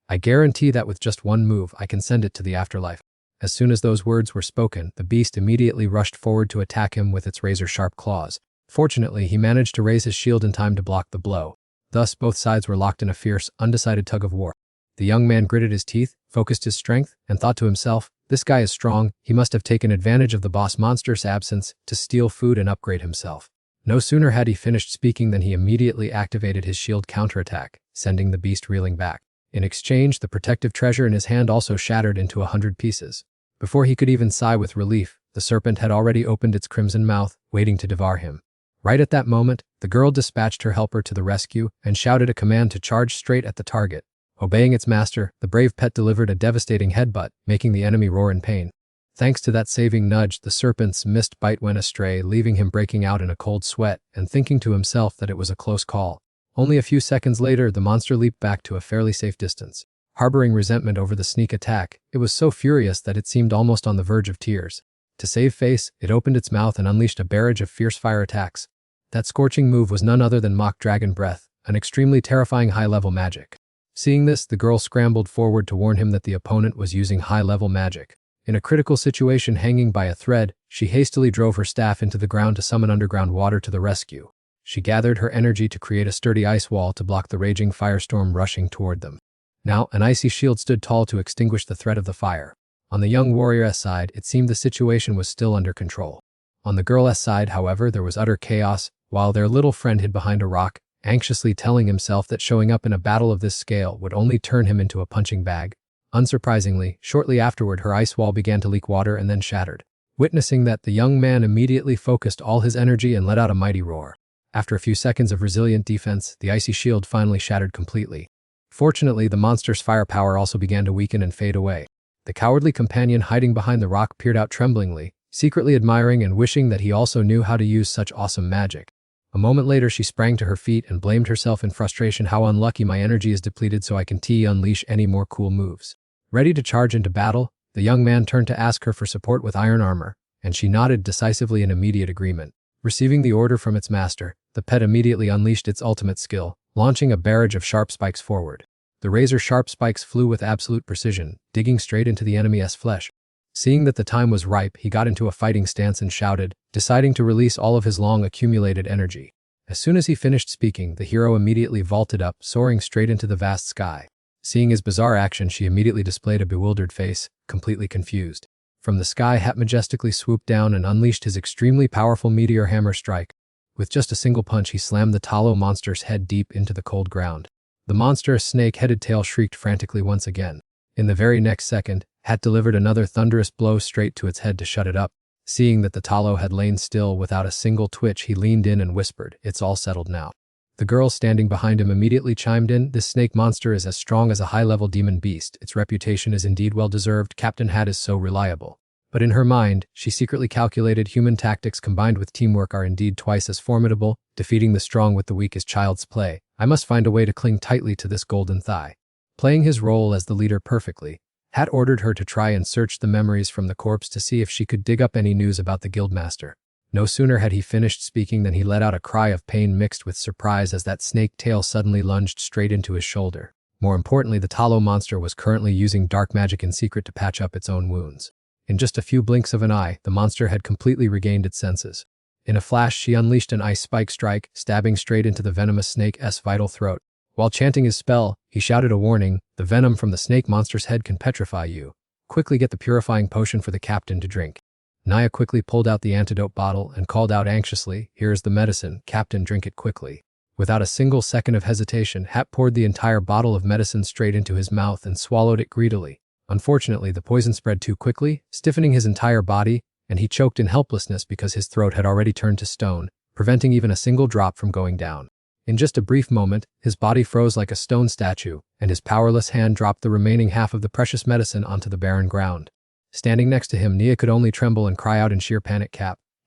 I guarantee that with just one move, I can send it to the afterlife. As soon as those words were spoken, the beast immediately rushed forward to attack him with its razor-sharp claws. Fortunately, he managed to raise his shield in time to block the blow. Thus, both sides were locked in a fierce, undecided tug-of-war. The young man gritted his teeth, focused his strength, and thought to himself, This guy is strong, he must have taken advantage of the boss monster's absence to steal food and upgrade himself. No sooner had he finished speaking than he immediately activated his shield counterattack, sending the beast reeling back. In exchange, the protective treasure in his hand also shattered into 100 pieces. Before he could even sigh with relief, the serpent had already opened its crimson mouth, waiting to devour him. Right at that moment, the girl dispatched her helper to the rescue and shouted a command to charge straight at the target. Obeying its master, the brave pet delivered a devastating headbutt, making the enemy roar in pain. Thanks to that saving nudge, the serpent's missed bite went astray, leaving him breaking out in a cold sweat and thinking to himself that it was a close call. Only a few seconds later, the monster leaped back to a fairly safe distance. Harboring resentment over the sneak attack, it was so furious that it seemed almost on the verge of tears. To save face, it opened its mouth and unleashed a barrage of fierce fire attacks. That scorching move was none other than Mock Dragon Breath, an extremely terrifying high-level magic. Seeing this, the girl scrambled forward to warn him that the opponent was using high-level magic. In a critical situation hanging by a thread, she hastily drove her staff into the ground to summon underground water to the rescue. She gathered her energy to create a sturdy ice wall to block the raging firestorm rushing toward them. Now, an icy shield stood tall to extinguish the threat of the fire. On the young warrior's side, it seemed the situation was still under control. On the girl's side, however, there was utter chaos, while their little friend hid behind a rock, anxiously telling himself that showing up in a battle of this scale would only turn him into a punching bag. Unsurprisingly, shortly afterward her ice wall began to leak water and then shattered. Witnessing that, the young man immediately focused all his energy and let out a mighty roar. After a few seconds of resilient defense, the icy shield finally shattered completely. Fortunately, the monster's firepower also began to weaken and fade away. The cowardly companion hiding behind the rock peered out tremblingly, secretly admiring and wishing that he also knew how to use such awesome magic. A moment later, she sprang to her feet and blamed herself in frustration. How unlucky, my energy is depleted, so I can unleash any more cool moves. Ready to charge into battle, the young man turned to ask her for support with iron armor, and she nodded decisively in immediate agreement. Receiving the order from its master, the pet immediately unleashed its ultimate skill, launching a barrage of sharp spikes forward. The razor-sharp spikes flew with absolute precision, digging straight into the enemy's flesh. Seeing that the time was ripe, he got into a fighting stance and shouted, deciding to release all of his long-accumulated energy. As soon as he finished speaking, the hero immediately vaulted up, soaring straight into the vast sky. Seeing his bizarre action, she immediately displayed a bewildered face, completely confused. From the sky, Hat majestically swooped down and unleashed his extremely powerful meteor hammer strike. With just a single punch, he slammed the Talo monster's head deep into the cold ground. The monster's snake-headed tail shrieked frantically once again. In the very next second, Hat delivered another thunderous blow straight to its head to shut it up. Seeing that the Talo had lain still without a single twitch, he leaned in and whispered, "It's all settled now." The girl standing behind him immediately chimed in, "This snake monster is as strong as a high-level demon beast. Its reputation is indeed well-deserved. Captain Hat is so reliable." But in her mind, she secretly calculated human tactics combined with teamwork are indeed twice as formidable. Defeating the strong with the weak is child's play. I must find a way to cling tightly to this golden thigh. Playing his role as the leader perfectly, Hat ordered her to try and search the memories from the corpse to see if she could dig up any news about the guildmaster. No sooner had he finished speaking than he let out a cry of pain mixed with surprise as that snake tail suddenly lunged straight into his shoulder. More importantly, the Talo monster was currently using dark magic in secret to patch up its own wounds. In just a few blinks of an eye, the monster had completely regained its senses. In a flash, she unleashed an ice spike strike, stabbing straight into the venomous snake's vital throat. While chanting his spell, he shouted a warning, "The venom from the snake monster's head can petrify you. Quickly get the purifying potion for the captain to drink." Naya quickly pulled out the antidote bottle and called out anxiously, "Here is the medicine, Captain, drink it quickly." Without a single second of hesitation, Hat poured the entire bottle of medicine straight into his mouth and swallowed it greedily. Unfortunately, the poison spread too quickly, stiffening his entire body, and he choked in helplessness because his throat had already turned to stone, preventing even a single drop from going down. In just a brief moment, his body froze like a stone statue, and his powerless hand dropped the remaining half of the precious medicine onto the barren ground. Standing next to him, Nia could only tremble and cry out in sheer panic,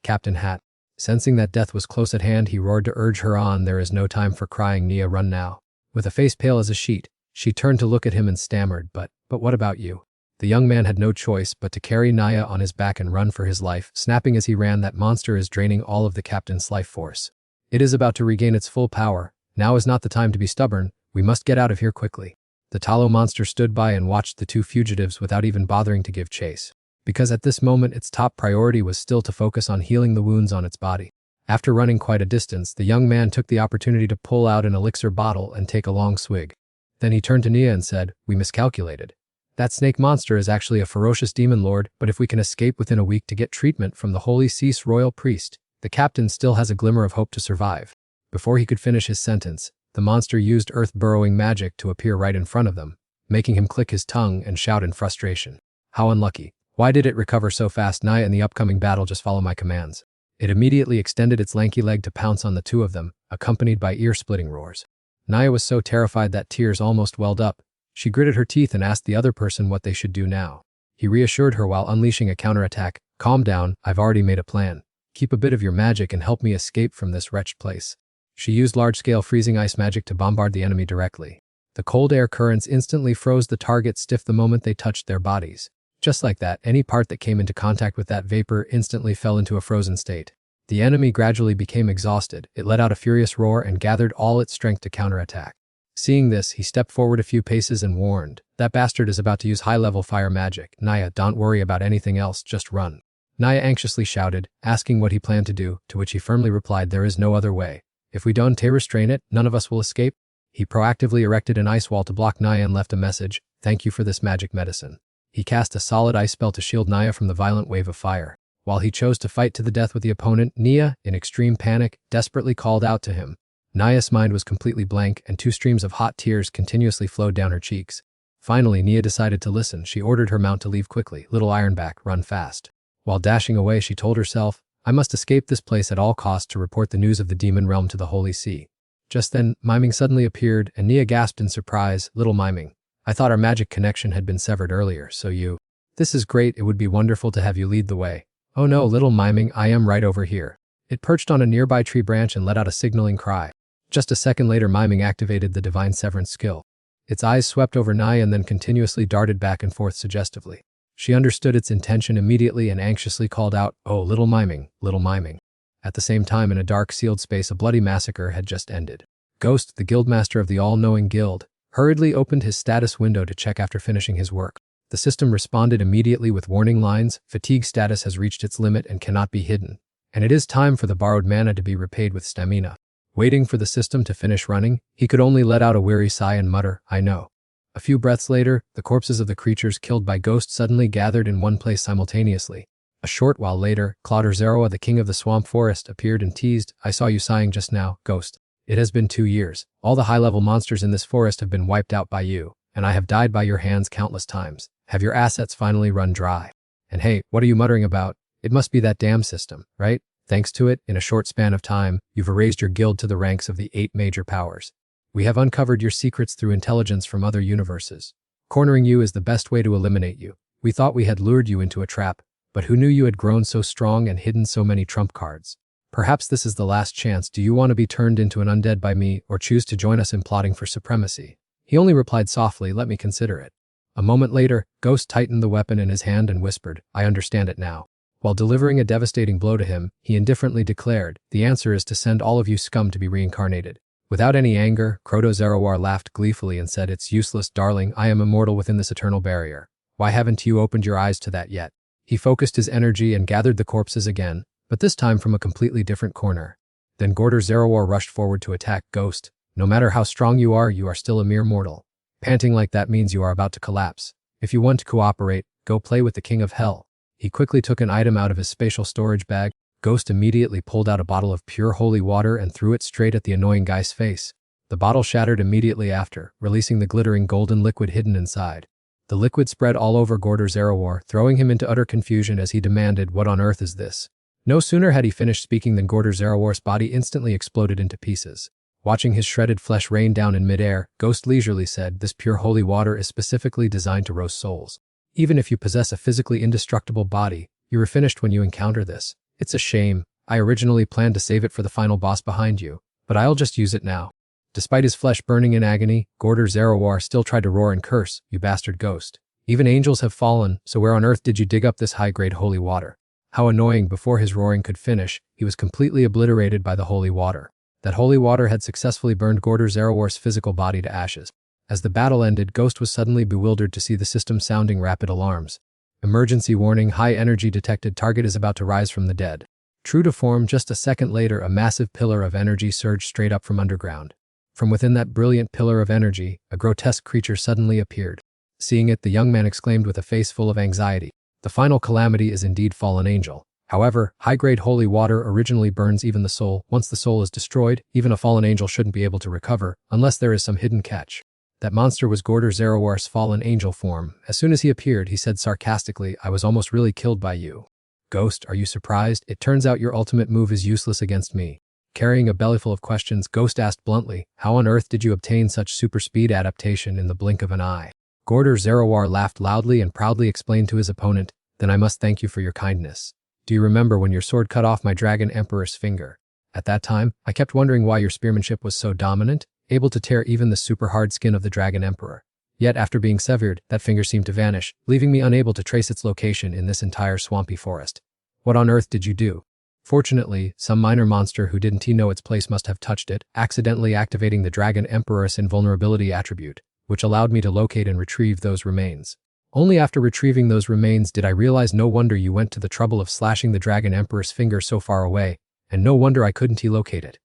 Captain Hat." Sensing that death was close at hand, he roared to urge her on. "There is no time for crying, Nia, run now." With a face pale as a sheet, she turned to look at him and stammered, But what about you?" The young man had no choice but to carry Naya on his back and run for his life, snapping as he ran, "That monster is draining all of the captain's life force. It is about to regain its full power. Now is not the time to be stubborn. We must get out of here quickly." The Talo monster stood by and watched the two fugitives without even bothering to give chase, because at this moment its top priority was still to focus on healing the wounds on its body. After running quite a distance, the young man took the opportunity to pull out an elixir bottle and take a long swig. Then he turned to Nia and said, "We miscalculated. That snake monster is actually a ferocious demon lord, but if we can escape within a week to get treatment from the Holy Cease royal priest, the captain still has a glimmer of hope to survive. Before he could finish his sentence, the monster used earth-burrowing magic to appear right in front of them, making him click his tongue and shout in frustration. How unlucky. Why did it recover so fast? Naya, in the upcoming battle, just follow my commands. It immediately extended its lanky leg to pounce on the two of them, accompanied by ear-splitting roars. Naya was so terrified that tears almost welled up. She gritted her teeth and asked the other person what they should do now. He reassured her while unleashing a counterattack. Calm down, I've already made a plan. Keep a bit of your magic and help me escape from this wretched place. She used large-scale freezing ice magic to bombard the enemy directly. The cold air currents instantly froze the target stiff the moment they touched their bodies. Just like that, any part that came into contact with that vapor instantly fell into a frozen state. The enemy gradually became exhausted. It let out a furious roar and gathered all its strength to counterattack. Seeing this, he stepped forward a few paces and warned, "That bastard is about to use high-level fire magic. Naya, don't worry about anything else, just run." Naya anxiously shouted, asking what he planned to do, to which he firmly replied, "There is no other way. If we don't restrain it, none of us will escape." He proactively erected an ice wall to block Naya and left a message, "Thank you for this magic medicine." He cast a solid ice spell to shield Naya from the violent wave of fire. While he chose to fight to the death with the opponent, Nia, in extreme panic, desperately called out to him. Naya's mind was completely blank, and 2 streams of hot tears continuously flowed down her cheeks. Finally, Nia decided to listen. She ordered her mount to leave quickly. "Little Ironback, run fast." While dashing away, she told herself, "I must escape this place at all costs to report the news of the demon realm to the Holy See." Just then, Miming suddenly appeared, and Nia gasped in surprise, "Little Miming, I thought our magic connection had been severed earlier, so you..." "This is great, it would be wonderful to have you lead the way." "Oh no, Little Miming, I am right over here." It perched on a nearby tree branch and let out a signaling cry. Just a second later, Miming activated the Divine Severance skill. Its eyes swept over Naya and then continuously darted back and forth suggestively. She understood its intention immediately and anxiously called out, "Oh, Little Miming, Little Miming." At the same time, in a dark sealed space, a bloody massacre had just ended. Ghost, the guildmaster of the all-knowing guild, hurriedly opened his status window to check after finishing his work. The system responded immediately with warning lines, "Fatigue status has reached its limit and cannot be hidden, and it is time for the borrowed mana to be repaid with stamina." Waiting for the system to finish running, he could only let out a weary sigh and mutter, "I know." A few breaths later, the corpses of the creatures killed by Ghost suddenly gathered in one place simultaneously. A short while later, Clodder Zeroa, the king of the swamp forest, appeared and teased, "I saw you sighing just now, Ghost. It has been 2 years. All the high-level monsters in this forest have been wiped out by you, and I have died by your hands countless times. Have your assets finally run dry? And hey, what are you muttering about? It must be that damn system, right? Thanks to it, in a short span of time, you've erased your guild to the ranks of the 8 major powers. We have uncovered your secrets through intelligence from other universes. Cornering you is the best way to eliminate you. We thought we had lured you into a trap, but who knew you had grown so strong and hidden so many trump cards? Perhaps this is the last chance. Do you want to be turned into an undead by me or choose to join us in plotting for supremacy?" He only replied softly, "Let me consider it." A moment later, Ghost tightened the weapon in his hand and whispered, "I understand it now." While delivering a devastating blow to him, he indifferently declared, "The answer is to send all of you scum to be reincarnated." Without any anger, Croto Zerowar laughed gleefully and said, "It's useless, darling. I am immortal within this eternal barrier. Why haven't you opened your eyes to that yet?" He focused his energy and gathered the corpses again, but this time from a completely different corner. Then Gorder Zerowar rushed forward to attack Ghost. "No matter how strong you are still a mere mortal. Panting like that means you are about to collapse. If you want to cooperate, go play with the King of Hell." He quickly took an item out of his spatial storage bag. Ghost immediately pulled out a bottle of pure holy water and threw it straight at the annoying guy's face. The bottle shattered immediately after, releasing the glittering golden liquid hidden inside. The liquid spread all over Gorder Zerowar, throwing him into utter confusion as he demanded, "What on earth is this?" No sooner had he finished speaking than Gorder Zerowar's body instantly exploded into pieces. Watching his shredded flesh rain down in midair, Ghost leisurely said, "This pure holy water is specifically designed to roast souls. Even if you possess a physically indestructible body, you are finished when you encounter this. It's a shame. I originally planned to save it for the final boss behind you, but I'll just use it now." Despite his flesh burning in agony, Gorder Zerowar still tried to roar and curse, "You bastard Ghost. Even angels have fallen, so where on earth did you dig up this high-grade holy water?" How annoying! Before his roaring could finish, he was completely obliterated by the holy water. That holy water had successfully burned Gorder Zerowar's physical body to ashes. As the battle ended, Ghost was suddenly bewildered to see the system sounding rapid alarms. "Emergency warning, high energy detected, target is about to rise from the dead." True to form, just a second later, a massive pillar of energy surged straight up from underground. From within that brilliant pillar of energy, a grotesque creature suddenly appeared. Seeing it, the young man exclaimed with a face full of anxiety. The final calamity is indeed fallen angel. However, high-grade holy water originally burns even the soul. Once the soul is destroyed, even a fallen angel shouldn't be able to recover, unless there is some hidden catch. That monster was Gorder Zerowar's fallen angel form. As soon as he appeared, he said sarcastically, "I was almost really killed by you." "Ghost, are you surprised? It turns out your ultimate move is useless against me." Carrying a bellyful of questions, Ghost asked bluntly, "How on earth did you obtain such super speed adaptation in the blink of an eye?" Gorder Zerowar laughed loudly and proudly explained to his opponent, "Then I must thank you for your kindness. Do you remember when your sword cut off my Dragon Emperor's finger? At that time, I kept wondering why your spearmanship was so dominant, able to tear even the super hard skin of the Dragon Emperor. Yet after being severed, that finger seemed to vanish, leaving me unable to trace its location in this entire swampy forest. What on earth did you do?" Fortunately, some minor monster who didn't know its place must have touched it, accidentally activating the Dragon Emperor's invulnerability attribute, which allowed me to locate and retrieve those remains. Only after retrieving those remains did I realize no wonder you went to the trouble of slashing the Dragon Emperor's finger so far away, and no wonder I couldn't locate it.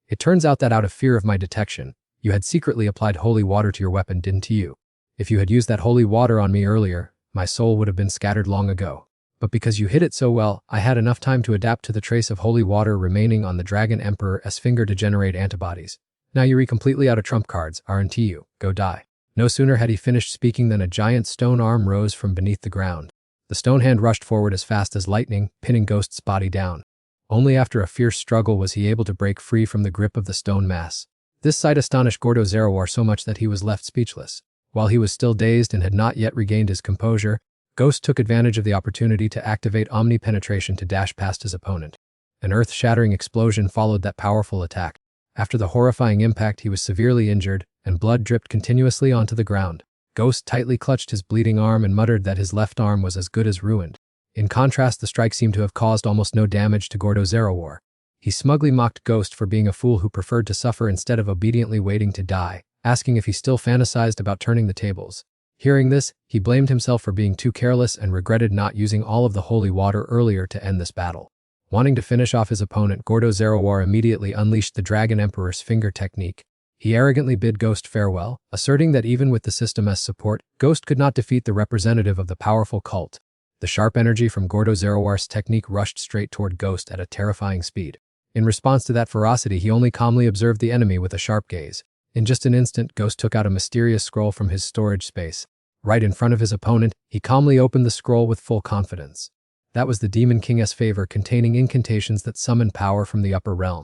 It turns out that out of fear of my detection, you had secretly applied holy water to your weapon, didn't you? If you had used that holy water on me earlier, my soul would have been scattered long ago. But because you hid it so well, I had enough time to adapt to the trace of holy water remaining on the Dragon Emperor's finger to generate antibodies. Now you're completely out of trump cards, aren't you? Go die." No sooner had he finished speaking than a giant stone arm rose from beneath the ground. The stone hand rushed forward as fast as lightning, pinning Ghost's body down. Only after a fierce struggle was he able to break free from the grip of the stone mass. This sight astonished Gordo Zerowar so much that he was left speechless. While he was still dazed and had not yet regained his composure, Ghost took advantage of the opportunity to activate Omni-Penetration to dash past his opponent. An earth-shattering explosion followed that powerful attack. After the horrifying impact, he was severely injured, and blood dripped continuously onto the ground. Ghost tightly clutched his bleeding arm and muttered that his left arm was as good as ruined. In contrast, the strike seemed to have caused almost no damage to Gordo Zerowar. He smugly mocked Ghost for being a fool who preferred to suffer instead of obediently waiting to die, asking if he still fantasized about turning the tables. Hearing this, he blamed himself for being too careless and regretted not using all of the holy water earlier to end this battle. Wanting to finish off his opponent, Gordo Zerowar immediately unleashed the Dragon Emperor's finger technique. He arrogantly bid Ghost farewell, asserting that even with the system's support, Ghost could not defeat the representative of the powerful cult. The sharp energy from Gordo Zerowar's technique rushed straight toward Ghost at a terrifying speed. In response to that ferocity, he only calmly observed the enemy with a sharp gaze. In just an instant, Ghost took out a mysterious scroll from his storage space. Right in front of his opponent, he calmly opened the scroll with full confidence. That was the Demon King's favor, containing incantations that summon power from the upper realm.